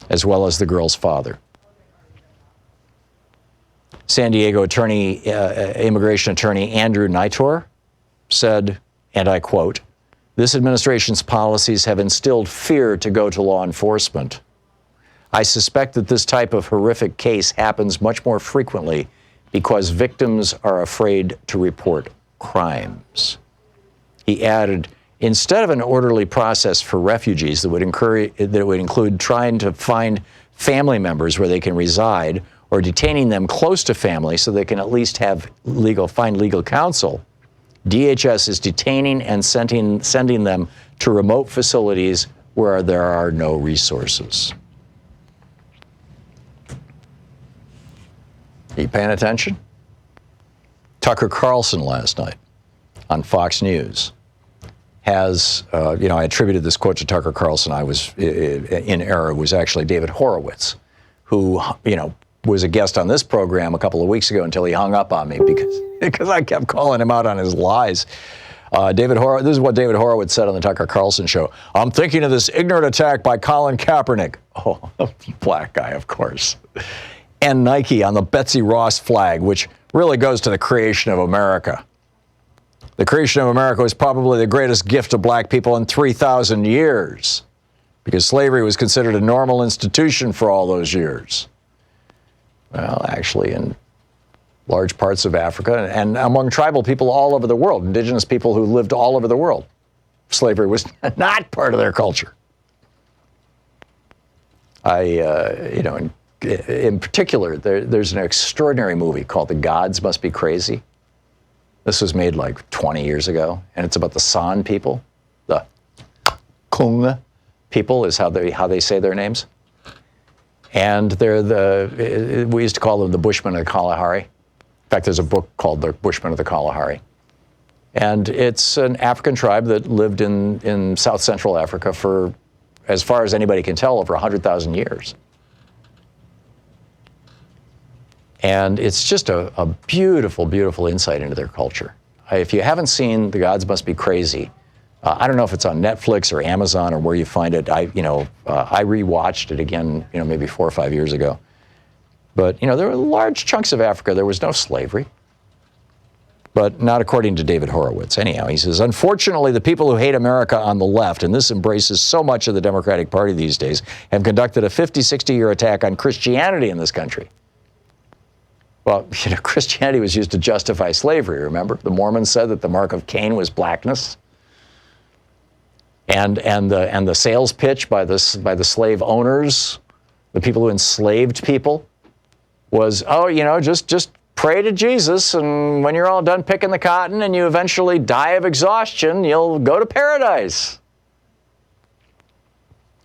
as well as the girl's father. San Diego immigration attorney Andrew Nitor said, and I quote, this administration's policies have instilled fear to go to law enforcement. I suspect that this type of horrific case happens much more frequently because victims are afraid to report crimes. He added, instead of an orderly process for refugees that would include trying to find family members where they can reside or detaining them close to family so they can at least find legal counsel, DHS is detaining and sending them to remote facilities where there are no resources. Are you paying attention? Tucker Carlson last night on Fox News has, I attributed this quote to Tucker Carlson. I was in error. It was actually David Horowitz, who, was a guest on this program a couple of weeks ago until he hung up on me because I kept calling him out on his lies. This is what David Horowitz said on the Tucker Carlson show. I'm thinking of this ignorant attack by Colin Kaepernick. Oh, black guy, of course. And Nike on the Betsy Ross flag, which really goes to the creation of America. The creation of America was probably the greatest gift to black people in 3,000 years because slavery was considered a normal institution for all those years. Well, actually, in large parts of Africa, and among tribal people all over the world, indigenous people who lived all over the world. Slavery was not part of their culture. In particular, there's an extraordinary movie called The Gods Must Be Crazy. This was made like 20 years ago, and it's about the San people. The Kung people is how they say their names. And we used to call them the Bushmen of the Kalahari. In fact, there's a book called The Bushmen of the Kalahari. And it's an African tribe that lived in South Central Africa for, as far as anybody can tell, over 100,000 years. And it's just a beautiful, beautiful insight into their culture. If you haven't seen The Gods Must Be Crazy, I don't know if it's on Netflix or Amazon or where you find it. I rewatched it again, maybe 4 or 5 years ago. But, there were large chunks of Africa. There was no slavery. But not according to David Horowitz. Anyhow, he says, unfortunately, the people who hate America on the left, and this embraces so much of the Democratic Party these days, have conducted a 50, 60-year attack on Christianity in this country. Well, Christianity was used to justify slavery, remember? The Mormons said that the mark of Cain was blackness. And the sales pitch by the slave owners, the people who enslaved people, was, just pray to Jesus, and when you're all done picking the cotton and you eventually die of exhaustion, you'll go to paradise.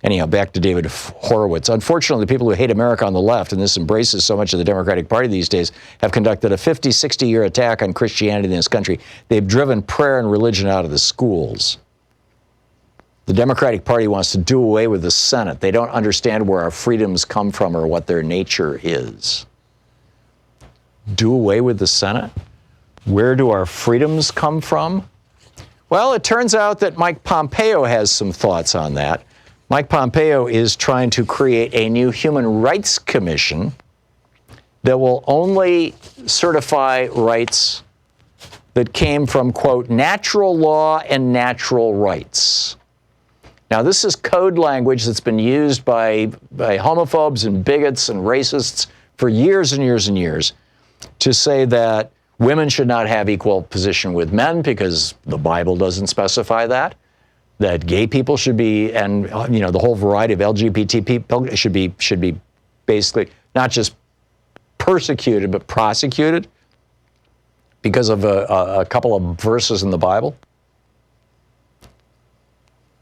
Anyhow, back to David Horowitz. Unfortunately, the people who hate America on the left, and this embraces so much of the Democratic Party these days, have conducted a 50, 60-year attack on Christianity in this country. They've driven prayer and religion out of the schools. The Democratic Party wants to do away with the Senate. They don't understand where our freedoms come from or what their nature is. Do away with the Senate? Where do our freedoms come from? Well, it turns out that Mike Pompeo has some thoughts on that. Mike Pompeo is trying to create a new human rights commission that will only certify rights that came from, quote, natural law and natural rights. Now, this is code language that's been used by homophobes and bigots and racists for years and years and years to say that women should not have equal position with men because the Bible doesn't specify that gay people should be, and the whole variety of LGBT people should be basically not just persecuted but prosecuted because of a couple of verses in the Bible.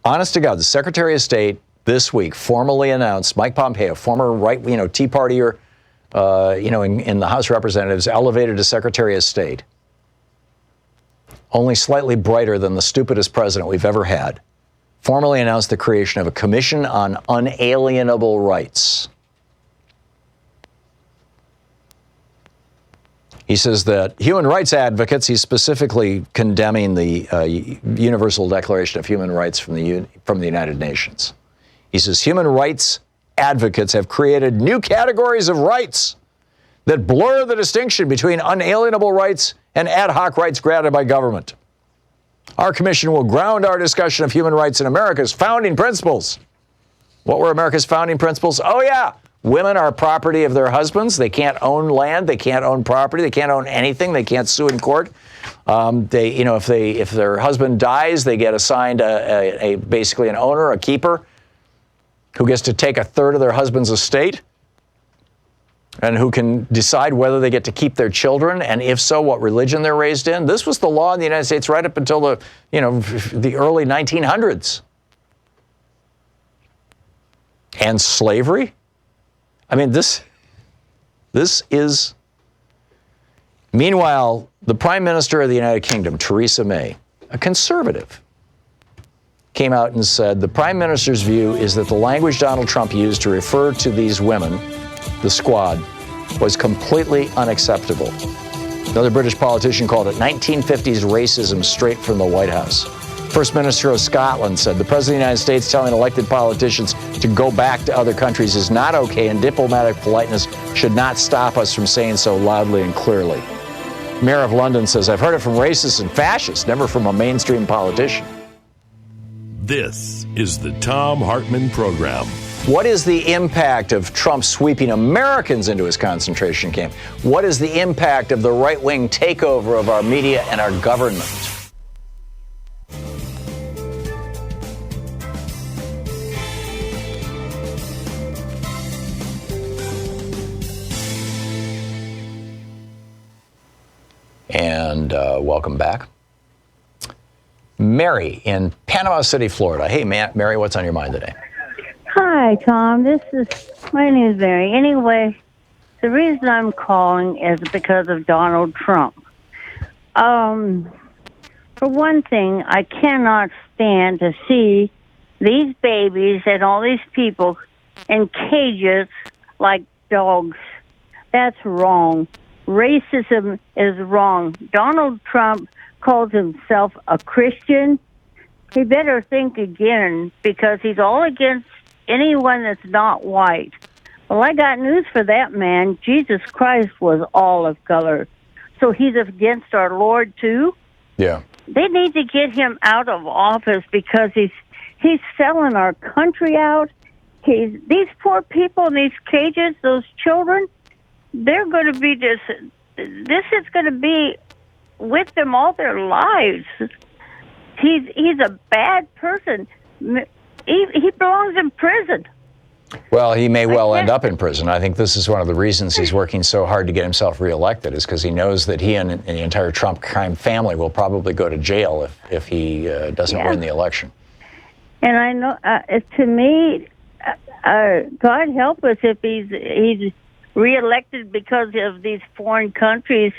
Honest to God, the Secretary of State this week formally announced Mike Pompeo, former Tea Partier, in the House of Representatives, elevated to Secretary of State, only slightly brighter than the stupidest president we've ever had, formally announced the creation of a commission on unalienable rights. He says that human rights advocates, he's specifically condemning the Universal Declaration of Human Rights from the United Nations. He says human rights advocates have created new categories of rights that blur the distinction between unalienable rights and ad hoc rights granted by government. Our commission will ground our discussion of human rights in America's founding principles. What were America's founding principles? Oh, yeah. Women are property of their husbands. They can't own land. They can't own property. They can't own anything. They can't sue in court. If their husband dies, they get assigned basically an owner, a keeper, who gets to take a third of their husband's estate, and who can decide whether they get to keep their children, and if so, what religion they're raised in. This was the law in the United States right up until the early 1900s. And slavery? I mean, this is... Meanwhile, the Prime Minister of the United Kingdom, Theresa May, a conservative, came out and said the Prime Minister's view is that the language Donald Trump used to refer to these women, the squad, was completely unacceptable. Another British politician called it 1950s racism straight from the White House. First Minister of Scotland said the President of the United States telling elected politicians to go back to other countries is not okay, and diplomatic politeness should not stop us from saying so loudly and clearly. Mayor of London says, I've heard it from racists and fascists, never from a mainstream politician. This is the Thom Hartmann Program. What is the impact of Trump sweeping Americans into his concentration camp? What is the impact of the right-wing takeover of our media and our government? And welcome back. Mary in Panama City, Florida. Hey, Mary, what's on your mind today? Hi, Tom. My name is Mary. Anyway, the reason I'm calling is because of Donald Trump. For one thing, I cannot stand to see these babies and all these people in cages like dogs. That's wrong. Racism is wrong. Donald Trump calls himself a Christian. He better think again, because he's all against anyone that's not white. Well, I got news for that man. Jesus Christ was all of color. So he's against our Lord too? Yeah. They need to get him out of office because he's selling our country out. These poor people in these cages, those children, they're going to be this is going to be with them all their lives. He's a bad person. He belongs in prison. Well, he may well end up in prison. I think this is one of the reasons he's working so hard to get himself reelected, is because he knows that he and the entire Trump crime family will probably go to jail if he doesn't win the election. And I know, to me, God help us if he's reelected because of these foreign countries,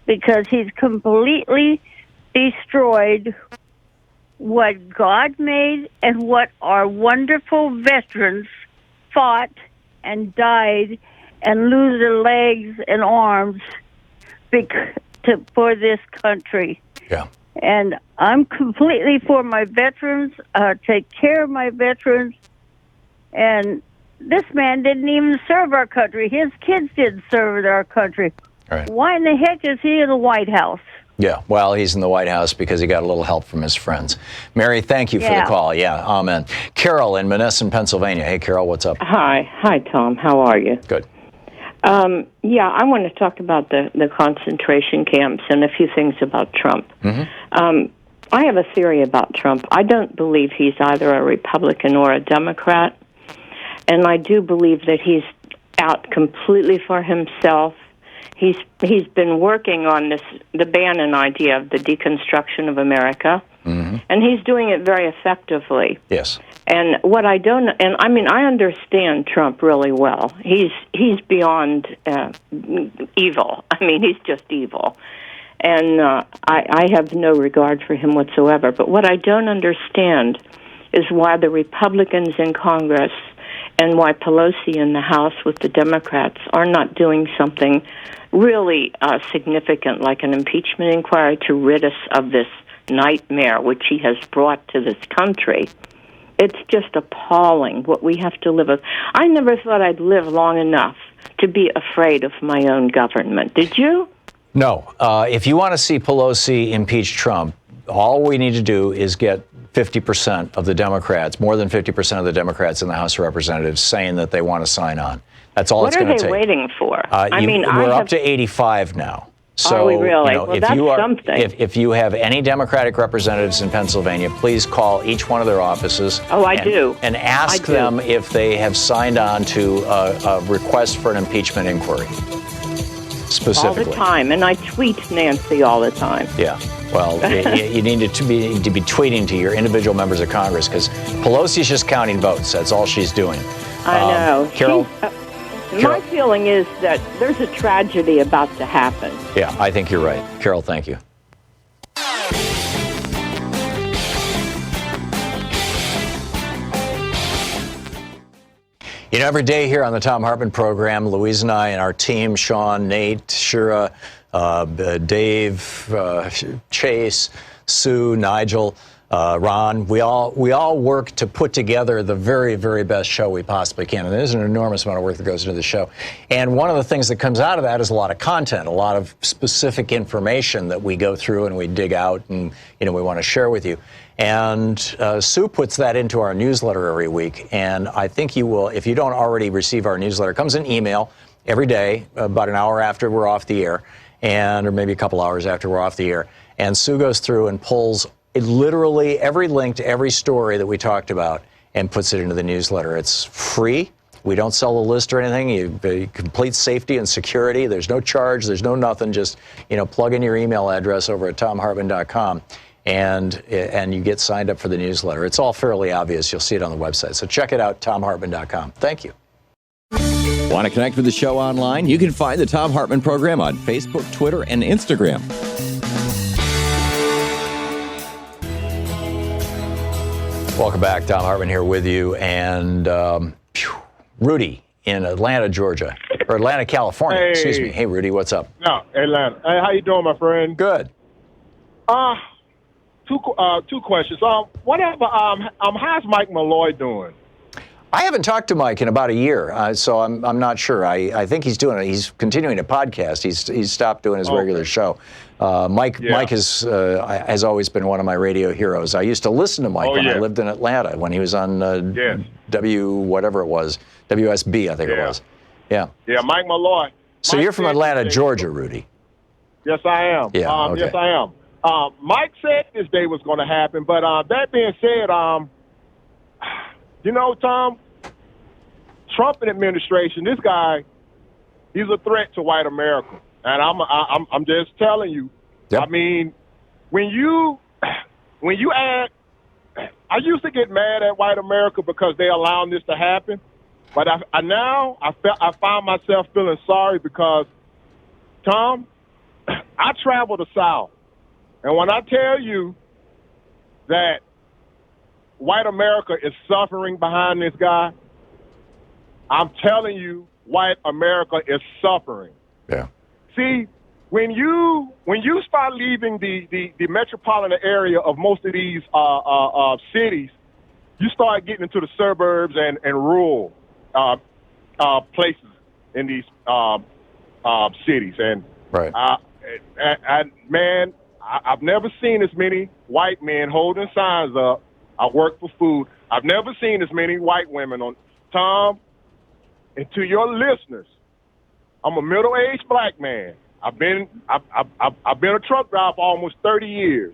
because he's completely destroyed what God made and what our wonderful veterans fought and died and lose their legs and arms for this country. Yeah. And I'm completely for my veterans, take care of my veterans. And this man didn't even serve our country. His kids didn't serve our country. Right. Why in the heck is he in the White House? Yeah, well, he's in the White House because he got a little help from his friends. Mary, thank you for the call. Yeah, amen. Carol in Menneson, Pennsylvania. Hey, Carol, what's up? Hi, Tom. How are you? Good. Yeah, I want to talk about the concentration camps and a few things about Trump. Mm-hmm. I have a theory about Trump. I don't believe he's either a Republican or a Democrat, and I do believe that he's out completely for himself. He's been working on the Bannon idea of the deconstruction of America, and he's doing it very effectively. Yes. And what I don't, and I mean, I understand Trump really well. He's beyond evil. I mean, he's just evil, and I have no regard for him whatsoever. But what I don't understand is why the Republicans in Congress and why Pelosi in the House with the Democrats are not doing something really significant, like an impeachment inquiry, to rid us of this nightmare which he has brought to this country. It's just appalling what we have to live with. I never thought I'd live long enough to be afraid of my own government. Did you? No. If you want to see Pelosi impeach Trump, all we need to do is get 50% of the Democrats, more than 50% of the Democrats in the House of Representatives saying that they want to sign on. That's all it's going to take. What are they waiting for? We're up to 85 now. So, are we really? You know, well, that's something. If you have any Democratic representatives in Pennsylvania, please call each one of their offices. Oh, I do. And ask them if they have signed on to a request for an impeachment inquiry. Specifically. All the time. And I tweet Nancy all the time. Yeah. Well, you need to be tweeting to your individual members of Congress, because Pelosi's just counting votes. That's all she's doing. I know. Carol? My feeling is that there's a tragedy about to happen. Yeah, I think you're right. Carol, thank you. You know, every day here on the Thom Hartmann Program, Louise and I and our team, Sean, Nate, Shira, Dave, Chase, Sue, Nigel, Ron, we all work to put together the very, very best show we possibly can. And there's an enormous amount of work that goes into the show. And one of the things that comes out of that is a lot of content, a lot of specific information that we go through and we dig out and, we want to share with you. And Sue puts that into our newsletter every week. And I think you will, if you don't already receive our newsletter, it comes in email every day, about an hour after we're off the air, or maybe a couple hours after we're off the air. And Sue goes through and pulls literally every link to every story that we talked about and puts it into the newsletter. It's free. We don't sell a list or anything. You complete safety and security. There's no charge. There's no nothing. Just, plug in your email address over at thomhartmann.com. And you get signed up for the newsletter. It's all fairly obvious. You'll see it on the website. So check it out, thomhartmann.com. Thank you. Want to connect with the show online? You can find the Thom Hartmann Program on Facebook, Twitter, and Instagram. Welcome back. Thom Hartmann here with you. And Rudy in Atlanta, Georgia. Or Atlanta, California. Hey. Excuse me. Hey, Rudy, what's up? No, Atlanta. Hey, how you doing, my friend? Good. Two questions. How's Mike Malloy doing? I haven't talked to Mike in about a year, so I'm not sure. I think he's doing it. He's continuing to podcast. He's stopped doing his regular show. Mike has always been one of my radio heroes. I used to listen to Mike when I lived in Atlanta, when he was on whatever it was, WSB, I think it was. Yeah. Yeah, Mike Malloy. So you're from Atlanta, Georgia, Rudy? Yes, I am. Yeah, okay. Yes, I am. Mike said this day was going to happen, but that being said, Tom, Trump administration, this guy, he's a threat to white America, and I'm just telling you. Yep. I mean, when you add, I used to get mad at white America because they allowing this to happen, but I find myself feeling sorry because, Tom, I travel the South. And when I tell you that white America is suffering behind this guy, I'm telling you, white America is suffering. Yeah. See, when you start leaving the metropolitan area of most of these cities, you start getting into the suburbs and rural places in these cities. And right. Man, I've never seen as many white men holding signs up. I work for food. I've never seen as many white women on. Tom, and to your listeners, I'm a middle-aged black man. I've been a truck driver for almost 30 years.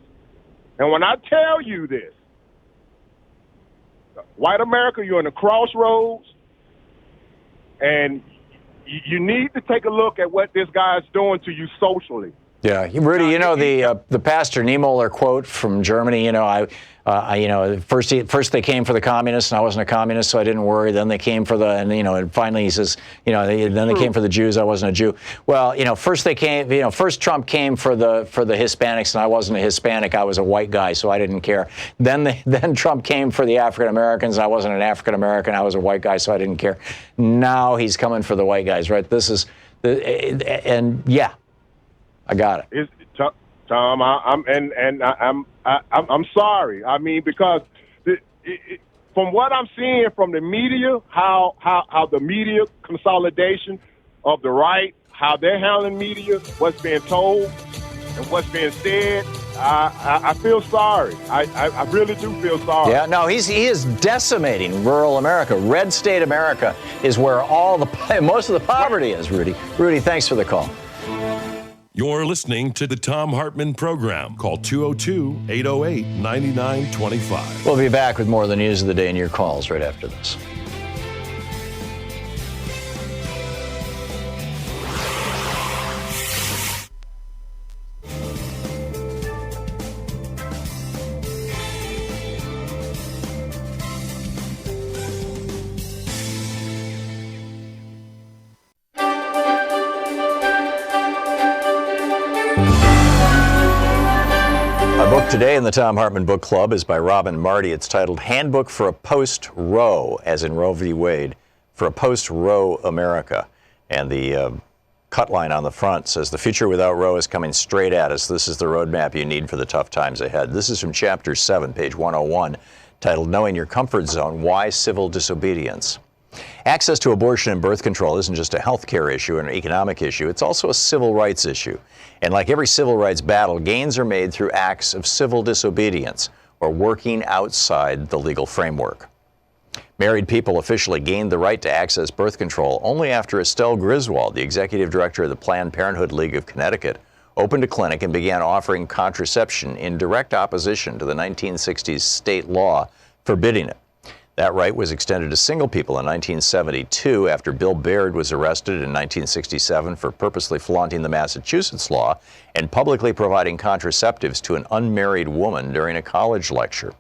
And when I tell you this, white America, you're in the crossroads, and you need to take a look at what this guy is doing to you socially. Yeah, Rudy, the Pastor Niemöller quote from Germany. First they came for the communists, and I wasn't a communist, so I didn't worry. Then they came for and finally he says, then they came for the Jews. I wasn't a Jew. Well, first Trump came for the Hispanics, and I wasn't a Hispanic. I was a white guy, so I didn't care. Then Trump came for the African Americans, and I wasn't an African American. I was a white guy, so I didn't care. Now he's coming for the white guys, right? I got it. Tom, I'm sorry. I mean, because from what I'm seeing from the media, how the media consolidation of the right, how they're handling media, what's being told and what's being said, I feel sorry. I really do feel sorry. Yeah, no, he is decimating rural America. Red state America is where most of the poverty is, Rudy. Rudy, thanks for the call. You're listening to the Thom Hartmann Program. Call 202-808-9925. We'll be back with more of the news of the day and your calls right after this. Today in the Thom Hartmann Book Club is by Robin Marty. It's titled Handbook for a Post-Roe, as in Roe v. Wade, for a Post-Roe America. And the cut line on the front says, the future without Roe is coming straight at us. This is the roadmap you need for the tough times ahead. This is from Chapter 7, page 101, titled Knowing Your Comfort Zone, Why Civil Disobedience. Access to abortion and birth control isn't just a health care issue and an economic issue, it's also a civil rights issue. And like every civil rights battle, gains are made through acts of civil disobedience, or working outside the legal framework. Married people officially gained the right to access birth control only after Estelle Griswold, the executive director of the Planned Parenthood League of Connecticut, opened a clinic and began offering contraception in direct opposition to the 1960s state law forbidding it. That right was extended to single people in 1972 after Bill Baird was arrested in 1967 for purposely flaunting the Massachusetts law and publicly providing contraceptives to an unmarried woman during a college lecture.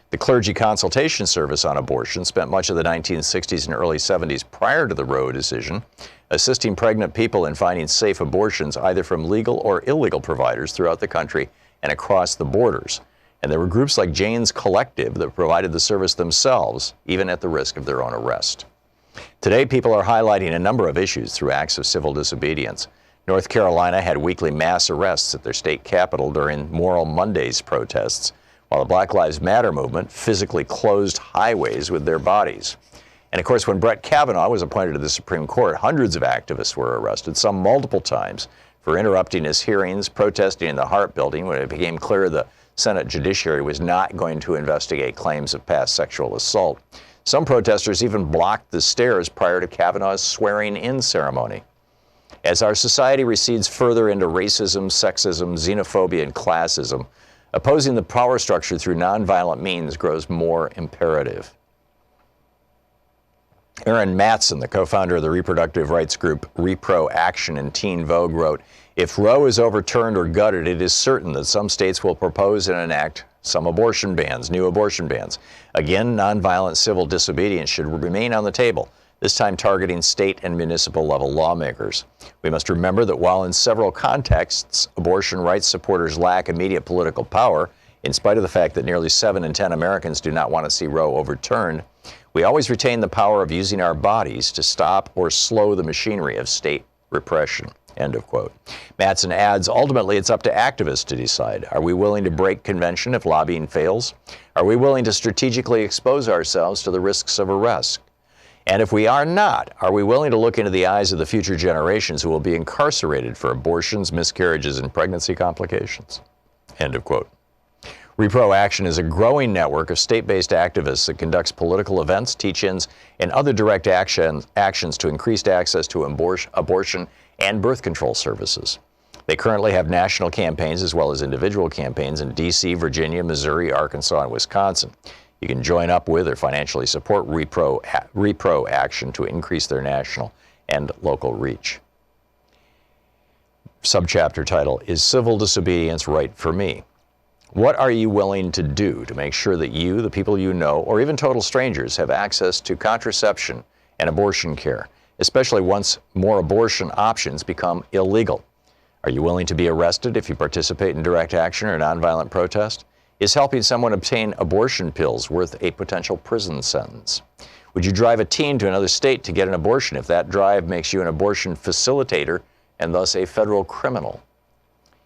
The Clergy Consultation Service on Abortion spent much of the 1960s and early 70s prior to the Roe decision, assisting pregnant people in finding safe abortions either from legal or illegal providers throughout the country and across the borders. And there were groups like Jane's Collective that provided the service themselves, even at the risk of their own arrest. Today, people are highlighting a number of issues through acts of civil disobedience. North Carolina had weekly mass arrests at their state capitol during Moral Mondays protests, while the Black Lives Matter movement physically closed highways with their bodies. And of course, when Brett Kavanaugh was appointed to the Supreme Court, hundreds of activists were arrested, some multiple times, for interrupting his hearings, protesting in the Hart Building when it became clear the Senate Judiciary was not going to investigate claims of past sexual assault. Some protesters even blocked the stairs prior to Kavanaugh's swearing-in ceremony. As our society recedes further into racism, sexism, xenophobia, and classism, opposing the power structure through nonviolent means grows more imperative. Aaron Mattson, the co-founder of the reproductive rights group Repro Action in Teen Vogue, wrote, "If Roe is overturned or gutted, it is certain that some states will propose and enact some abortion bans, new abortion bans. Again, nonviolent civil disobedience should remain on the table, this time targeting state and municipal level lawmakers. We must remember that while in several contexts abortion rights supporters lack immediate political power, in spite of the fact that nearly 7 in 10 Americans do not want to see Roe overturned, we always retain the power of using our bodies to stop or slow the machinery of state repression." End of quote. Mattson adds, ultimately, it's up to activists to decide. Are we willing to break convention if lobbying fails? Are we willing to strategically expose ourselves to the risks of arrest? And if we are not, are we willing to look into the eyes of the future generations who will be incarcerated for abortions, miscarriages, and pregnancy complications? End of quote. Repro Action is a growing network of state-based activists that conducts political events, teach-ins, and other direct actions to increase access to abortion and birth control services. They currently have national campaigns as well as individual campaigns in D.C., Virginia, Missouri, Arkansas, and Wisconsin. You can join up with or financially support Repro Action to increase their national and local reach. Subchapter title, Is Civil Disobedience Right for Me? What are you willing to do to make sure that you, the people you know, or even total strangers have access to contraception and abortion care, especially once more abortion options become illegal? Are you willing to be arrested if you participate in direct action or nonviolent protest? Is helping someone obtain abortion pills worth a potential prison sentence? Would you drive a teen to another state to get an abortion if that drive makes you an abortion facilitator and thus a federal criminal?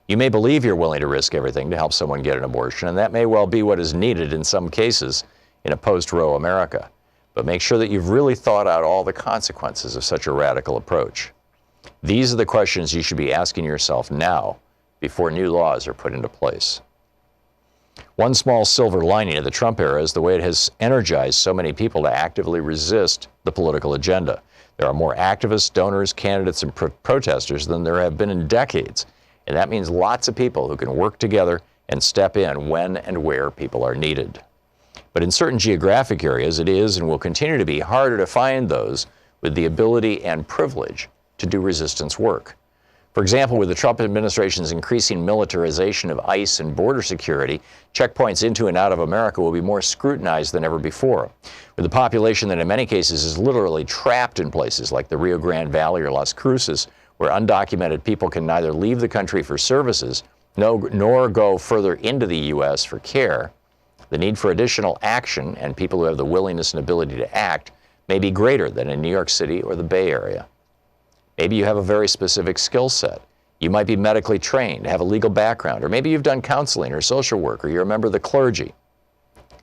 You may believe you're willing to risk everything to help someone get an abortion, and that may well be what is needed in some cases in a post-Roe America. But make sure that you've really thought out all the consequences of such a radical approach. These are the questions you should be asking yourself now before new laws are put into place. One small silver lining of the Trump era is the way it has energized so many people to actively resist the political agenda. There are more activists, donors, candidates, and protesters than there have been in decades. And that means lots of people who can work together and step in when and where people are needed. But in certain geographic areas, it is and will continue to be harder to find those with the ability and privilege to do resistance work. For example, with the Trump administration's increasing militarization of ICE and border security, checkpoints into and out of America will be more scrutinized than ever before. With a population that in many cases is literally trapped in places like the Rio Grande Valley or Las Cruces, where undocumented people can neither leave the country for services nor go further into the U.S. for care, the need for additional action and people who have the willingness and ability to act may be greater than in New York City or the Bay Area. Maybe you have a very specific skill set. You might be medically trained, have a legal background, or maybe you've done counseling or social work, or you're a member of the clergy.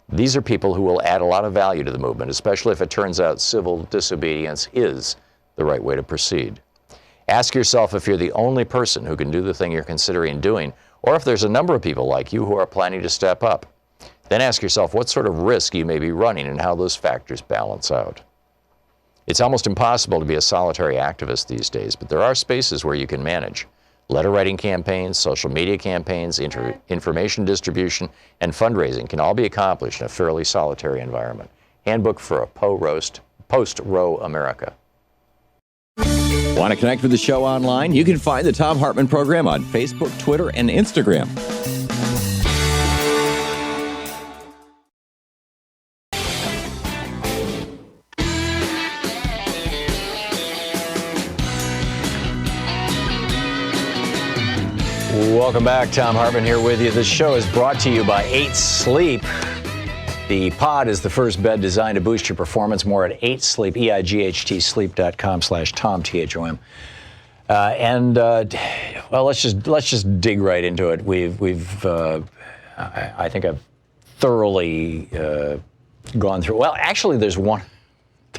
These are people who will add a lot of value to the movement, especially if it turns out civil disobedience is the right way to proceed. Ask yourself if you're the only person who can do the thing you're considering doing, or if there's a number of people like you who are planning to step up. Then ask yourself what sort of risk you may be running and how those factors balance out. It's almost impossible to be a solitary activist these days, but there are spaces where you can manage. Letter writing campaigns, social media campaigns, information distribution, and fundraising can all be accomplished in a fairly solitary environment. Handbook for a Post-Roe America. Want to connect with the show online? You can find the Thom Hartmann Program on Facebook, Twitter, and Instagram. Welcome back. Thom Hartmann here with you. This show is brought to you by 8 Sleep. The pod is the first bed designed to boost your performance. More at 8Sleep, EIGHT-sleep.com/Tom, T-H-O-M. Well, let's just dig right into it. I think I've thoroughly gone through. Well, actually, there's one.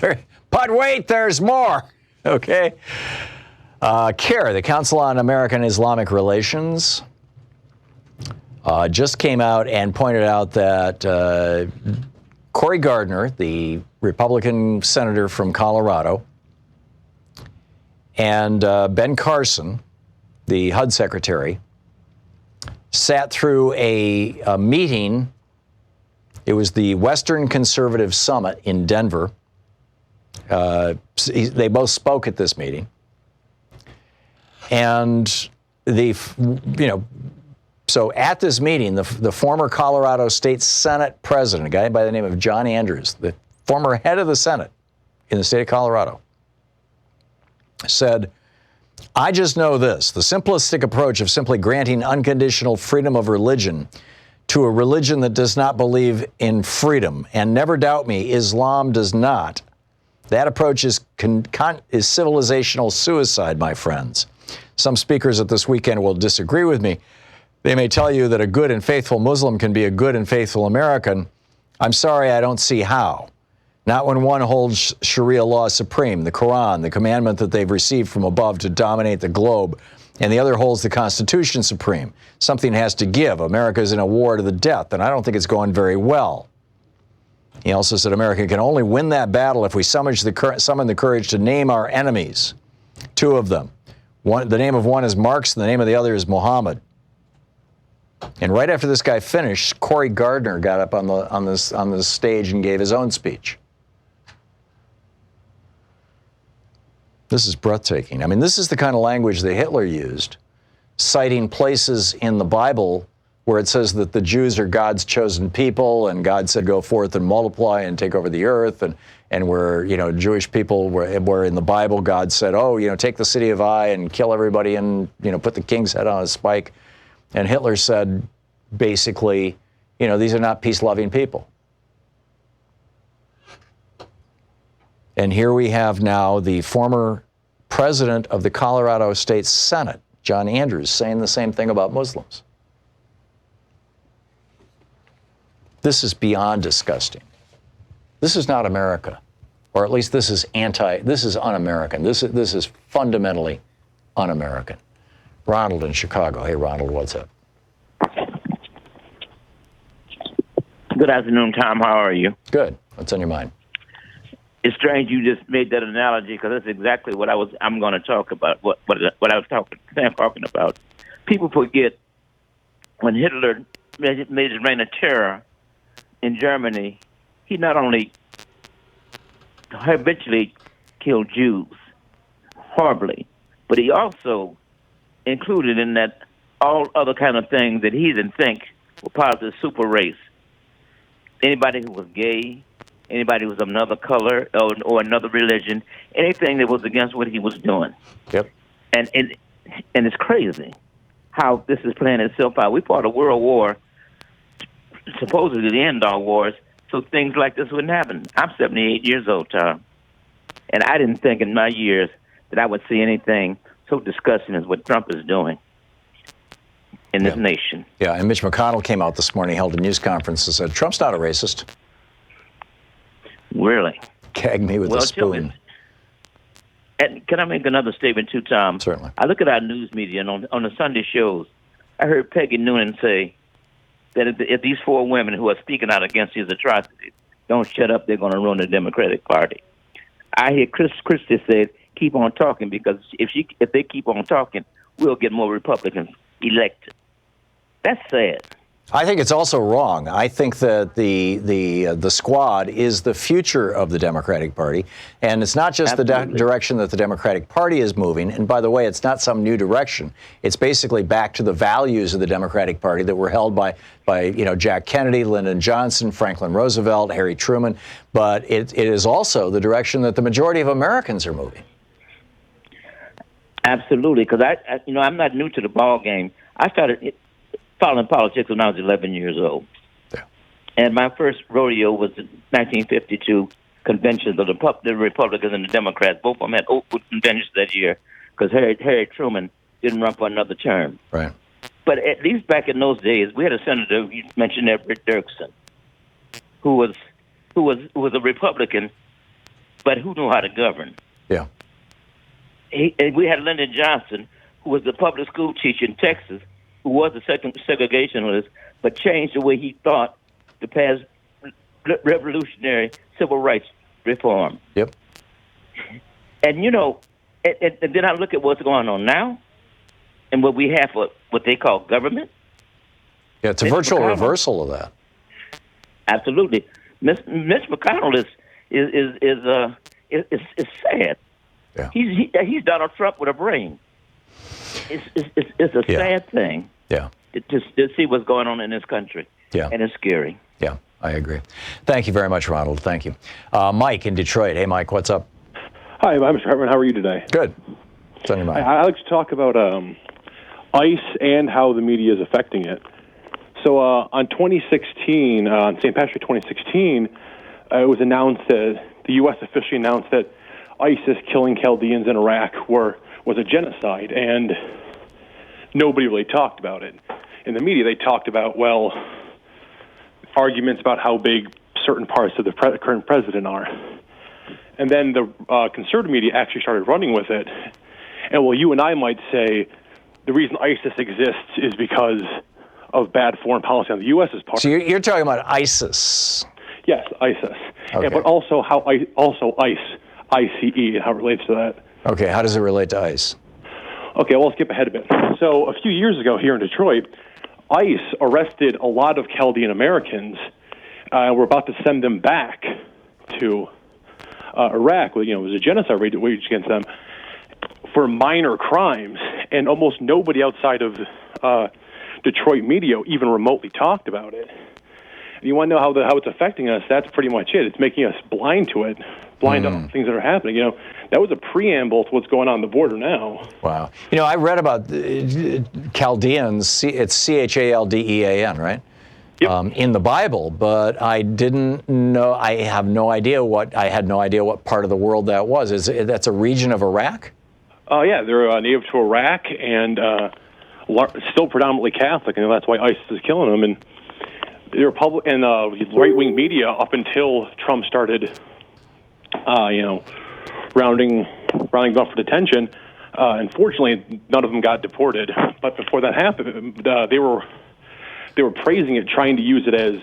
But wait, there's more. Okay. CARE, the Council on American Islamic Relations, just came out and pointed out that Cory Gardner, the Republican senator from Colorado, and Ben Carson, the HUD secretary, sat through a meeting. It was the Western Conservative Summit in Denver. They both spoke at this meeting. And so at this meeting, the former Colorado State Senate president, a guy by the name of John Andrews, the former head of the Senate in the state of Colorado, said, "I just know this, the simplistic approach of simply granting unconditional freedom of religion to a religion that does not believe in freedom, and never doubt me, Islam does not. That approach is civilizational suicide, my friends. Some speakers at this weekend will disagree with me. They may tell you that a good and faithful Muslim can be a good and faithful American. I'm sorry, I don't see how. Not when one holds Sharia law supreme, the Quran, the commandment that they've received from above to dominate the globe, and the other holds the Constitution supreme. Something has to give. America's in a war to the death, and I don't think it's going very well." He also said America can only win that battle if we summon the courage to name our enemies. 2 of them. The name of one is Marx, and the name of the other is Muhammad. And right after this guy finished, Cory Gardner got up on the stage and gave his own speech. This is breathtaking. I mean, this is the kind of language that Hitler used, citing places in the Bible where it says that the Jews are God's chosen people, and God said, "Go forth and multiply and take over the earth," and where, Jewish people were in the Bible, God said, "Oh, take the city of Ai and kill everybody and, put the king's head on a spike." And Hitler said, basically, these are not peace-loving people. And here we have now the former president of the Colorado State Senate, John Andrews, saying the same thing about Muslims. This is beyond disgusting. This is not America, or at least this is un-American. This is fundamentally un-American. Ronald in Chicago. Hey, Ronald, what's up? Good afternoon, Tom. How are you? Good. What's on your mind? It's strange you just made that analogy, because that's exactly what I'm going to talk about. What I was talking about. People forget when Hitler made his reign of terror in Germany, he not only habitually killed Jews horribly, but he also included in that all other kind of things that he didn't think were part of the super race. Anybody who was gay, anybody who was of another color or another religion, anything that was against what he was doing. Yep. And it's crazy how this is playing itself out. We fought a world war, supposedly to end all wars, so things like this wouldn't happen. I'm 78 years old, Tom, and I didn't think in my years that I would see anything so disgusting as what Trump is doing in this nation. Yeah, and Mitch McConnell came out this morning, held a news conference, and said, Trump's not a racist. Really? Gagged me with a spoon. And can I make another statement too, Tom? Certainly. I look at our news media, and on the Sunday shows, I heard Peggy Noonan say that if these 4 women who are speaking out against these atrocities don't shut up, they're going to ruin the Democratic Party. I hear Chris Christie said, keep on talking, because if they keep on talking, we'll get more Republicans elected. That's sad. I think it's also wrong. I think that the squad is the future of the Democratic Party, and it's not just the direction that the Democratic Party is moving. And by the way, it's not some new direction. It's basically back to the values of the Democratic Party that were held by Jack Kennedy, Lyndon Johnson, Franklin Roosevelt, Harry Truman. But it is also the direction that the majority of Americans are moving. Absolutely, because I'm not new to the ball game. I started following politics when I was 11 years old. Yeah. And my first rodeo was the 1952 conventions of the Republicans and the Democrats. Both of them had open conventions that year because Harry Truman didn't run for another term. Right. But at least back in those days, we had a senator, you mentioned that, Rick Dirksen, who was a Republican, but who knew how to govern. Yeah. And we had Lyndon Johnson, who was a public school teacher in Texas, who was a segregationist, but changed the way he thought to pass revolutionary civil rights reform. Yep. And, and then I look at what's going on now and what we have for what they call government. Yeah, it's a virtual reversal of that. Absolutely. Mitch McConnell is sad. Yeah. He's Donald Trump with a brain. It's a sad thing. Yeah. To see what's going on in this country. Yeah. And it's scary. Yeah, I agree. Thank you very much, Ronald. Thank you. Mike in Detroit. Hey, Mike, what's up? Hi, Mr. Hartman. How are you today? Good. What's on your mind? I'd like to talk about ICE and how the media is affecting it. So on 2016, on St. Patrick's 2016, it was announced that the U.S. officially announced that ISIS killing Chaldeans in Iraq was a genocide, and nobody really talked about it. In the media, they talked about, arguments about how big certain parts of the current president are. And then the conservative media actually started running with it. And you and I might say the reason ISIS exists is because of bad foreign policy on the U.S.'s part. So you're talking about ISIS. Yes, ISIS. Okay. But also ICE, I-C-E, and how it relates to that. Okay, how does it relate to ICE? Okay, I'll skip ahead a bit. So a few years ago here in Detroit, ICE arrested a lot of Chaldean Americans. We're about to send them back to Iraq. It was a genocide waged against them for minor crimes, and almost nobody outside of Detroit media even remotely talked about it. And you want to know how it's affecting us? That's pretty much it. It's making us blind to it, blind to things that are happening. That was a preamble to what's going on the border now. Wow. I read about Chaldeans. It's Chaldean, right? Yep. In the Bible, but I didn't know. I had no idea what part of the world that was. That's a region of Iraq? Yeah, they're native to Iraq and still predominantly Catholic, and that's why ISIS is killing them. And the right-wing media, up until Trump started, rounding up for detention. Unfortunately, none of them got deported. But before that happened, they were praising it, trying to use it as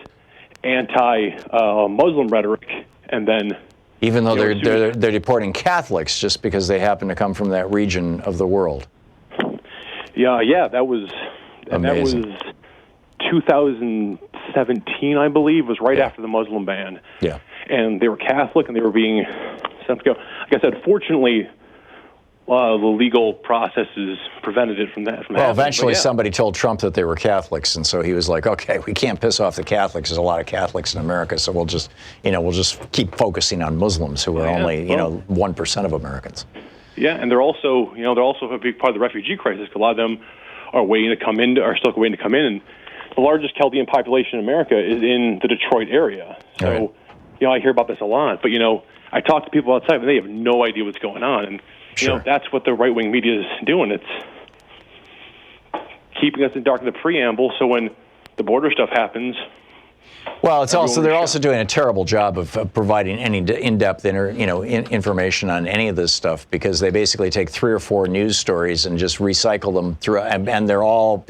anti-Muslim rhetoric, and then even though they're deporting Catholics just because they happen to come from that region of the world. Yeah, that was amazing. That was 2017, I believe, was right after the Muslim ban. Yeah, and they were Catholic, and they were being sent to go. Like I said, fortunately, the legal processes prevented it from that. Well, eventually somebody told Trump that they were Catholics, and so he was like, "Okay, we can't piss off the Catholics. There's a lot of Catholics in America, so we'll just keep focusing on Muslims, who are only 1% of Americans." Yeah, and they're also a big part of the refugee crisis. A lot of them are still waiting to come in, and the largest Chaldean population in America is in the Detroit area. So, I hear about this a lot, but I talk to people outside, and they have no idea what's going on, and that's what the right-wing media is doing. It's keeping us in the dark in the preamble, so when the border stuff happens, Well, it's also they're Everyone also doing a terrible job of providing any in-depth information on any of this stuff, because they basically take 3 or 4 news stories and just recycle them through, and they're all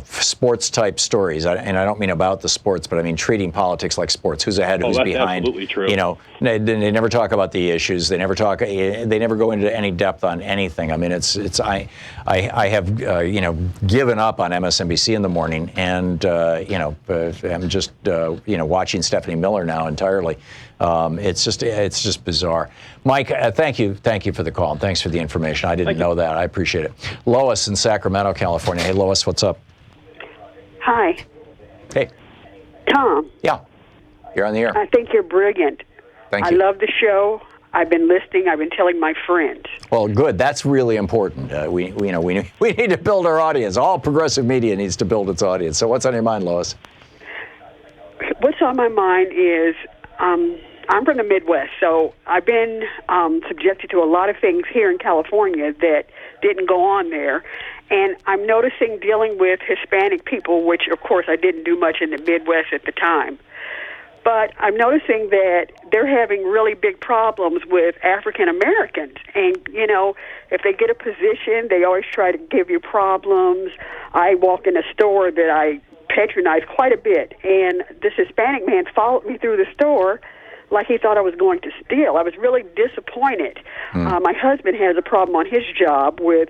sports type stories. And I don't mean about the sports, but I mean treating politics like sports. Who's ahead? Who's that's behind? Absolutely true. They never talk about the issues. They never go into any depth on anything. I mean, I have given up on MSNBC in the morning, and I'm just watching Stephanie Miller now entirely. It's just bizarre. Mike, thank you for the call, and thanks for the information. I didn't know that. I appreciate it. Lois in Sacramento, California. Hey, Lois, what's up? Hi. Hey. Tom. Yeah. You're on the air. I think you're brilliant. Thank you. I love the show. I've been listening. I've been telling my friends. Well, good. That's really important. We need to build our audience. All progressive media needs to build its audience. So what's on your mind, Lois? What's on my mind is I'm from the Midwest, so I've been subjected to a lot of things here in California that didn't go on there. And I'm noticing dealing with Hispanic people, which, of course, I didn't do much in the Midwest at the time. But I'm noticing that they're having really big problems with African Americans. And, if they get a position, they always try to give you problems. I walk in a store that I patronize quite a bit, and this Hispanic man followed me through the store like he thought I was going to steal. I was really disappointed. My husband has a problem on his job with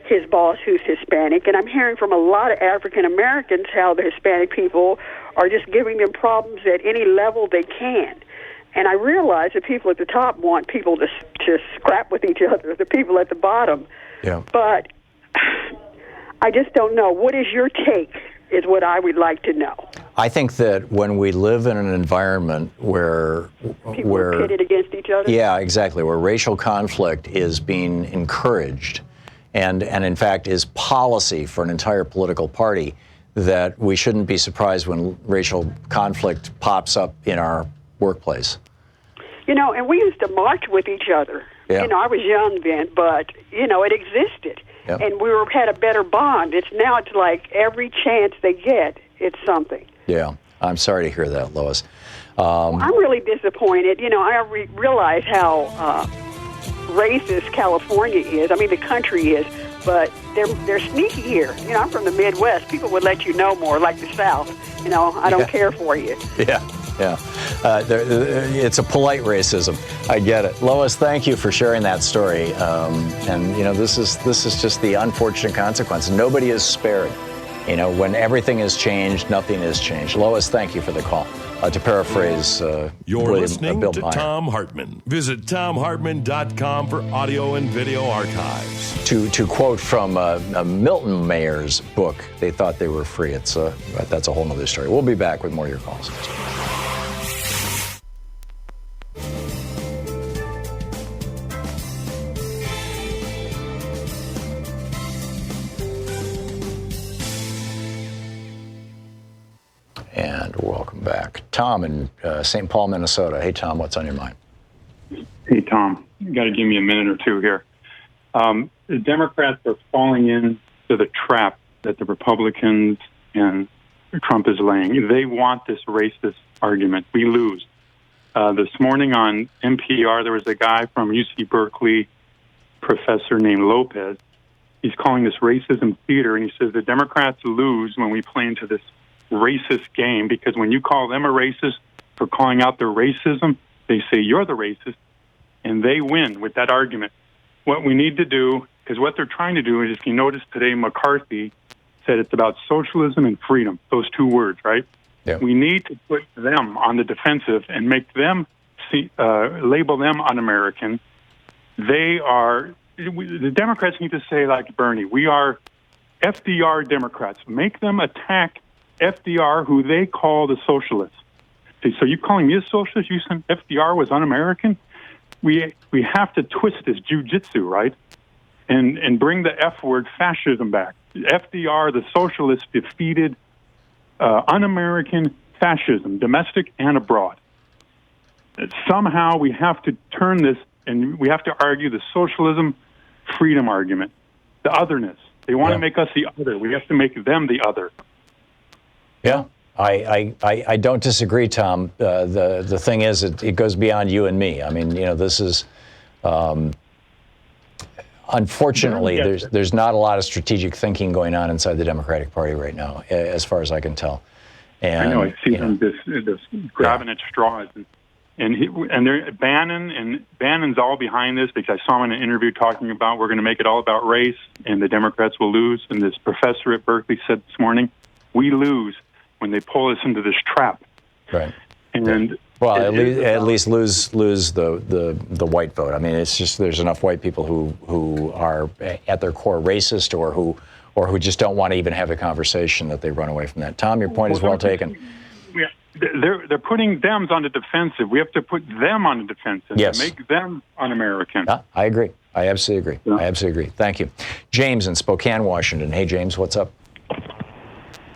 his boss who's Hispanic, and I'm hearing from a lot of African Americans how the Hispanic people are just giving them problems at any level they can. And I realize that people at the top want people to scrap with each other, the people at the bottom. Yeah. But I just don't know. What is your take is what I would like to know. I think that when we live in an environment where people are pitted against each other. Yeah, exactly, where racial conflict is being encouraged and in fact is policy for an entire political party, that we shouldn't be surprised when racial conflict pops up in our workplace. And we used to march with each other. Yeah. I was young then, but, it existed. Yep. And we had a better bond. It's like every chance they get, it's something. Yeah, I'm sorry to hear that, Lois. I'm really disappointed. I realize how racist California is. I mean, the country is, but they're sneaky here. I'm from the Midwest. People would let you know more, like the South. I don't care for you. Yeah. It's a polite racism. I get it. Lois, thank you for sharing that story. This is just the unfortunate consequence. Nobody is spared. When everything is changed, nothing is changed. Lois, thank you for the call. To paraphrase You're listening Bill to Meyer. Thom Hartmann. Visit ThomHartmann.com for audio and video archives. To quote from Milton Mayer's book, they thought they were free. That's a whole other story. We'll be back with more of your calls. And welcome back. Tom in St. Paul, Minnesota. Hey, Tom, what's on your mind? Hey, Tom, you got to give me a minute or two here. The Democrats are falling into the trap that the Republicans and Trump is laying. They want this racist argument. We lose. This morning on NPR, there was a guy from UC Berkeley, professor named Lopez. He's calling this racism theater, and he says the Democrats lose when we play into this racist game, because when you call them a racist for calling out their racism, they say you're the racist, and they win with that argument. What we need to do, because what they're trying to do is, if you notice today, McCarthy said it's about socialism and freedom, those two words, right? Yeah. We need to put them on the defensive and make them label them un-American. The Democrats need to say, like Bernie, we are FDR Democrats. Make them attack FDR, who they call the socialists. So you calling me a socialist? You said FDR was un-American? We have to twist this jujitsu, right? And bring the F word, fascism, back. FDR, the socialists, defeated un-American fascism, domestic and abroad. Somehow we have to turn this, and we have to argue the socialism freedom argument, the otherness. They want to make us the other. We have to make them the other. Yeah. I don't disagree, Tom. The thing is, it goes beyond you and me. I mean, this is unfortunately there's not a lot of strategic thinking going on inside the Democratic Party right now, as far as I can tell. And I know. I see them just grabbing at straws, and they're Bannon's all behind this, because I saw him in an interview talking about we're going to make it all about race, and the Democrats will lose. And this professor at Berkeley said this morning, we lose when they pull us into this trap. Right. And well, at least lose the white vote. I mean, it's just there's enough white people who are at their core racist or who just don't want to even have a conversation that they run away from that. Tom, your point is well taken. Yeah, they're putting them on the defensive. We have to put them on the defensive to make them un-American. I agree. I absolutely agree. Yeah. I absolutely agree. Thank you. James in Spokane, Washington. Hey, James, what's up?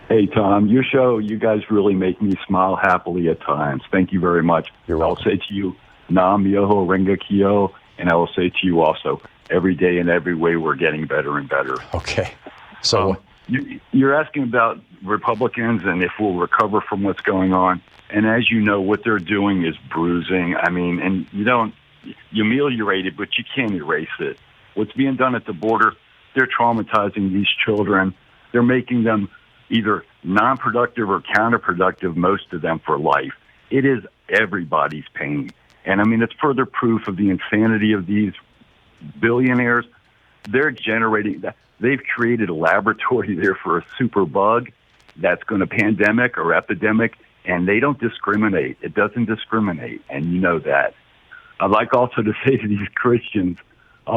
Hey, Tom, your show, you guys really make me smile happily at times. Thank you very much. You're welcome. I'll say to you, Nam Yoho Renga Kyo, and I will say to you also, every day in every way we're getting better and better. Okay. So you're asking about Republicans and if we'll recover from what's going on. And as you know, what they're doing is bruising. I mean, and you ameliorate it, but you can't erase it. What's being done at the border, they're traumatizing these children. They're making them either non-productive or counterproductive, most of them, for life. It is everybody's pain. And I mean, it's further proof of the insanity of these billionaires. They're generating that. They've created a laboratory there for a super bug that's going to pandemic or epidemic, and they don't discriminate. It doesn't discriminate, and you know that. I'd like also to say to these Christians,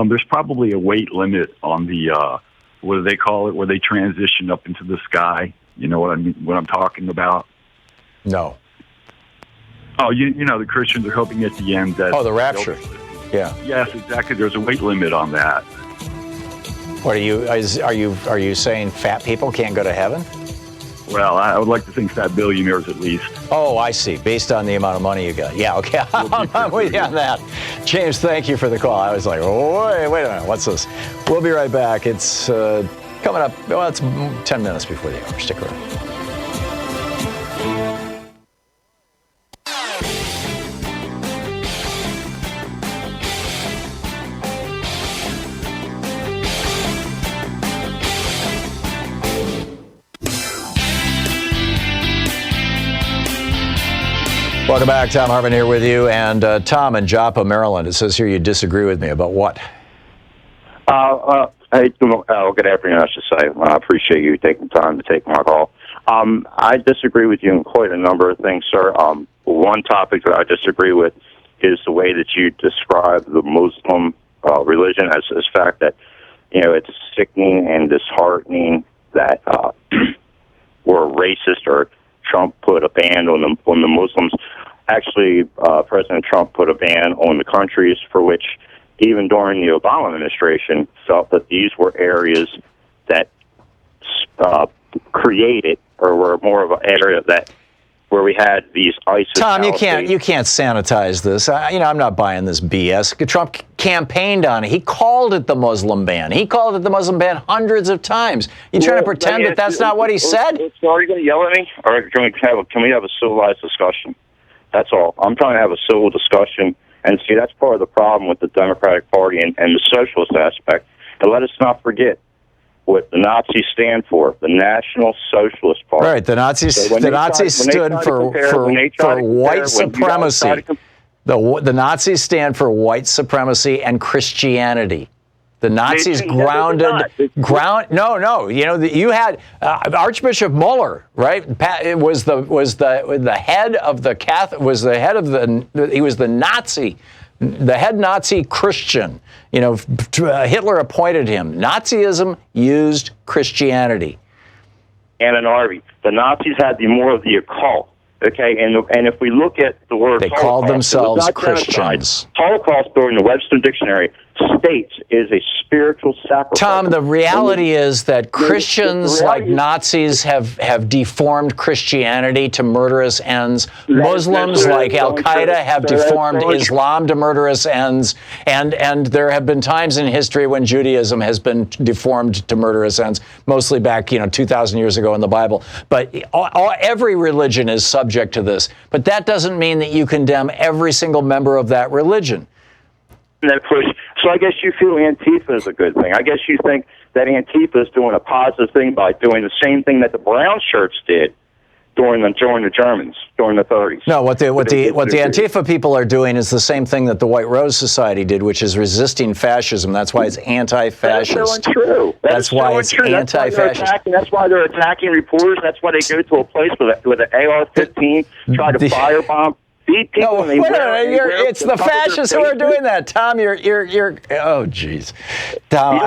there's probably a weight limit on the what do they call it, where they transition up into the sky. You know what I mean? What I'm talking about? No. Oh, you know the Christians are hoping at the end that. Oh, the rapture. Yeah. Yes, exactly. There's a weight limit on that. What are you saying? Fat people can't go to heaven? Well, I would like to think fat billionaires at least. Oh, I see. Based on the amount of money you got. Yeah, okay. I'm with you on that. James, thank you for the call. I was like, oh, wait a minute. What's this? We'll be right back. It's coming up. Well, it's 10 minutes before the hour. Stick around. Welcome back. Thom Hartmann here with you. And Tom in Joppa, Maryland. It says here you disagree with me about what? Hey, good afternoon, I should say. I appreciate you taking time to take my call. I disagree with you in quite a number of things, sir. One topic that I disagree with is the way that you describe the Muslim religion as the fact that, it's sickening and disheartening that we're racist or Trump put a ban on the Muslims. Actually, President Trump put a ban on the countries for which, even during the Obama administration, felt that these were areas that created or were more of an area where we had these ISIS. Tom, you can't sanitize this. I'm not buying this BS. Trump campaigned on it. He called it the Muslim ban. He called it the Muslim ban hundreds of times. You trying to pretend that that's not what he said? So are you going to yell at me, or can we have a civilized discussion? That's all. I'm trying to have a civil discussion, and see, that's part of the problem with the Democratic Party and the socialist aspect. And let us not forget what the Nazis stand for, the National Socialist Party. Right, the Nazis stood for white supremacy. The Nazis stand for white supremacy and Christianity. The Nazis grounded. No. You had Archbishop Mueller, right? It was the head of the Catholic. He was the Nazi. The head Nazi Christian, Hitler appointed him. Nazism used Christianity. And an army. The Nazis had more of the occult. Okay, and if we look at the word they called themselves Christians. Holocaust, during the Webster Dictionary, states is a spiritual sacrifice. Tom, the reality is that Christians like Nazis have deformed Christianity to murderous ends. Muslims like Al-Qaeda have deformed Islam to murderous ends. And there have been times in history when Judaism has been deformed to murderous ends, mostly back, 2,000 years ago in the Bible. But every religion is subject to this. But that doesn't mean that you condemn every single member of that religion. So I guess you feel Antifa is a good thing. I guess you think that Antifa is doing a positive thing by doing the same thing that the brown shirts did during the Germans during the 30s. No, what the Antifa people are doing is the same thing that the White Rose Society did, which is resisting fascism. That's why it's anti-fascist. That's so untrue. That's why it's anti-fascist. That's why they're attacking reporters. That's why they go to a place with an AR-15, try to firebomb. No, it's the fascists who are doing that, Tom. You're oh, jeez. Tom,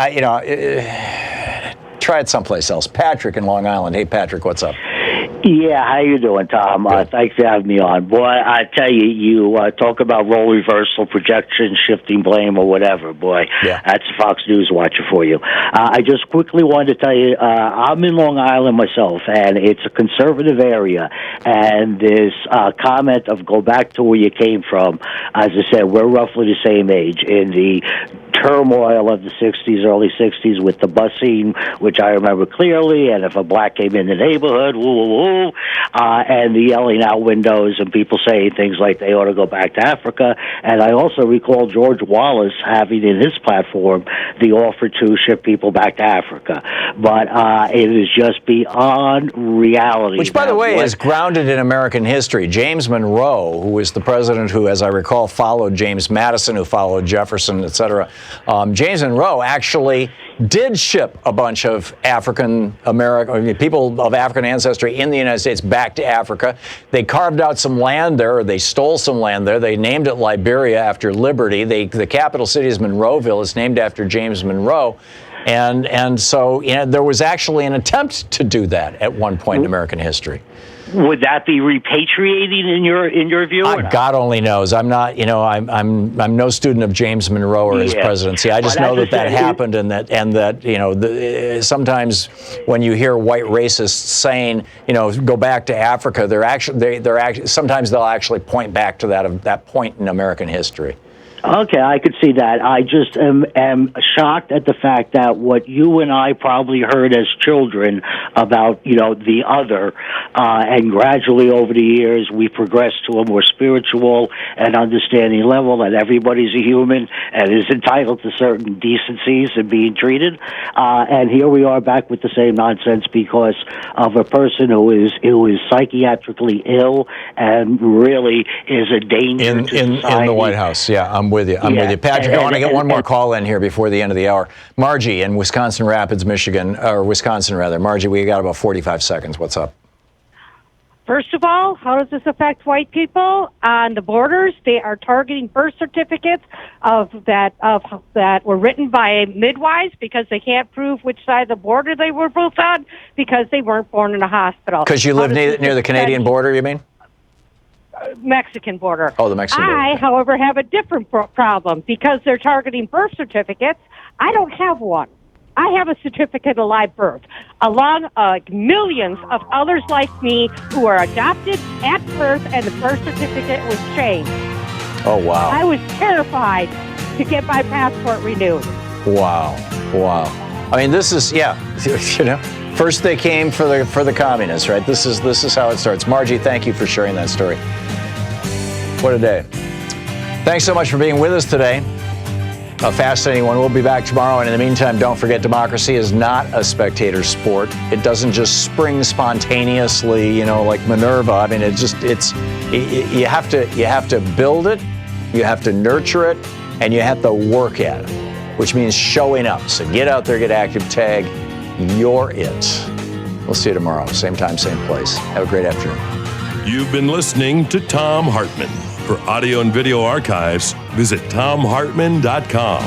try it someplace else. Patrick in Long Island. Hey, Patrick, what's up? Yeah, how you doing, Tom? Thanks for having me on. Boy, I tell you, you talk about role reversal, projection, shifting blame, or whatever. Boy, that's a Fox News watcher for you. I just quickly wanted to tell you, I'm in Long Island myself, and it's a conservative area. And this comment of go back to where you came from, as I said, we're roughly the same age. In the turmoil of the 60s, early 60s, with the busing, which I remember clearly, and if a black came in the neighborhood, woo, woo, woo, and the yelling out windows and people saying things like they ought to go back to Africa. And I also recall George Wallace having in his platform the offer to ship people back to Africa. But it is just beyond reality. Which, by the way, is grounded in American history. James Monroe, who was the president who, as I recall, followed James Madison, who followed Jefferson, etc. James Monroe actually did ship a bunch of people of African ancestry in the United States back to Africa. They carved out some land there, or they stole some land there. They named it Liberia after liberty. The capital city is Monroeville. It's named after James Monroe. And so there was actually an attempt to do that at one point in American history. Would that be repatriating in your view? God only knows. I'm not, I'm no student of James Monroe or his presidency. I just know that happened, and that sometimes when you hear white racists saying, go back to Africa, sometimes they'll actually point back to that point in American history. Okay, I could see that. I just am shocked at the fact that what you and I probably heard as children about, the other, and gradually over the years we progressed to a more spiritual and understanding level that everybody's a human and is entitled to certain decencies and being treated. And here we are back with the same nonsense because of a person who is psychiatrically ill and really is a danger to society. In the White House, yeah. I'm with you. Patrick, I want to get one more call in here before the end of the hour. Margie in Wisconsin Rapids, Michigan, or Wisconsin rather. Margie, we got about 45 seconds. What's up? First of all, how does this affect white people on the borders? They are targeting birth certificates that were written by midwives because they can't prove which side of the border they were both on because they weren't born in a hospital. Because you live near the Canadian border, you mean? Mexican border. Oh, the Mexican border. I, however, have a different problem because they're targeting birth certificates. I don't have one. I have a certificate of live birth, along millions of others like me who are adopted at birth, and the birth certificate was changed. Oh, wow. I was terrified to get my passport renewed. Wow. I mean, this is, first they came for the communists, right? This is how it starts. Margie, thank you for sharing that story. What a day. Thanks so much for being with us today. A fascinating one. We'll be back tomorrow. And in the meantime, don't forget, democracy is not a spectator sport. It doesn't just spring spontaneously, like Minerva. I mean, you have to build it, you have to nurture it, and you have to work at it, which means showing up. So get out there, get active, tag. You're it. We'll see you tomorrow. Same time, same place. Have a great afternoon. You've been listening to Thom Hartmann. For audio and video archives, visit thomhartmann.com.